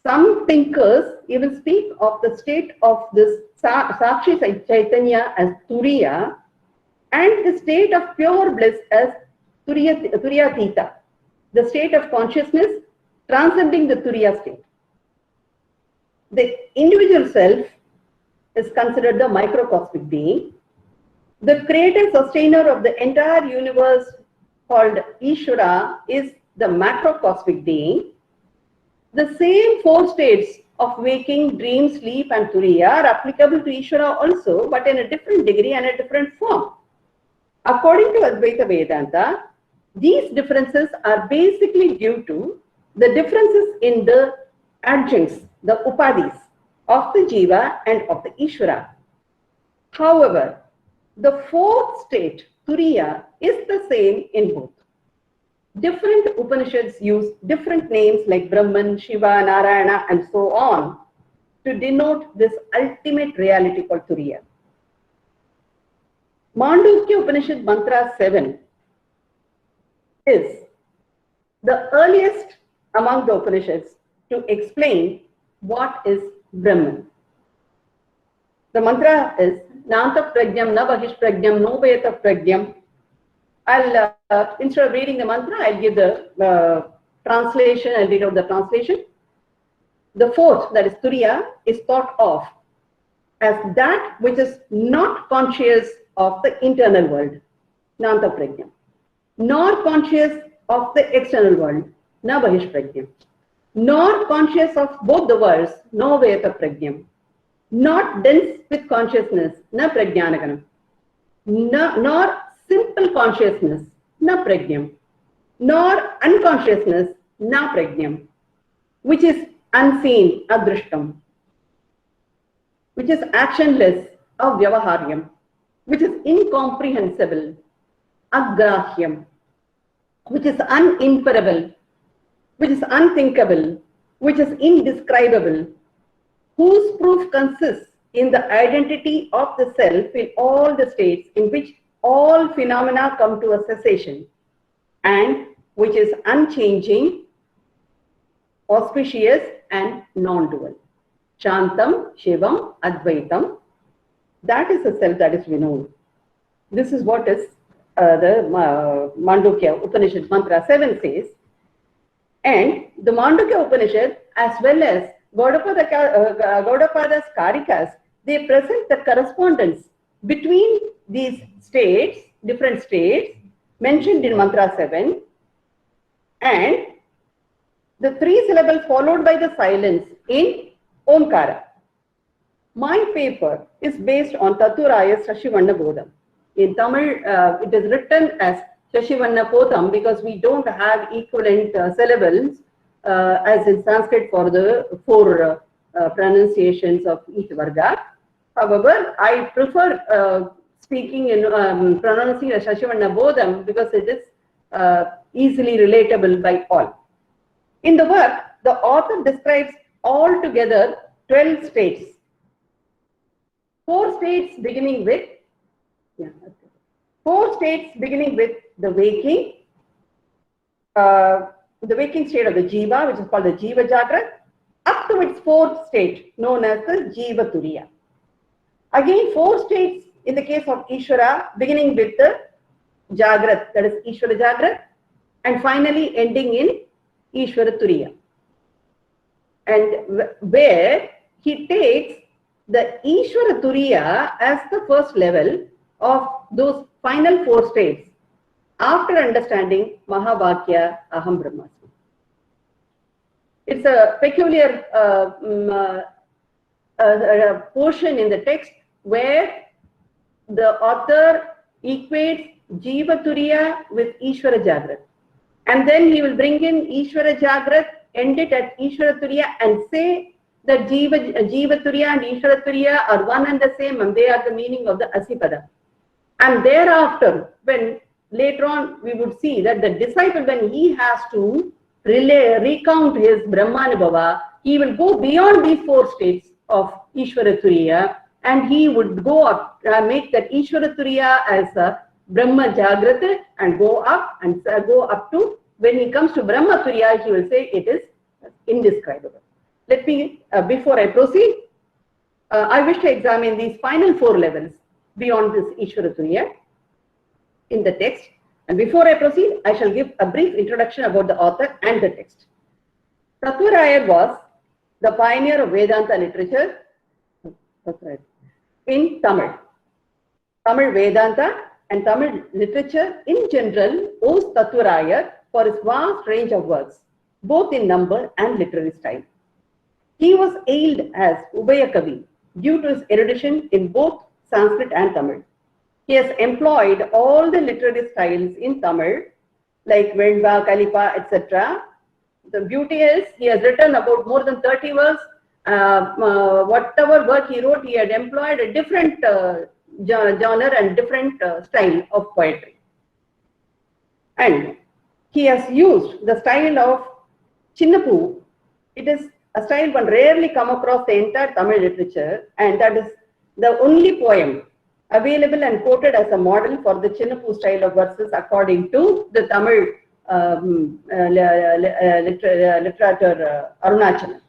[SPEAKER 7] Some thinkers even speak of the state of this Sakshi Chaitanya as Turiya and the state of pure bliss as Turiyatita, the state of consciousness transcending the Turiya state. The individual self is considered the microcosmic being. The creator sustainer of the entire universe called Ishwara is the macrocosmic being. The same four states of waking, dream, sleep and Turiya are applicable to Ishwara also, but in a different degree and a different form. According to Advaita Vedanta, these differences are basically due to the differences in the adjuncts, the upadhis of the jiva and of the Ishwara. However, the fourth state, Turiya, is the same in both. Different Upanishads use different names like Brahman, Shiva, Narayana and so on to denote this ultimate reality called Turiya. Mandukya Upanishad Mantra 7 is the earliest among the Upanishads to explain what is Brahman. The mantra is Nanta Pragyam, Na Bahish Pragyam, No Veta Pragyam. I'll, instead of reading the mantra, I'll give the translation, I'll read out the translation. The fourth, that is Turiya, is thought of as that which is not conscious of the internal world, Nanta Pragyam, nor conscious of the external world, Na Bahish Pragyam, nor conscious of both the worlds, No Veta Pragyam, not dense with consciousness, Na Pragyanaganam, nor simple consciousness, Na Pragyam, nor unconsciousness, Na Pragyam, which is unseen, Adrishtam, which is actionless, Avyavaharyam, which is incomprehensible, Agrahyam, which is uninferable, which is unthinkable, which is indescribable, whose proof consists in the identity of the self in all the states in which all phenomena come to a cessation, and which is unchanging, auspicious and non-dual. Shantam, Shivam, Advaitam. That is the self that is known. This is what is the Mandukya Upanishad Mantra 7 says. And the Mandukya Upanishad as well as Gaudapada's Karikas, they present the correspondence between these states, different states mentioned in Mantra 7, and the three syllables followed by the silence in Omkara. My paper is based on Taturaya's Shashivanna Bodham. In Tamil, it is written as Shashivanna Bodham because we don't have equivalent syllables as in Sanskrit for the four pronunciations of each varga. However, I prefer speaking in pronouncing a Shashivanna Bodham because it is easily relatable by all. In the work, the author describes altogether 12 states. 4 states beginning with the waking state of the jiva, which is called the jiva jagrat, up to its 4th state known as the jiva turiya. Again, 4 states in the case of Ishwara, beginning with the jagrat, that is Ishwara jagrat, and finally ending in Ishwara turiya. And where he takes the Ishwara turiya as the first level of those final 4 states after understanding Mahavakya Aham Brahmasmi. It's a peculiar portion in the text where the author equates Jiva Turiya with Ishwara Jagrat. And then he will bring in Ishwara Jagrat, end it at Ishwara Turiya and say that Jiva Turiya and Ishwara Turiya are one and the same and they are the meaning of the Asipada. And thereafter, when later on we would see that the disciple, when he has to recount his Brahmanubhava, he will go beyond these 4 states of Ishwara Turiya and he would go up, make that Ishwara Turiya as Brahma Jagrata and go up and go up to, when he comes to Brahma Turiya, he will say it is indescribable. Let me, before I proceed, I wish to examine these final 4 levels beyond this Ishwara Turiya in the text. And before I proceed, I shall give a brief introduction about the author and the text. Sakurai was the pioneer of Vedanta literature in Tamil. Tamil Vedanta and Tamil literature in general owes Tattvarayan for his vast range of works, both in number and literary style. He was hailed as Ubaya Kavi due to his erudition in both Sanskrit and Tamil. He has employed all the literary styles in Tamil, like Vendva, Kalipa, etc. The beauty is he has written about more than 30 works. Whatever work he wrote, he had employed a different genre and different style of poetry. And he has used the style of Chinnapu. It is a style one rarely come across the entire Tamil literature, and that is the only poem available and quoted as a model for the Chinnapu style of verses according to the Tamil literature Arunachalam.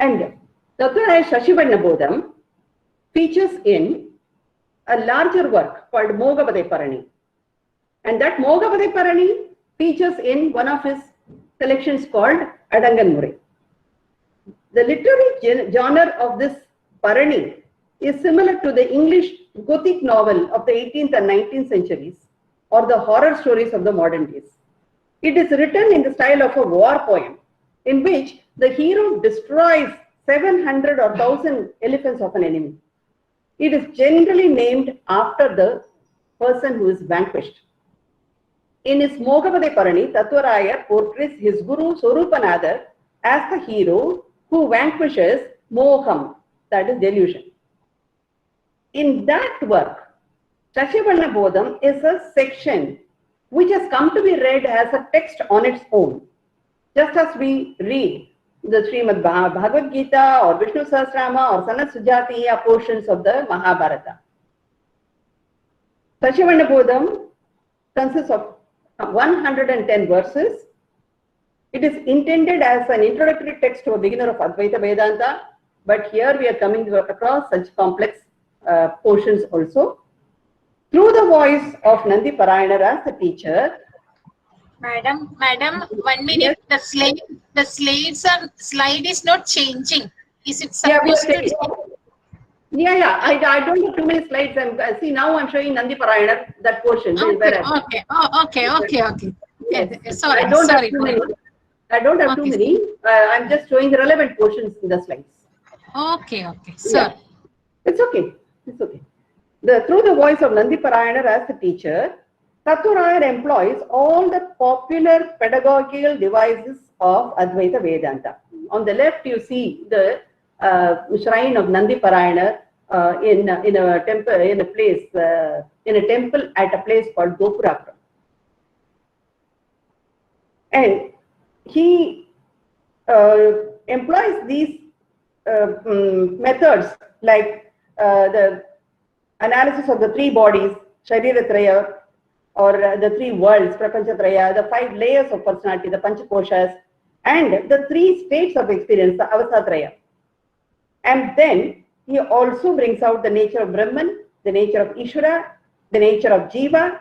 [SPEAKER 7] And Tattvarayan Shashivannabodham features in a larger work called Mogavade Parani. And that Mogavade Parani features in one of his collections called Adangan Murai. The literary genre of this Parani is similar to the English Gothic novel of the 18th and 19th centuries or the horror stories of the modern days. It is written in the style of a war poem in which the hero destroys 700 or 1000 elephants of an enemy. It is generally named after the person who is vanquished. In his Mogavade Parani, Tattvarayan portrays his Guru Swarupanadar as the hero who vanquishes Moham, that is delusion. In that work, Shashivannabodham is a section which has come to be read as a text on its own, just as we read the Srimad Bhagavad Gita or Vishnu Sahasrama or Sanat Sujatiya portions of the Mahabharata. Shashivannabodham consists of 110 verses. It is intended as an introductory text to a beginner of Advaita Vedanta, but here we are coming across such complex portions also. Through the voice of Nandi Parayana as the teacher.
[SPEAKER 3] Madam, 1 minute. Yes. The slide is not changing. Is it supposed to change?
[SPEAKER 7] Yeah. I don't have too many slides. See, now I'm showing Nandi Parayana, that portion.
[SPEAKER 3] Okay.
[SPEAKER 7] Yes.
[SPEAKER 3] Sorry.
[SPEAKER 7] I don't have too many. I'm just showing the relevant portions in the slides.
[SPEAKER 3] Okay. Sir.
[SPEAKER 7] Yeah. It's okay. Through the voice of Nandi Parayana as the teacher, Tattvarayan employs all the popular pedagogical devices of Advaita Vedanta. On the left, you see the shrine of Nandi Parayana in a temple at a place called Gopurapuram. And he employs these methods like the analysis of the 3 bodies, Shariratraya, or the 3 worlds, Prapanchatraya, the 5 layers of personality, the Panchakoshas, and the 3 states of experience, the Avasatraya. And then he also brings out the nature of Brahman, the nature of Ishwara, the nature of Jiva,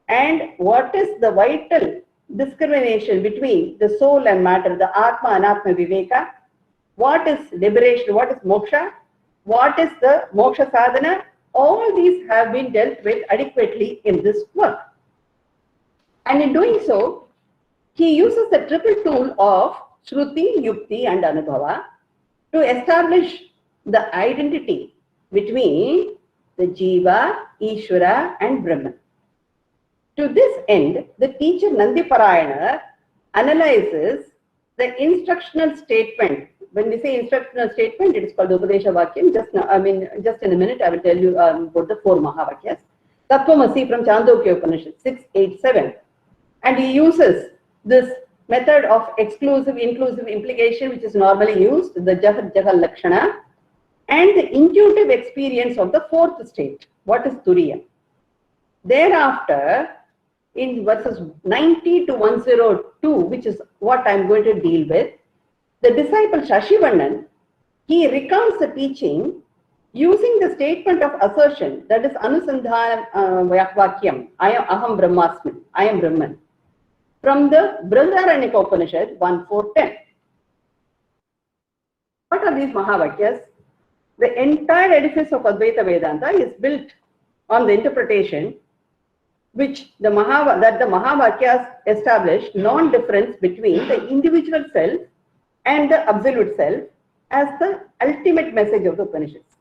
[SPEAKER 7] and what is the vital discrimination between the soul and matter, the Atma Anatma Viveka, what is liberation, what is moksha, what is the moksha sadhana. All these have been dealt with adequately in this work. And in doing so, he uses the triple tool of Shruti, Yukti and Anubhava to establish the identity between the Jiva, Ishwara and Brahman. To this end, the teacher Nandi Parayana analyzes the instructional statement. When we say instructional statement, it is called Upadesha Vakyam. Just in a minute, I will tell you about the 4 Mahavakyas. Tattvamasi from Chandogya Upanishads 687. And he uses this method of exclusive, inclusive implication, which is normally used, the Jahar Lakshana, and the intuitive experience of the 4th state. What is Turiya? Thereafter, in verses 90 to 102, which is what I'm going to deal with, the disciple Shashivarnan, he recounts the teaching using the statement of assertion, that is Anusandhana Vakyam, Aham Brahmasmi, I am Brahman, from the Brihadaranyaka Upanishad 1.4.10. What are these Mahavakyas? The entire edifice of Advaita Vedanta is built on the interpretation which the Mahavakyas establish non-difference between the individual self and the absolute self as the ultimate message of the Upanishads.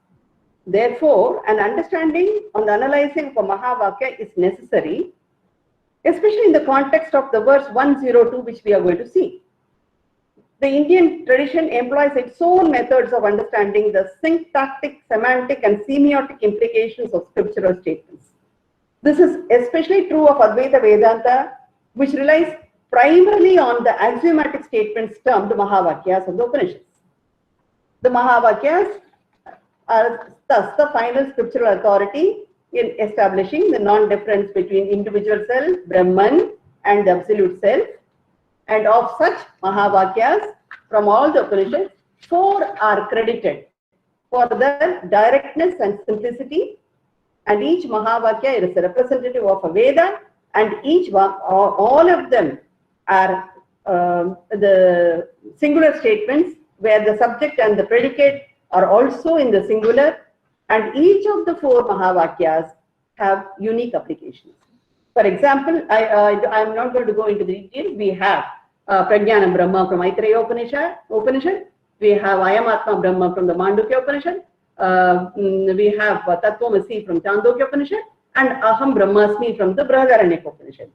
[SPEAKER 7] Therefore, an understanding on the analyzing of a Mahavakya is necessary, especially in the context of the verse 102, which we are going to see. The Indian tradition employs its own methods of understanding the syntactic, semantic, and semiotic implications of scriptural statements. This is especially true of Advaita Vedanta, which relies primarily on the axiomatic statements termed Mahavakyas of the Upanishads. The Mahavakyas are thus the final scriptural authority in establishing the non-difference between individual self, Brahman, and the absolute self. And of such Mahavakyas from all the Upanishads, 4 are credited for their directness and simplicity. And each Mahavakya is a representative of a Veda, and each one, all of them are the singular statements where the subject and the predicate are also in the singular, and each of the 4 Mahavakyas have unique applications. For example, I am not going to go into the details. We have Prajnana Brahma from Maitreya Upanishad. We have Ayamatma Brahma from the Mandukya Upanishad. We have Tattvamasi from Chandogya Upanishad, and Aham Brahmasmi from the Brihadaranyaka Upanishad.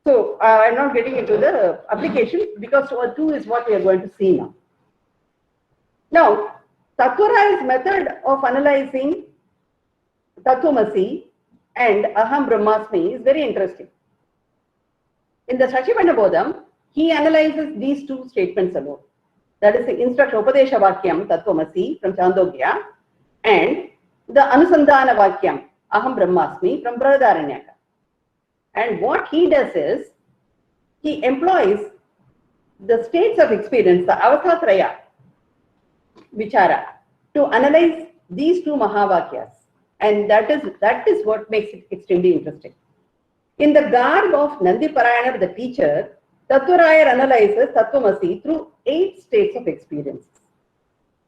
[SPEAKER 7] So I'm not getting into the applications because 2 is what we are going to see now. Now, Sakurai's method of analyzing Tattvamasi and Aham Brahmasmi is very interesting. In the Shashivarna Bodham, he analyzes these 2 statements alone. That is the instruction Upadesha Vakyam Tattvamasi from Chandogya and the Anusandhana Vakyam Aham Brahmasmi from Brihadaranyaka. And what he does is, he employs the states of experience, the Avasthatraya Vichara, to analyze these 2 Mahavakyas. And that is what makes it extremely interesting. In the garb of Nandi Parayana, the teacher, Tattvarayan analyzes Tattvamasi through 8 states of experience.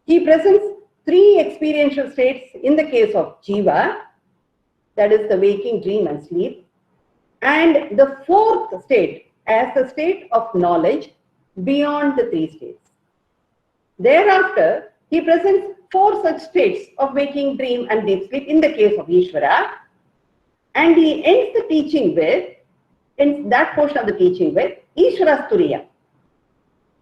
[SPEAKER 7] He presents 3 experiential states in the case of Jiva, that is the waking, dream, and sleep, and the 4th state as the state of knowledge beyond the 3 states. Thereafter, he presents 4 such states of waking, dream, and deep sleep in the case of Ishwara, and he ends the teaching with, in that portion of the teaching with, Ishwara Turiya.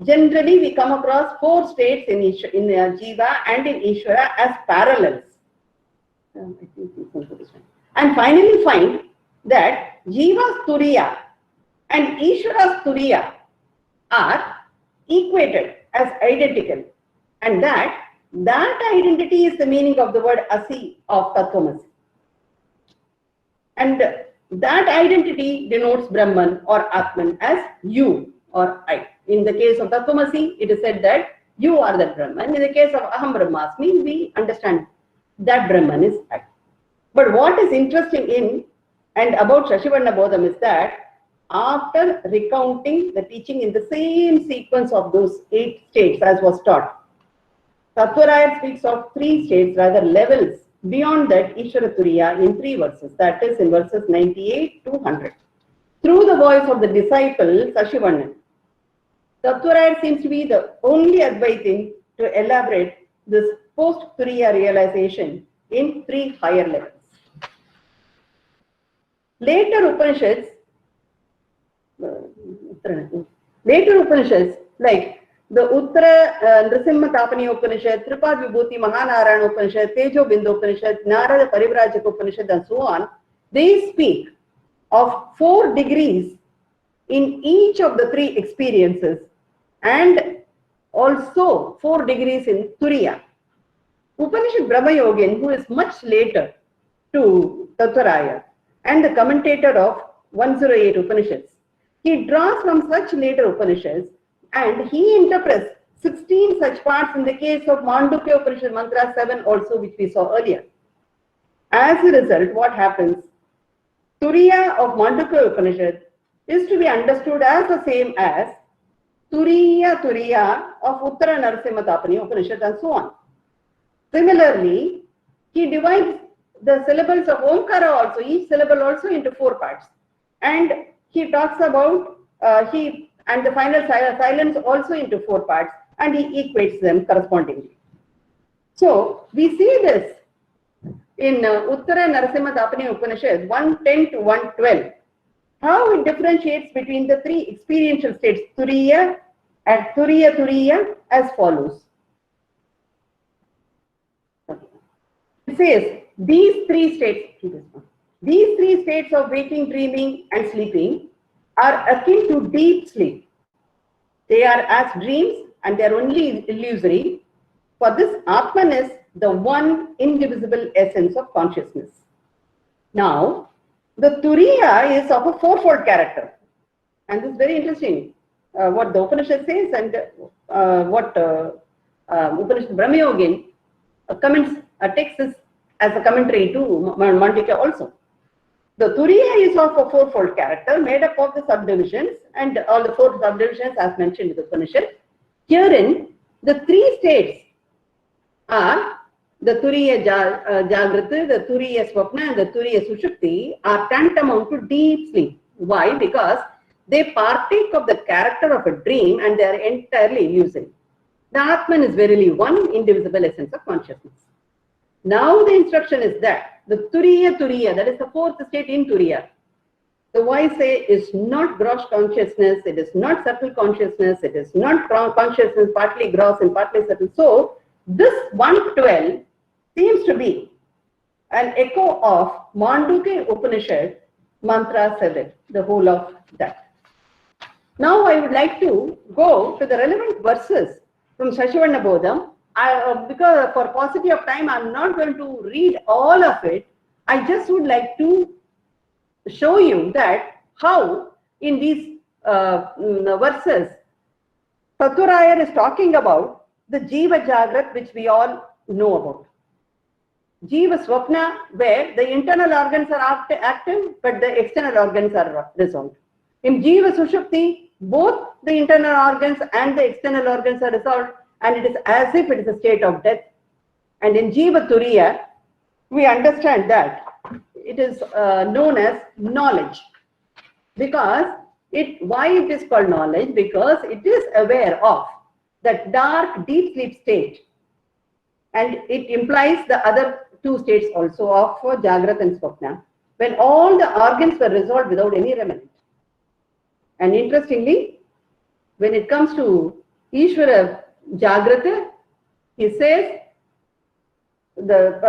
[SPEAKER 7] Generally, we come across 4 states in Jiva and in Ishwara as parallels. And finally find that Jiva's Turiya and Ishwara's Turiya are equated as identical, and that identity is the meaning of the word Asi of Tattvamasi. And that identity denotes Brahman or Atman as you or I. In the case of Tattvamasi, it is said that you are the Brahman. In the case of Aham Brahmasmi, we understand that Brahman is I. But what is interesting in and about Shashivarna Bodham is that after recounting the teaching in the same sequence of those 8 states as was taught, Tattvarayan speaks of 3 states, rather levels, beyond that Ishwara Turiya in 3 verses, that is in verses 98 to 100. Through the voice of the disciple Shashivarnan, Tattvarayan seems to be the only Advaitin to elaborate this post-Turiya realization in 3 higher levels. Later Upanishads like the Uttara Nrisimha Tapani Upanishad, Tripad Vibhuti Mahanarayana Upanishad, Tejo Bindu Upanishad, Narada Parivrajaka Upanishad, and so on, they speak of 4 degrees in each of the 3 experiences and also 4 degrees in Turiya. Upanishad Brahma Yogin, who is much later to Tattvarayan, and the commentator of 108 Upanishads. He draws from such later Upanishads and he interprets 16 such parts in the case of Mandukya Upanishad Mantra 7 also, which we saw earlier. As a result, what happens? Turiya of Mandukya Upanishad is to be understood as the same as Turiya of Uttara Narasimha Tapani Upanishad and so on. Similarly, he divides the syllables of Omkara also, each syllable also into 4 parts. And he talks about and the final silence also into 4 parts, and he equates them correspondingly. So we see this in Uttara Narasimha Tapani Upanishad 110 to 112, how it differentiates between the 3 experiential states, Turiya and Turiya as follows. It says these 3 states of waking, dreaming and sleeping are akin to deep sleep. They are as dreams and they are only illusory. For this Atman is the one indivisible essence of consciousness. Now, the Turiya is of a 4-fold character. And this is very interesting. What the Upanishad says and what Upanishad Brahma-yogin takes this as a commentary to Mandukya also. The Turiya is of a 4-fold character made up of the subdivisions, and all the 4 subdivisions as mentioned in the Upanishad. Herein, the 3 states are the Turiya Jagrata, the Turiya Swapna and the Turiya Sushupti are tantamount to deep sleep. Why? Because they partake of the character of a dream and they are entirely illusory. The Atman is verily one indivisible essence of consciousness. Now the instruction is that the Turiya, that is the 4th state in Turiya, the wise say is not gross consciousness, it is not subtle consciousness, it is not consciousness partly gross and partly subtle. So this 112 seems to be an echo of Mandukya Upanishad Mantra 7, the whole of that. Now I would like to go to the relevant verses from Shashivarna Bodham. Because for paucity of time, I'm not going to read all of it. I just would like to show you that how in these verses, Sakurai is talking about the Jiva Jagrat, which we all know about. Jiva Swapna, where the internal organs are active, but the external organs are resolved. In Jiva Sushupti, both the internal organs and the external organs are resolved, and it is as if it is a state of death. And in Jiva Turiya, we understand that it is known as knowledge. Because why it is called knowledge? Because it is aware of that dark, deep sleep state. And it implies the other 2 states also of Jagrat and Swapna, when all the organs were resolved without any remnant. And interestingly, when it comes to Ishwara Jagrata, he says, the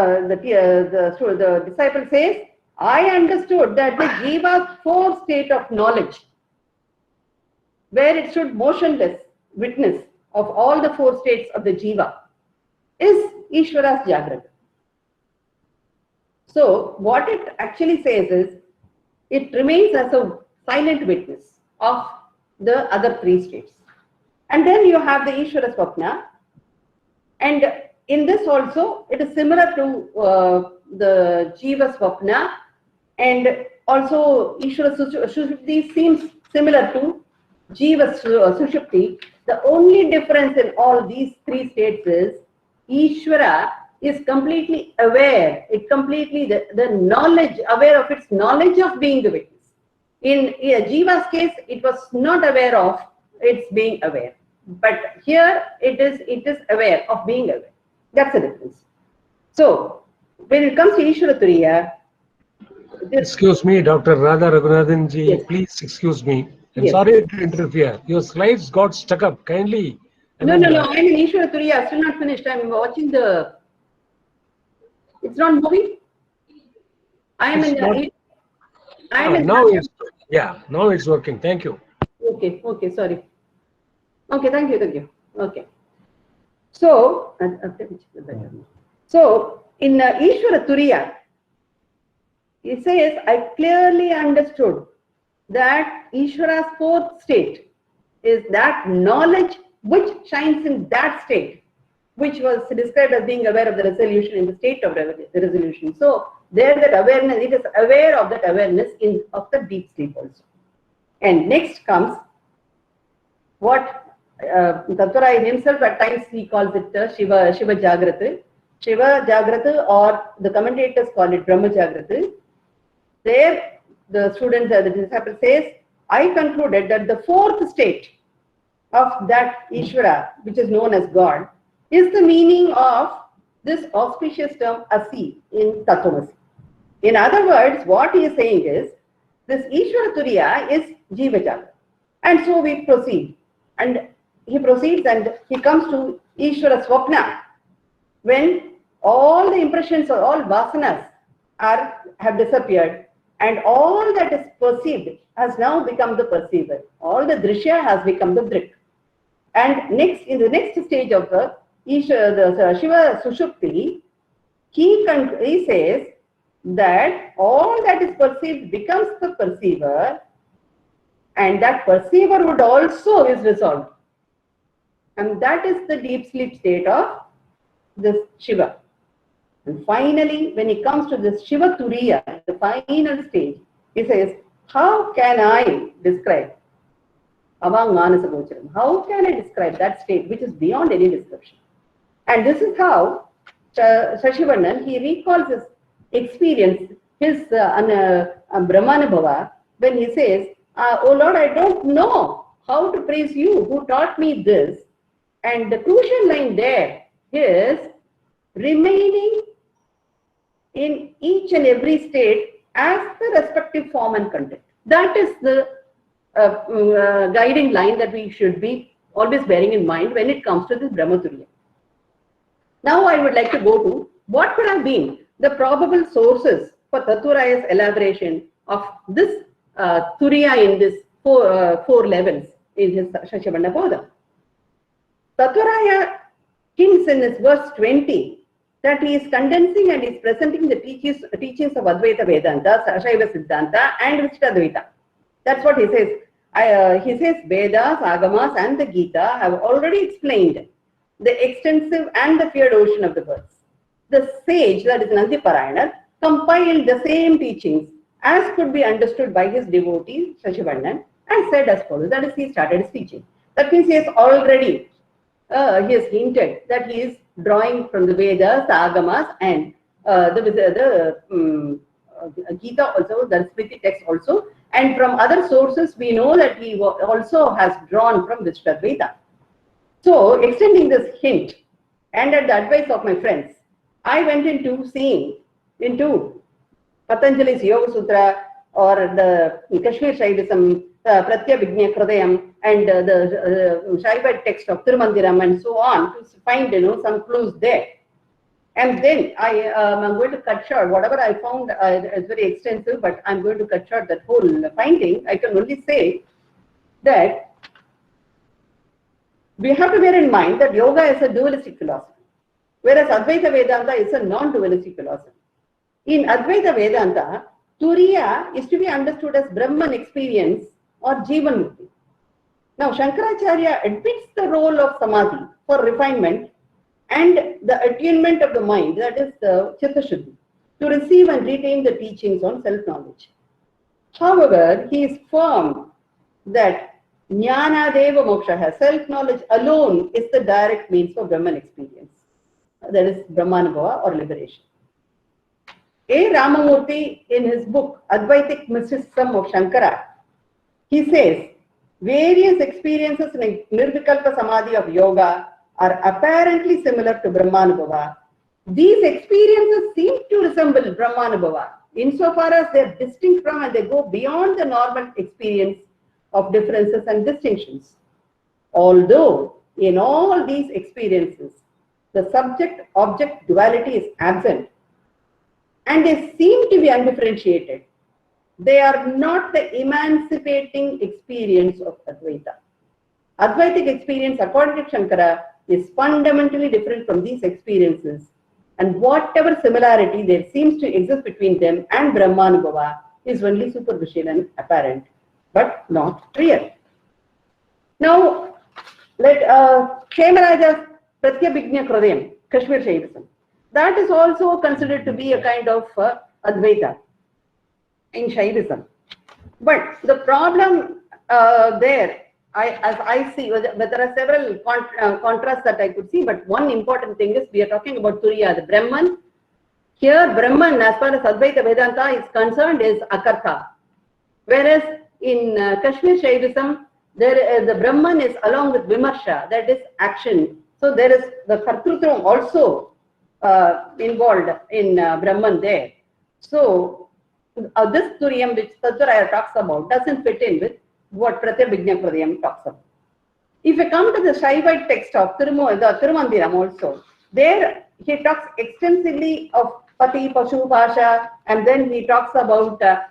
[SPEAKER 7] disciple says, I understood that the Jiva's 4th state of knowledge, where it stood motionless witness of all the 4 states of the Jiva, is Ishwara's Jagrata. So what it actually says is, it remains as a silent witness of the other 3 states. And then you have the Ishwara Swapna, and in this also it is similar to the Jiva Swapna, and also Ishwara Sushupti seems similar to Jiva Sushupti. The only difference in all these 3 states is Ishwara is completely aware, the knowledge, aware of its knowledge of being the witness. In Jiva's case, it was not aware of its being aware. But here it is aware of being aware. That's the difference. So when it comes to Ishwara Turiya,
[SPEAKER 8] excuse me, Dr. Radha Raghunathan ji, yes. Please excuse me. I'm sorry to interfere. Your slides got stuck up. Kindly.
[SPEAKER 7] No. I'm in Ishwara Turiya. Still not finished. I'm watching the. It's not moving. I'm in.
[SPEAKER 8] Now it's now it's working. Thank you.
[SPEAKER 7] Okay. Sorry. Okay. Thank you. Okay. So in Ishwara Turiya, He says, I clearly understood that Ishwara's fourth state is that knowledge which shines in that state, which was described as being aware of the resolution in the state of the resolution. So there that awareness, it is aware of that awareness of the deep sleep also. And next comes what Sakurai himself at times he calls it Shiva Jagrata. Shiva Jagrata, or the commentators call it Brahma Jagrata. There the student, the disciple says, I concluded that the fourth state of that Ishvara, which is known as God, is the meaning of this auspicious term Asi in Tattvamasi. In other words, what he is saying is, this Ishvara Turiya is Jiva Jagrata. And so we proceed. And he proceeds and he comes to Ishwara Swapna, when all the impressions or all vasanas have disappeared, and all that is perceived has now become the perceiver. All the drishya has become the drik. And next, in the next stage of the Shiva Sushupti, he says that all that is perceived becomes the perceiver, and that perceiver would also is resolved. And that is the deep sleep state of this Shiva. And finally, when he comes to this Shiva Turiya, the final stage, he says, how can I describe Avang Manasa Gocharam? How can I describe that state which is beyond any description? And this is how Shashivarnan, he recalls his experience, his Brahmana Bhava, when he says, oh Lord, I don't know how to praise you who taught me this. And the crucial line there is remaining in each and every state as the respective form and content. That is the guiding line that we should be always bearing in mind when it comes to this Brahmaturiya. Now I would like to go to what could have been the probable sources for Tattvaraya's elaboration of this Turiya in this four levels in his Shashivarna Bodha. Tattvaraya hints in his verse 20 that he is condensing and is presenting the teachings of Advaita Vedanta, Shaiva Siddhanta and Vishishtadvaita. That's what he says. He says Vedas, Agamas and the Gita have already explained the extensive and the feared ocean of the words. The sage, that is Nandiparayana, compiled the same teachings as could be understood by his devotee Shashivarnan and said as follows. That is, he started his teaching. That means he has already he has hinted that he is drawing from the Vedas, the Agamas, and the Gita also, the Smriti text also, and from other sources we know that he also has drawn from Vishishtadvaita. So, extending this hint, and at the advice of my friends, I went into seeing into Patanjali's Yoga Sutra or the Kashmir Shaivism, Pratyabhijna Hridayam, and the Shaiva text of Tirumandiram and so on to find some clues there. And then I'm going to cut short whatever I found is very extensive, but I'm going to cut short that whole finding. I can only say that we have to bear in mind that yoga is a dualistic philosophy, whereas Advaita Vedanta is a non-dualistic philosophy. In Advaita Vedanta, Turiya is to be understood as Brahman experience or Jivan Mukti. Now, Sankaracharya admits the role of Samadhi for refinement and the attunement of the mind, that is the Chitta Shuddhi, to receive and retain the teachings on self-knowledge. However, he is firm that Jnana Deva Moksha, self-knowledge alone, is the direct means for Brahman experience, that is Brahmanabhava or liberation. A. Ramamurthy, in his book Advaitic Mysticism of Shankara, he says, various experiences in Nirvikalpa Samadhi of yoga are apparently similar to Brahmanabhava. These experiences seem to resemble Brahmanabhava insofar as they are distinct from and they go beyond the normal experience of differences and distinctions. Although in all these experiences, the subject-object duality is absent and they seem to be undifferentiated, they are not the emancipating experience of Advaita. Advaitic experience, according to Shankara, is fundamentally different from these experiences And whatever similarity there seems to exist between them and Brahmanubhava is only superficial and apparent, but not real. Now, let Kshemaraja's Pratyabhijna Kridayam, Kashmir Shaivism, that is also considered to be a kind of Advaita in Shaivism. But the problem there, as I see, but there are several contrasts that I could see, but one important thing is we are talking about Turiya, the Brahman. Here, Brahman, as far as Advaita Vedanta is concerned, is Akarta. Whereas in Kashmir Shaivism, the Brahman is along with Vimarsha, that is action. So there is the Kartrutvam also involved in Brahman there. So this Turiyam which Sakurai talks about doesn't fit in with what Pratyabhijna Kridayam talks about. If you come to the Shaivite text of the Tirumandiram also, there he talks extensively of Pati, Pashu, Pasha, and then he talks about the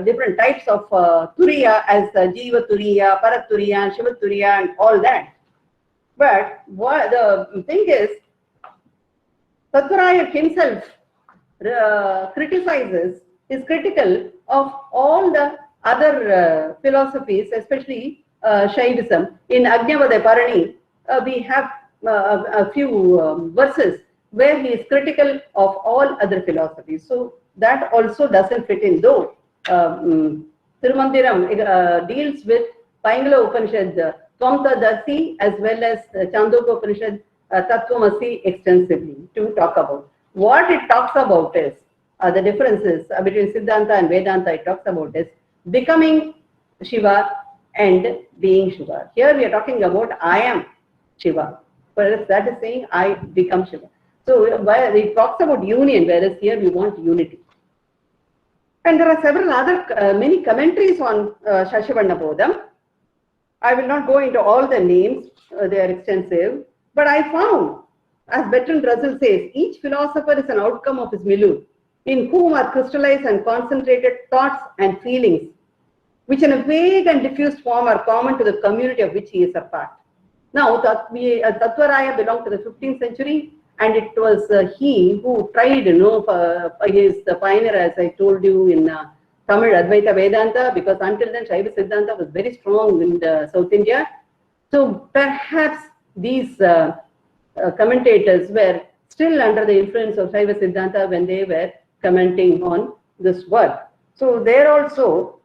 [SPEAKER 7] different types of Turiya as Jiva Turiya, Parat Turiya, Shiva Turiya, and all that. But what the thing is, Sakurai himself is critical of all the other philosophies, especially Shaivism. In Ajnavada Parani, we have a few verses where he is critical of all other philosophies. So that also doesn't fit in, though Tirumandiram deals with Paingala Upanishad, Tvamta Dasi, as well as Chandogya Upanishad, Tattvamasi extensively to talk about. What it talks about is the differences between Siddhanta and Vedanta. It talks about is becoming Shiva and being Shiva. Here we are talking about I am Shiva, whereas that is saying I become Shiva. So it talks about union, whereas here we want unity. And there are several other many commentaries on Shashivarna Bodham. I will not go into all the names; they are extensive. But I found, as Bertrand Russell says, each philosopher is an outcome of his milieu, in whom are crystallized and concentrated thoughts and feelings, which in a vague and diffused form are common to the community of which he is a part. Now, Tattvaraya belonged to the 15th century, and it was he who tried, he is the pioneer, as I told you, in Tamil Advaita Vedanta, because until then Shaiva Siddhanta was very strong in South India. So perhaps these commentators were still under the influence of Shaiva Siddhanta when they were commenting on this work. So there also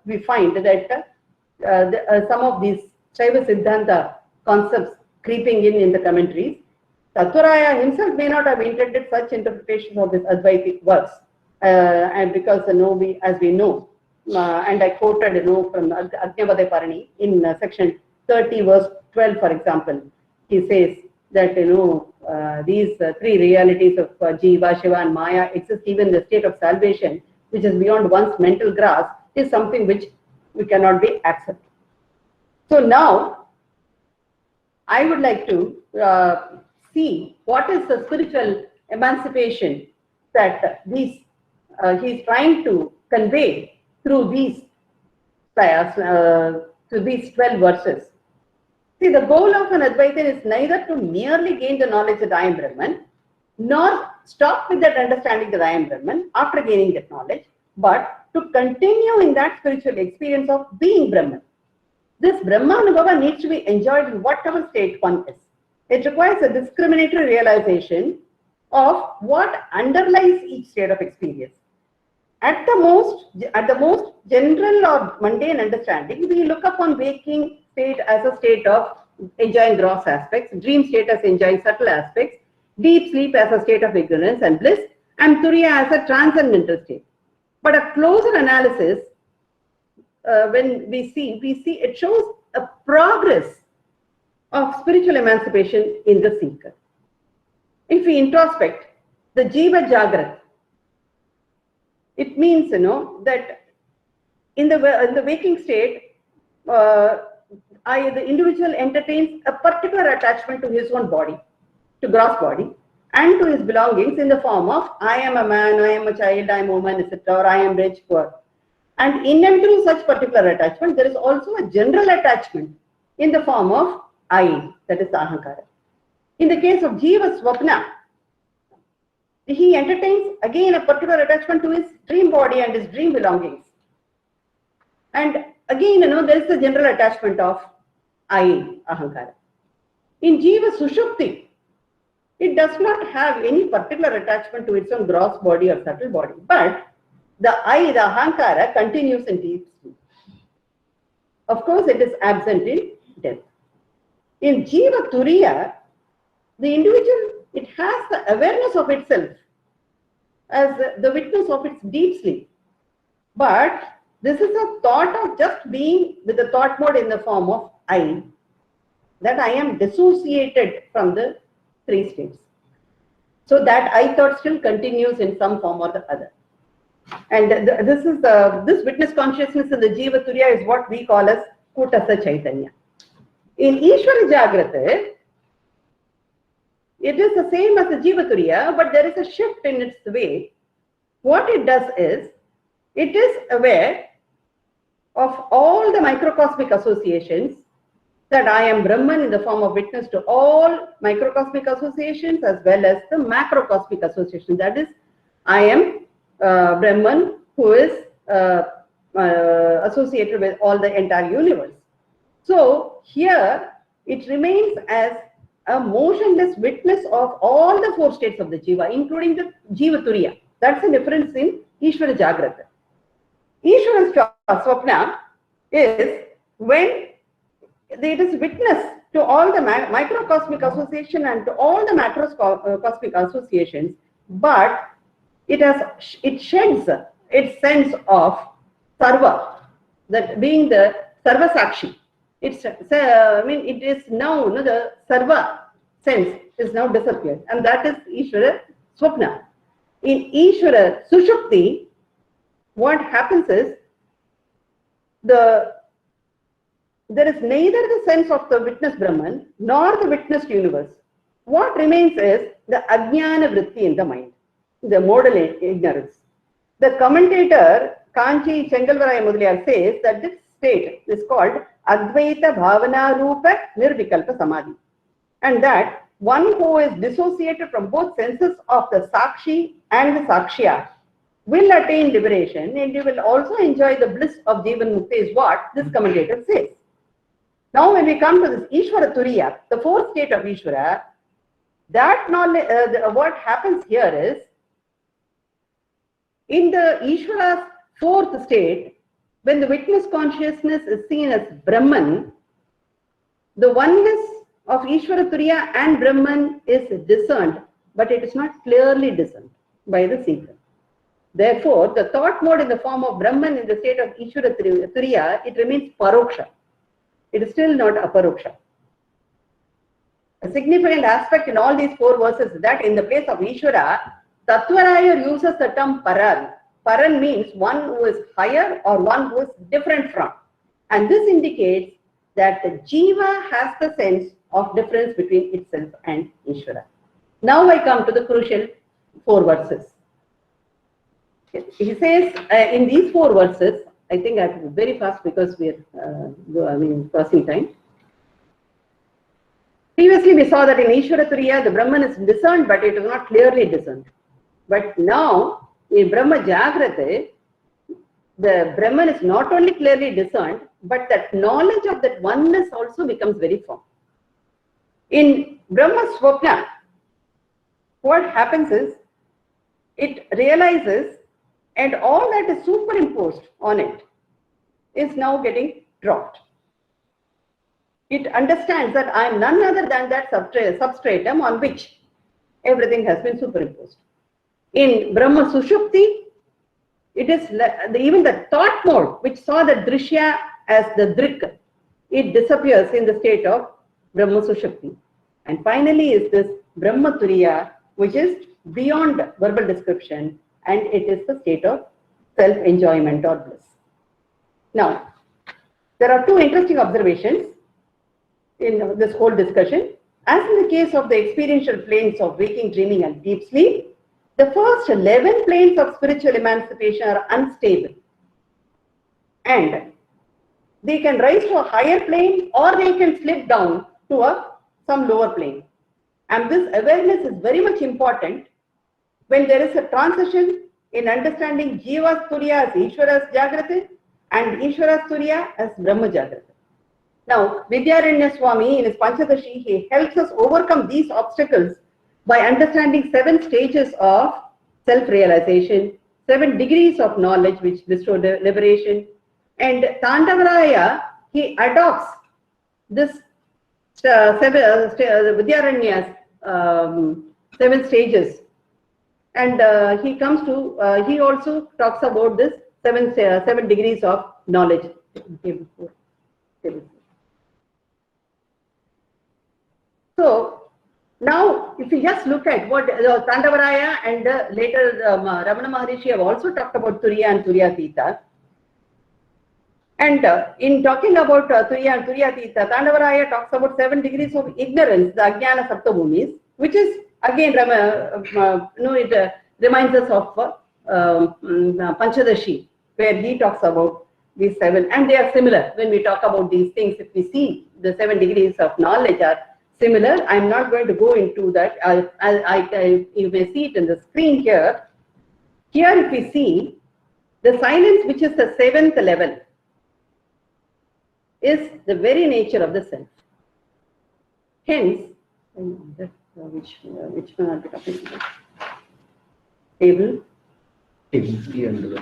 [SPEAKER 7] we find that some of these Shaiva Siddhanta concepts creeping in the commentaries. Tattvaraya himself may not have intended such interpretations of his Advaitic works, and because as we know, and I quoted from Ajnavada Parani in section 30 verse 12, for example, he says that these three realities of Jiva, Shiva, and Maya exist even in the state of salvation, which is beyond one's mental grasp, is something which we cannot be accepted. So now I would like to see what is the spiritual emancipation that he's trying to convey through these 12 verses. See, the goal of an Advaitin is neither to merely gain the knowledge that I am Brahman, nor stop with that understanding that I am Brahman after gaining that knowledge, but to continue in that spiritual experience of being Brahman. This Brahmanubhava needs to be enjoyed in whatever state one is. It requires a discriminatory realization of what underlies each state of experience. At the most general or mundane understanding, we look upon waking state as a state of enjoying gross aspects, dream state as enjoying subtle aspects, deep sleep as a state of ignorance and bliss, and Turiya as a transcendental state. But a closer analysis, when we see it shows a progress of spiritual emancipation in the seeker. If we introspect the Jiva Jagrat, it means that in the waking state, the individual entertains a particular attachment to his own body, to gross body, and to his belongings in the form of I am a man, I am a child, I am a woman, etc., or I am rich, poor. And in and through such particular attachment, there is also a general attachment in the form of I, that is Ahankara. In the case of Jiva Swapna, he entertains again a particular attachment to his dream body and his dream belongings. And again, there is the general attachment of I, Ahankara. In Jiva Sushupti, it does not have any particular attachment to its own gross body or subtle body, but the I, the Ahankara, continues in deep sleep. Of course, it is absent in death. In Jiva Turiya, the individual, it has the awareness of itself as the witness of its deep sleep. But this is a thought of just being with the thought mode in the form of I, that I am dissociated from the three states. So that I thought still continues in some form or the other. And this witness consciousness in the Jiva Turiya is what we call as Kutasa Chaitanya. In Ishwara Jagrata, it is the same as the Jiva Turiya, but there is a shift in its way. What it does is, it is aware of all the microcosmic associations, that I am Brahman in the form of witness to all microcosmic associations as well as the macrocosmic associations. That is, I am Brahman who is associated with all the entire universe. So here it remains as a motionless witness of all the four states of the Jiva, including the Jiva Turiya. That's the difference in Ishwara Jagrata. Ishwara Swapna is when it is witness to all the microcosmic association and to all the macrocosmic associations, but it sheds its sense of Sarva, that being the Sarva Sakshi. It is now, the Sarva sense is now disappeared, and that is Ishwara Swapna. In Ishwara Sushupti, what happens is, there is neither the sense of the witness Brahman nor the witnessed universe. What remains is the Ajnana Vritti in the mind, the modal ignorance. The commentator Kanchi Chengalvaraya Mudaliyar says that this state is called Advaita Bhavana Rupa Nirvikalpa Samadhi, and that one who is dissociated from both senses of the Sakshi and the Sakshya will attain liberation, and he will also enjoy the bliss of Jivan Mukti, is what this commentator says. Now when we come to this Ishwara Turiya, the fourth state of Ishwara, that knowledge, what happens here is, in the Ishwara's fourth state, when the witness consciousness is seen as Brahman, the oneness of Ishwara Turiya and Brahman is discerned, but it is not clearly discerned by the seeker. Therefore, the thought mode in the form of Brahman in the state of Ishwara Turiya, it remains Paroksha. It is still not Aparoksha. A significant aspect in all these four verses is that in the place of Ishwara, Tattvaraya uses the term Paran. Paran means one who is higher or one who is different from. And this indicates that the Jiva has the sense of difference between itself and Ishwara. Now I come to the crucial four verses. He says in these four verses, I think I'm very fast because we are crossing time. Previously we saw that in Ishwara Turiya the Brahman is discerned, but it is not clearly discerned. But now in Brahma Jagrata, the Brahman is not only clearly discerned, but that knowledge of that oneness also becomes very firm. In Brahma Swapna, what happens is, it realizes, and all that is superimposed on it is now getting dropped. It understands that I am none other than that substratum on which everything has been superimposed. In Brahma Sushupti, it is even the thought mode which saw the Drishya as the Drik, it disappears in the state of Brahma Sushupti. And finally is this Brahma Turiya, which is beyond verbal description, and it is the state of self-enjoyment or bliss. Now, there are two interesting observations in this whole discussion. As in the case of the experiential planes of waking, dreaming, and deep sleep, the first 11 planes of spiritual emancipation are unstable, and they can rise to a higher plane or they can slip down to some lower plane. And this awareness is very much important when there is a transition in understanding Jiva's Turiya as Ishwara's Jagrati and Ishwara's Turiya as Brahma Jagrati. Now, Vidyaranya Swami in his Panchadashi, he helps us overcome these obstacles by understanding 7 stages of self-realization, 7 degrees of knowledge which bestow liberation. And Tandavaraya, he adopts this Vidyaranya's 7 stages. And he comes to, he also talks about this 7 degrees of knowledge. So now, if you just look at what Tandavaraya and later Ramana Maharishi have also talked about Turiya and Turiyatita. And in talking about Turiya and Turiyatita, Tandavaraya talks about 7 degrees of ignorance, the Ajnana Saptabhumis, which is again, it reminds us of Panchadashi, where he talks about these 7, and they are similar. When we talk about these things, if we see the 7 degrees of knowledge are similar, I'm not going to go into that. You may see it in the screen here. Here, if we see the silence, which is the 7th level, is the very nature of the self. Hence, which one are we talking about? Table?
[SPEAKER 9] Table 3 and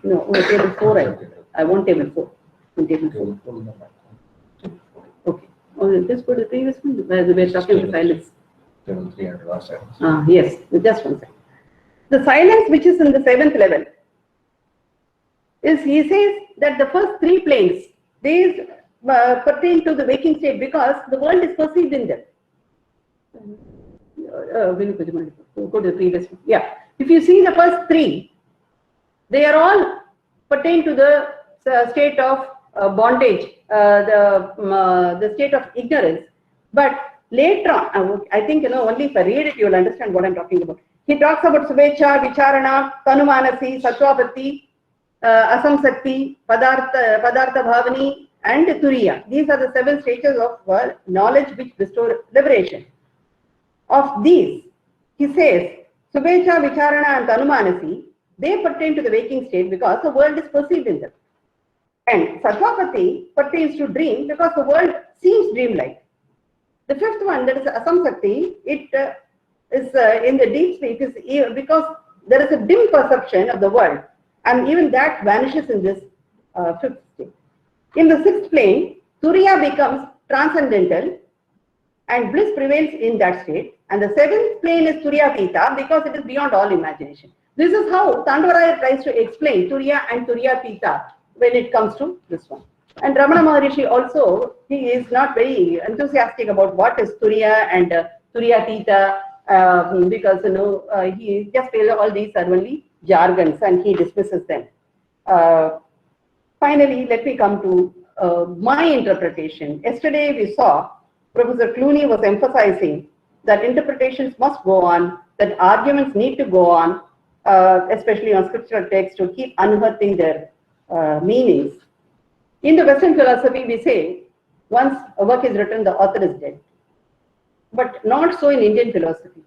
[SPEAKER 7] No, table 4. I want table 4. Table 4. Okay. Oh, just go to the previous one. We're talking about silence.
[SPEAKER 9] Table 3 and last silence.
[SPEAKER 7] Yes, just one second. The silence, which is in the 7th level, is, he says that the first 3 planes, these pertain to the waking state because the world is perceived in them. Go to the previous one. Yeah. If you see the first 3, they are all pertain to the state of bondage, the state of ignorance. But later on, I think, only if I read it, you will understand what I'm talking about. He talks about Suvecha, Vicharana, Tanumanasi, Satvapatti, Asamsakti, Padartha Bhavani, and Turiya. These are the 7 stages of knowledge which bestow liberation. Of these, he says, Suvecha, Vicharana, and Tanumanasi, they pertain to the waking state because the world is perceived in them. And Satvapati pertains to dream because the world seems dreamlike. The 5th one, that is Asamsakti, it is in the deep sleep is because there is a dim perception of the world, and even that vanishes in this 5th state. In the 6th plane, Turiya becomes transcendental and bliss prevails in that state. And the 7th plane is Turiyatita because it is beyond all imagination. This is how Tandavaraya tries to explain Turiya and Turiyatita when it comes to this one. And Ramana Maharishi also, he is not very enthusiastic about what is Turiya and Turiyatita because, he just feels all these are only jargons and he dismisses them. Finally, let me come to my interpretation. Yesterday we saw Professor Clooney was emphasizing that interpretations must go on, that arguments need to go on, especially on scriptural texts, to keep unearthing their meanings. In the Western philosophy, we say once a work is written, the author is dead. But not so in Indian philosophy.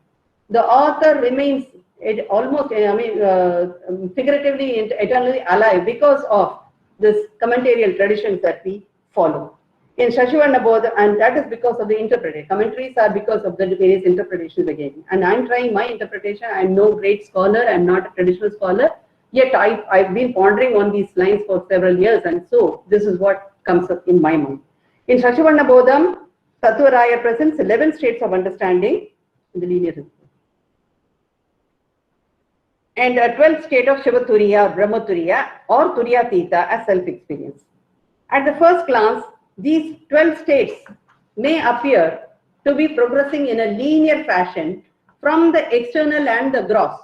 [SPEAKER 7] The author remains almost, figuratively, eternally alive because of this commentarial traditions that we follow. In Shashivarna Bodha, and that is because of the interpretation. Commentaries are because of the various interpretations again. And I'm trying my interpretation. I'm no great scholar. I'm not a traditional scholar. Yet I've been pondering on these lines for several years. And so this is what comes up in my mind. In Shashivarna Bodham, Sattvaraya presents 11 states of understanding in the linear system. And a 12th state of Shiva Turiya, Brahma Turiya, or Turiyatita as self-experience. At the first glance, these 12 states may appear to be progressing in a linear fashion from the external and the gross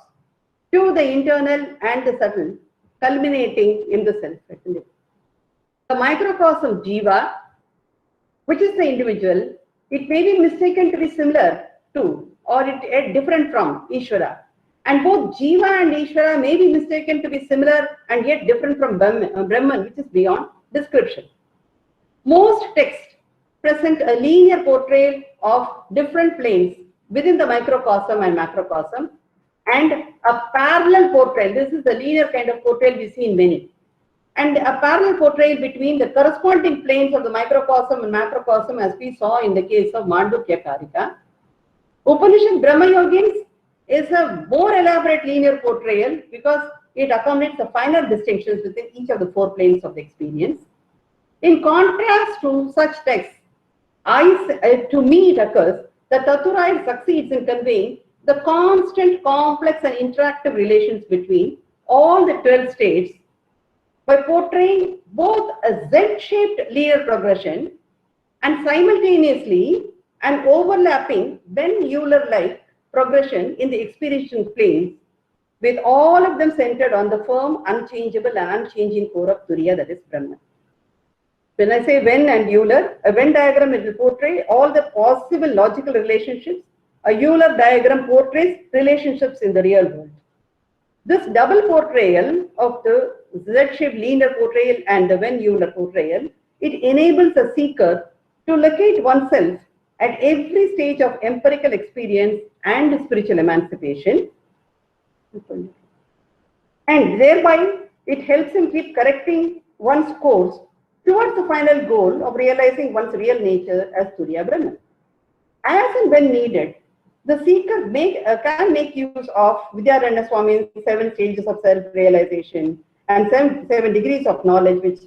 [SPEAKER 7] to the internal and the subtle, culminating in the self. The microcosm Jiva, which is the individual, it may be mistaken to be similar to or different from Ishwara. And both Jiva and Ishwara may be mistaken to be similar and yet different from Brahman, which is beyond description. Most texts present a linear portrayal of different planes within the microcosm and macrocosm, and a parallel portrayal. This is the linear kind of portrayal we see in many. And a parallel portrayal between the corresponding planes of the microcosm and macrocosm, as we saw in the case of Mandukya Karika. Upanishad Brahma Yogins is a more elaborate linear portrayal because it accommodates the finer distinctions within each of the four planes of the experience. In contrast to such texts, to me it occurs that Tattvaraya succeeds in conveying the constant, complex and interactive relations between all the 12 states by portraying both a Z-shaped linear progression and simultaneously an overlapping Ben-Euler-like progression in the experiential planes, with all of them centered on the firm, unchangeable and unchanging core of Turiya, that is Brahman. When I say Venn and Euler, a Venn diagram will portray all the possible logical relationships. A Euler diagram portrays relationships in the real world. This double portrayal of the Z-shaped linear portrayal and the Venn-Euler portrayal, it enables a seeker to locate oneself at every stage of empirical experience and spiritual emancipation. And thereby, it helps him keep correcting one's course towards the final goal of realizing one's real nature as Turiya Brahman. As and when needed, the seeker can make use of Vidyaranya Swami's 7 stages of self-realization and 7 degrees of knowledge which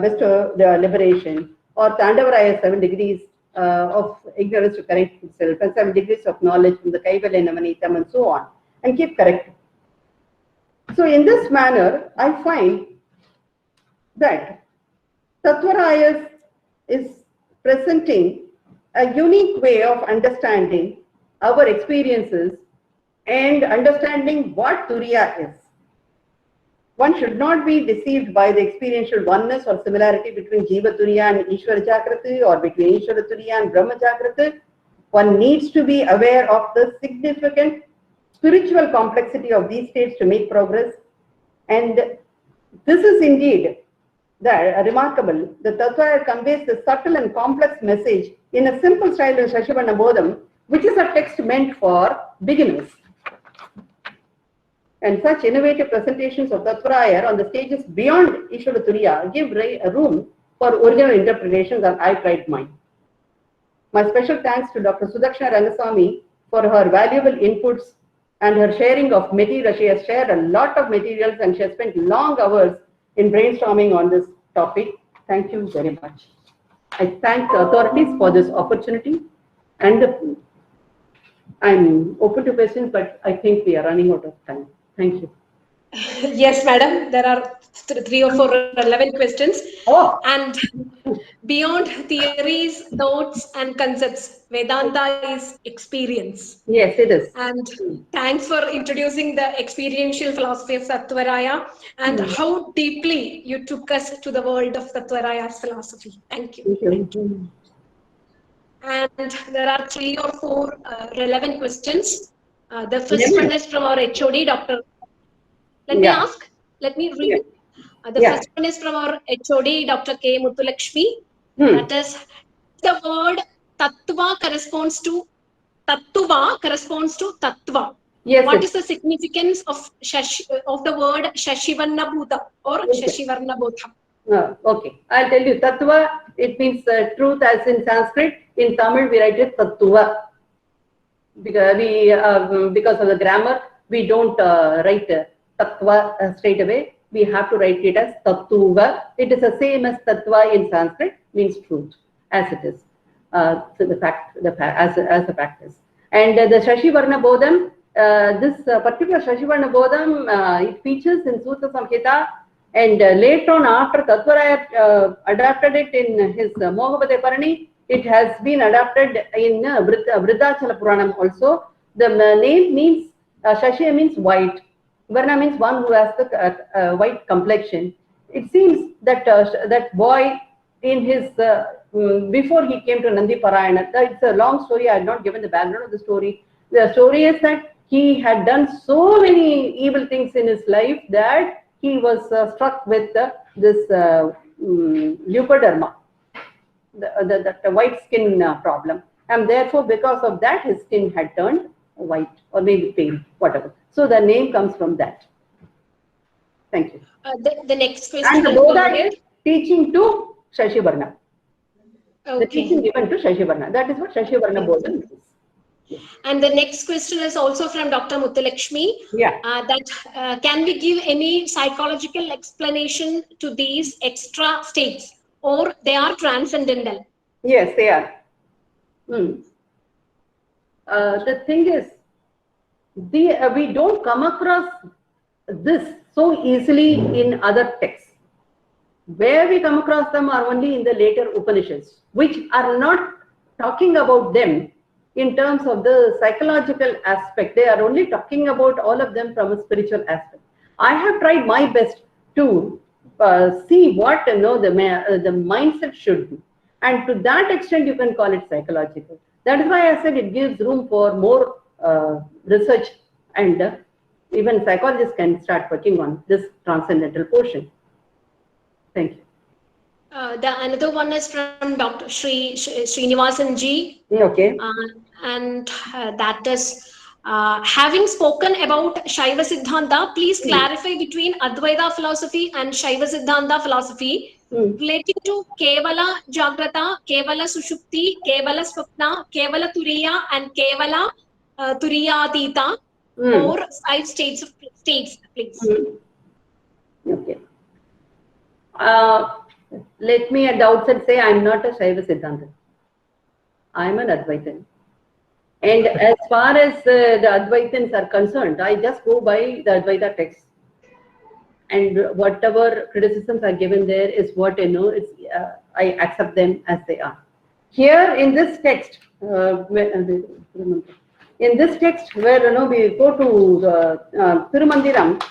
[SPEAKER 7] bestow the liberation, or Tandavaraya's 7 degrees of ignorance to correct itself, and 7 degrees of knowledge from the Kaivalya Navanitam, and so on, and keep correcting. So in this manner, I find that Tattvaraya is presenting a unique way of understanding our experiences and understanding what Turiya is. One should not be deceived by the experiential oneness or similarity between Jiva Turiya and Ishwara Jagrati, or between Ishwara Turiya and Brahma Jagrati. One needs to be aware of the significant spiritual complexity of these states to make progress. And this is indeed remarkable. The Tattva conveys the subtle and complex message in a simple style of Shashivarna Bodham, which is a text meant for beginners. And such innovative presentations of Tattvaraya on the stages beyond Ishwara Turiya give room for original interpretations, and I tried mine. My special thanks to Dr. Sudakshana Rangaswamy for her valuable inputs and her sharing of material. She has shared a lot of materials and she has spent long hours in brainstorming on this topic. Thank you very much. I thank the authorities for this opportunity, and I'm open to questions, but I think we are running out of time. Thank you.
[SPEAKER 1] Yes, madam. There are 3 or 4 relevant questions.
[SPEAKER 7] Oh.
[SPEAKER 1] And beyond theories, thoughts, and concepts, Vedanta is experience.
[SPEAKER 7] Yes, it is.
[SPEAKER 1] And thanks for introducing the experiential philosophy of Tattvaraya and how deeply you took us to the world of Tattvaraya's philosophy. Thank you.
[SPEAKER 7] Thank you.
[SPEAKER 1] And there are 3 or 4 relevant questions. The first one is from our HOD, Dr. Let me read. The first one is from our HOD, Dr. K. Muthulakshmi. That is, the word Tattva corresponds to Tattva.
[SPEAKER 7] Yes.
[SPEAKER 1] What is the significance of the word Shashivarna Bhuta or Shashivarna Bodha?
[SPEAKER 7] Okay, I'll tell you. Tattva, it means truth, as in Sanskrit. In Tamil, we write it Tattva. Because of the grammar, we don't write Tattva straight away. We have to write it as Tattuva. It is the same as Tattva in Sanskrit, means truth, as it is. So as the fact is. And the Shashivarna Bodham, this particular Shashivarna Bodham, it features in Sutta Samhita, and later on, after Tattvaraya adapted it in his Mohabhade Parani, it has been adapted in Vriddachala Puranam also. The name means, Shashi means white. Varna means one who has the white complexion. It seems that that boy in his, before he came to Nandi Parayana, it's a long story, I have not given the background of the story. The story is that he had done so many evil things in his life that he was struck with this leukoderma, the white skin problem. and therefore because of that his skin had turned white or maybe pale, whatever. So the name comes from that. Thank you.
[SPEAKER 1] The next question.
[SPEAKER 7] And the Bodha is teaching to Shashivarna.
[SPEAKER 1] Okay.
[SPEAKER 7] The teaching given to Shashivarna. That is what Shashivarna Bodha means.
[SPEAKER 1] And the next question is also from Dr. Muthulakshmi.
[SPEAKER 7] Yeah.
[SPEAKER 1] Can we give any psychological explanation to these extra states, or they are transcendental?
[SPEAKER 7] Yes, they are. The thing is, we don't come across this so easily in other texts. Where we come across them are only in the later Upanishads, which are not talking about them in terms of the psychological aspect. They are only talking about all of them from a spiritual aspect. I have tried my best to see what the mindset should be, and to that extent you can call it psychological. That is why I said it gives room for more research, and even psychologists can start working on this transcendental portion. Thank you.
[SPEAKER 1] Another one is from Dr. Srinivasan Ji.
[SPEAKER 7] Okay.
[SPEAKER 1] And that is, having spoken about Shaiva Siddhanta, please clarify between Advaita philosophy and Shaiva Siddhanta philosophy relating to Kevala Jagrata, Kevala Sushupti, Kevala Swapna, Kevala Turiya, and Kevala Turiyatita, or 5 states, please.
[SPEAKER 7] Okay. Let me at the outset say I am not a Shaiva Siddhanta. I am an Advaitan. And as far as the Advaitans are concerned, I just go by the Advaita text. And whatever criticisms are given there is what I know. I accept them as they are. Here in this text, where we go to Tirumandiram,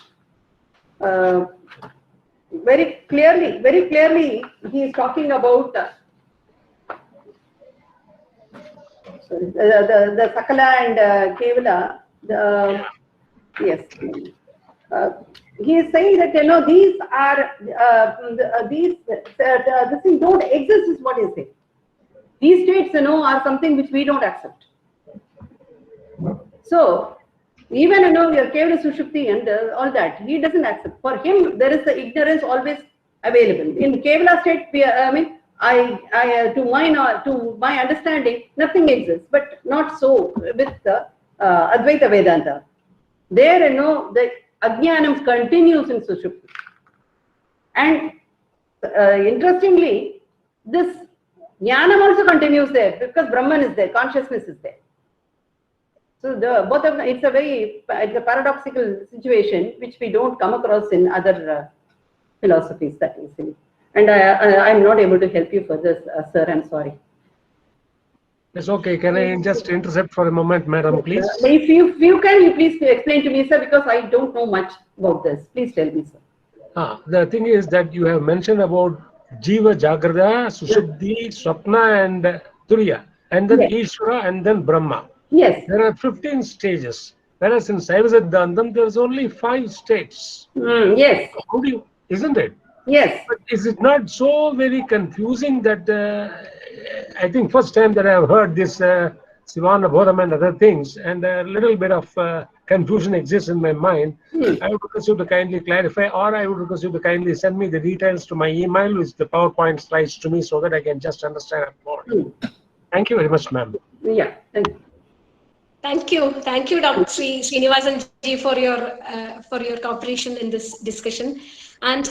[SPEAKER 7] very clearly, he is talking about the Sakala and Kevala. Yes, he is saying that these are this thing don't exist, is what he is saying. These states are something which we don't accept. So even your Kevala Sushupti and all that, he doesn't accept. For him, there is the ignorance always available. In Kevala state, to my understanding, nothing exists. But not so with the Advaita Vedanta. There, the Ajnanam continues in Sushupti. And interestingly, this Jnanam also continues there because Brahman is there, consciousness is there. So both of them, it's a paradoxical situation which we don't come across in other philosophies that easily. And I'm not able to help you for this, sir. I'm sorry.
[SPEAKER 8] It's okay. Can I just intercept for a moment, madam, please?
[SPEAKER 7] If you can, you please explain to me, sir, because I don't know much about this. Please tell me, sir.
[SPEAKER 8] The thing is that you have mentioned about Jiva, Jagrada, Sushupti, Swapna, and Turiya, and then Ishwara, and then Brahma.
[SPEAKER 7] Yes.
[SPEAKER 8] There are 15 stages, whereas in Shaiva Siddhantam there is only 5 states.
[SPEAKER 7] Yes.
[SPEAKER 8] How do you, isn't it?
[SPEAKER 7] Yes.
[SPEAKER 8] But is it not so very confusing that I think first time that I have heard this Sivana Bodham and other things, and a little bit of confusion exists in my mind. I would request you to kindly clarify, or I would request you to kindly send me the details to my email with the PowerPoint slides to me so that I can just understand it more. Thank you very much, ma'am.
[SPEAKER 7] Yeah, thank you.
[SPEAKER 1] Thank you, Dr. Srinivasan Ji, for your cooperation in this discussion. And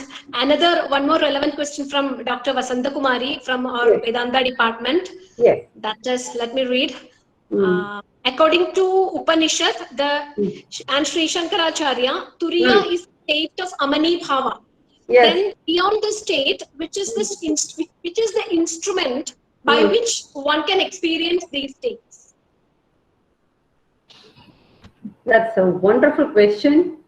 [SPEAKER 1] one more relevant question from Dr. Vasanta Kumari from our Vedanta department.
[SPEAKER 7] Yes.
[SPEAKER 1] That is, let me read. According to Upanishad, and Sri Sankaracharya, Turiya is state of Amani Bhava.
[SPEAKER 7] Yes.
[SPEAKER 1] Then beyond the state, which is the instrument by which one can experience these states?
[SPEAKER 7] That's a wonderful question.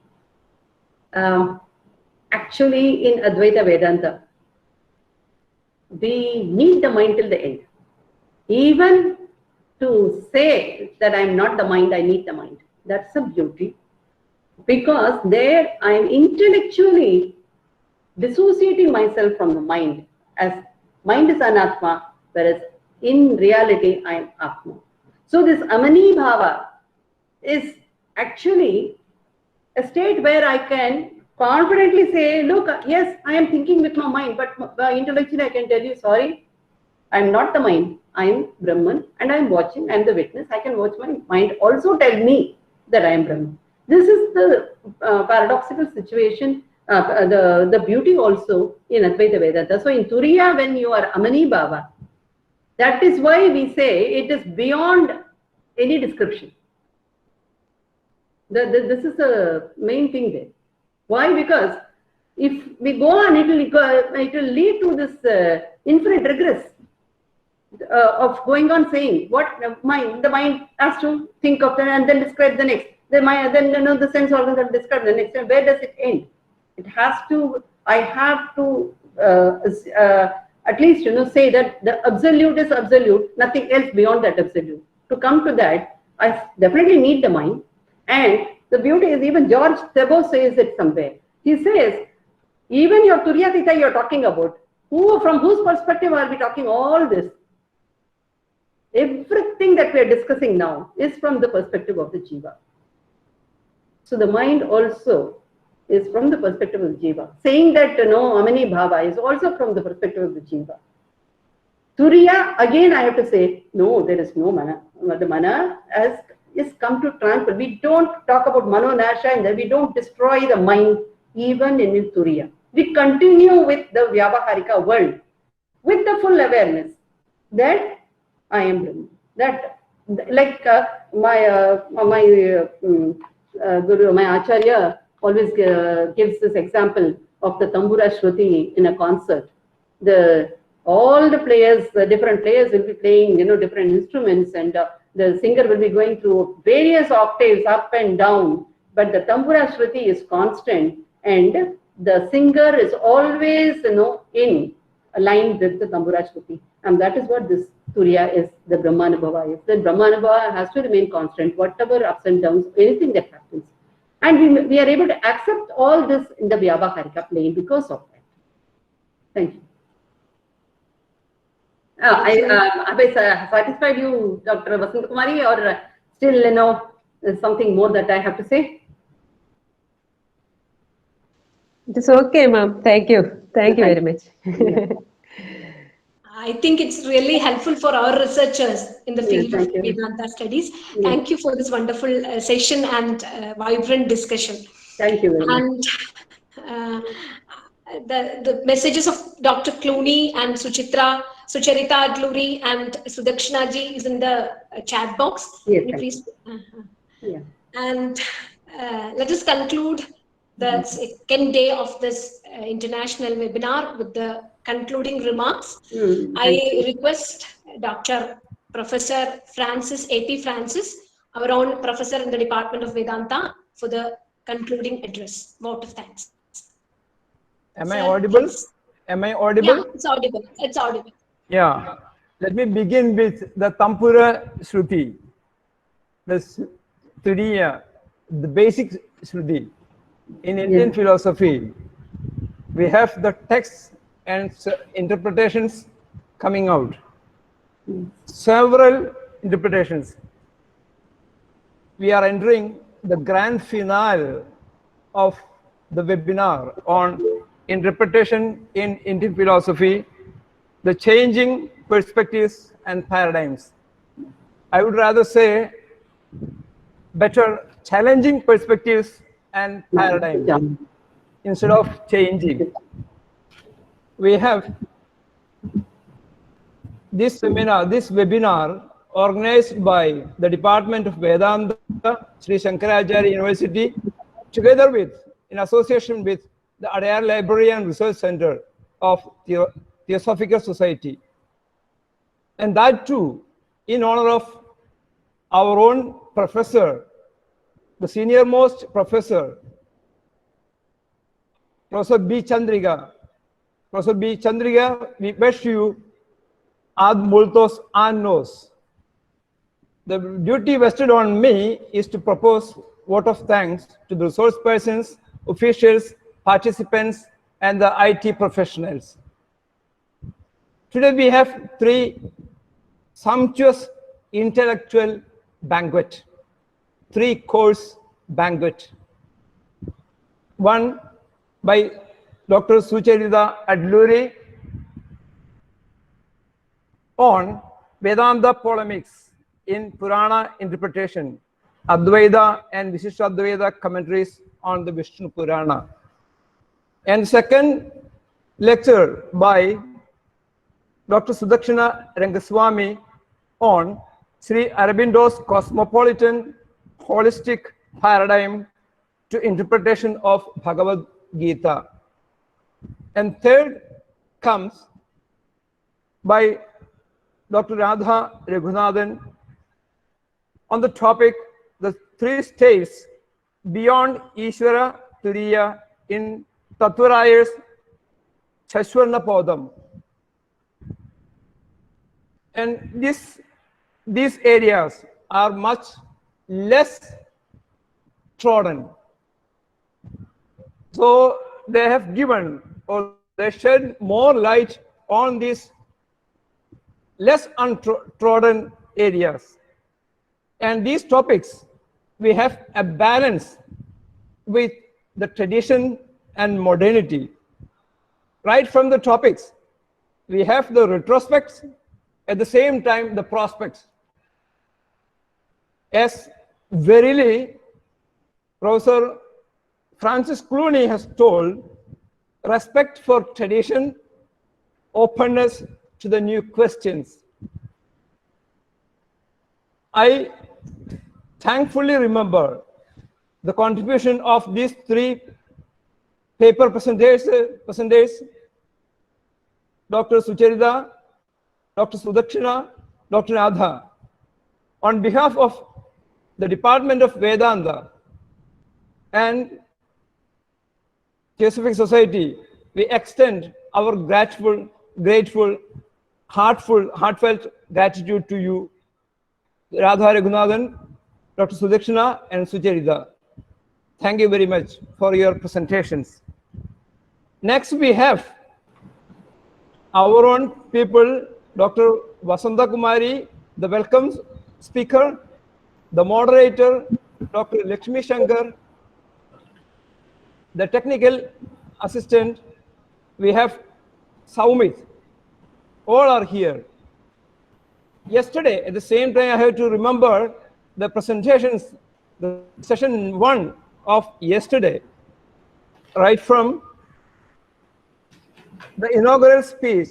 [SPEAKER 7] Actually, in Advaita Vedanta, we need the mind till the end. Even to say that I'm not the mind, I need the mind. That's a beauty. Because there I am intellectually dissociating myself from the mind, as mind is anatma, whereas in reality I am Atma. So this Amani Bhava is actually a state where I can confidently say, look, yes, I am thinking with my mind, but intellectually I can tell you, sorry, I am not the mind. I am Brahman and I am watching, I am the witness. I can watch my mind also tell me that I am Brahman. This is the paradoxical situation, the beauty also in Advaita Vedanta. So in Turiya, when you are Amani Bhava, that is why we say it is beyond any description. This is the main thing there. Why? Because if we go on, it will lead to this infinite regress of going on saying what the mind has to think of and then describe the next. Then the sense organs have described the next. And where does it end? It has to. I have to at least say that the absolute is absolute. Nothing else beyond that absolute. To come to that, I definitely need the mind. And the beauty is, even George Thebo says it somewhere. He says, even your Turyatita you're talking about, from whose perspective are we talking all this? Everything that we are discussing now is from the perspective of the Jiva. So the mind also is from the perspective of the Jiva. Saying that Amani Bhava is also from the perspective of the Jiva. Turiya, again I have to say, no, there is no mana. The mana is come to transfer. We don't talk about Mano Nasha and we don't destroy the mind even in Turiya. We continue with the Vyavaharika world with the full awareness that I am Brahman. That, like my Guru, my Acharya always gives this example of the Tambura Shruti in a concert. All the players, the different players will be playing, different instruments, and the singer will be going through various octaves up and down. But the Tambura Shruti is constant, and the singer is always, in line with the Tambura Shruti. And that is what this Turiya is, the Brahmanubhava is. The Brahmanubhava has to remain constant, whatever ups and downs, anything that happens. And we are able to accept all this in the Vyavaharika plane because of that. Thank you. Have I satisfied you, Dr. Vasant Kumari, or still, there's something more that I have to say?
[SPEAKER 5] It's okay, ma'am. Thank you. Thank you very much.
[SPEAKER 7] Yeah.
[SPEAKER 1] I think it's really helpful for our researchers in the field of
[SPEAKER 7] you.
[SPEAKER 1] Vedanta studies.
[SPEAKER 7] Yeah.
[SPEAKER 1] Thank you for this wonderful session and vibrant discussion.
[SPEAKER 7] Thank you very much.
[SPEAKER 1] And the messages of Dr. Clooney and Sucharita Adluri and Sudakshinaji is in the chat box.
[SPEAKER 7] Yes,
[SPEAKER 1] Can you please?
[SPEAKER 7] Yeah.
[SPEAKER 1] And let us conclude the second day of this international webinar with the concluding remarks. I request Dr. Professor Francis A.P. Francis, our own professor in the Department of Vedanta, for the concluding address. Vote of thanks.
[SPEAKER 10] Am I audible? Am I audible?
[SPEAKER 1] Yeah, it's audible. It's audible.
[SPEAKER 10] Yeah. Let me begin with the Tampura Shruti, the Turiya, the basic Shruti. In Indian philosophy, we have the texts and interpretations coming out. Several interpretations. We are entering the grand finale of the webinar on interpretation in Indian philosophy, the changing perspectives and paradigms. I would rather say better challenging perspectives and paradigms instead of changing. We have this seminar, this webinar organized by the Department of Vedanta, Sri Sankaracharya University, together with, in association with the Adayar Library and Research Center of Theosophical Society. And that too, in honor of our own professor, the senior most professor, Professor B. Chandriga. Professor B. Chandriga, we wish you ad multos annos. The duty vested on me is to propose vote of thanks to the resource persons, officials, participants, and the IT professionals. Today we have three sumptuous intellectual banquet, 3-course banquet. One by Dr. Sucharita Adluri on Vedanta polemics in Purana interpretation, Advaita and Vishishtadvaita commentaries on the Vishnu Purana. And second lecture by Dr. Sudakshina Rangaswamy on Sri Aurobindo's cosmopolitan holistic paradigm to interpretation of Bhagavad Gita. And third comes by Dr. Radha Raghunathan on the topic, the 3 states beyond Ishwara Turiya in Tattvaraya's Shashwarna Podam. And these areas are much less trodden. So they have given, or they shed more light on these less untrodden areas. And these topics, we have a balance with the tradition and modernity. Right from the topics, we have the retrospects, at the same time the prospects. As verily Professor Francis Clooney has told, respect for tradition, openness to the new questions. I thankfully remember the contribution of these 3 paper presenters, Dr. Sucharita, Dr. Sudakshina, Dr. Radha. On behalf of the Department of Vedanta and Theosophic Society, we extend our grateful, heartfelt gratitude to you, Radha Raghunathan, Dr. Sudakshina, and Sucharita. Thank you very much for your presentations. Next, we have our own people, Dr. Vasanta Kumari, the welcome speaker, the moderator, Dr. Lakshmi Shankar, the technical assistant, we have Saumit. All are here. Yesterday, at the same time, I have to remember the presentations, the session 1 of yesterday, right from the inaugural speech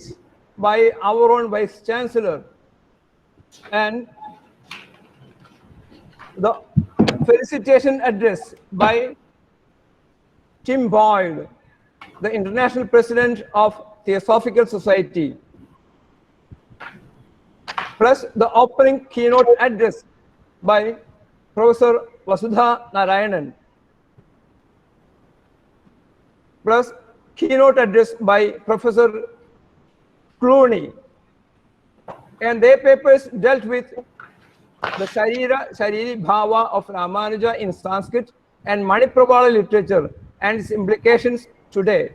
[SPEAKER 10] by our own Vice Chancellor and the felicitation address by Tim Boyd, the International President of Theosophical Society, plus the opening keynote address by Professor Vasudha Narayanan, plus keynote address by Professor Clooney. And their papers dealt with the Shariri Bhava of Ramanuja in Sanskrit and Maniprabhala literature and its implications today.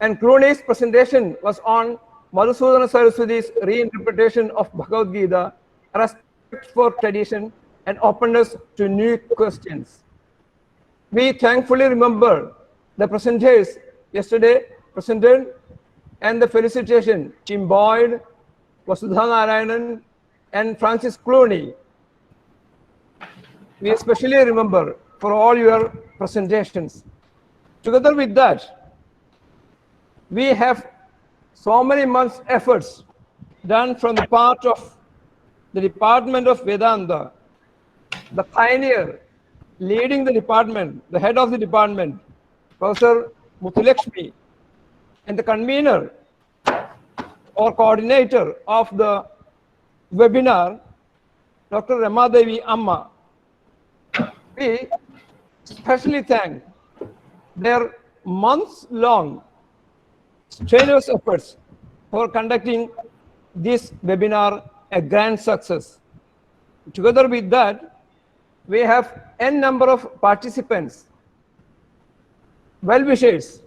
[SPEAKER 10] And Clooney's presentation was on Madhusudana Saraswati's reinterpretation of Bhagavad Gita, respect for tradition and openness to new questions. We thankfully remember the presenters yesterday presented and the felicitation, Tim Boyd, Vasudha Narayanan, and Francis Clooney. We especially remember for all your presentations. Together with that, we have so many months' efforts done from the part of the Department of Vedanta, the pioneer leading the department, the head of the department, Professor Muthulakshmi, and the convener or coordinator of the webinar, Dr. Ramadevi Amma. We especially thank their months-long strenuous efforts for conducting this webinar a grand success. Together with that, we have n number of participants, well-wishers,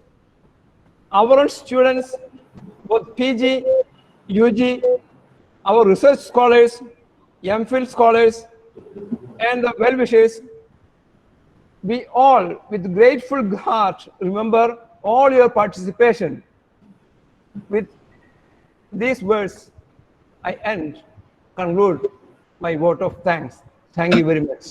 [SPEAKER 10] our own students, both PG, UG, our research scholars, MPhil scholars, and the well-wishers, we all, with grateful heart, remember all your participation. With these words, I conclude my vote of thanks. Thank you very much.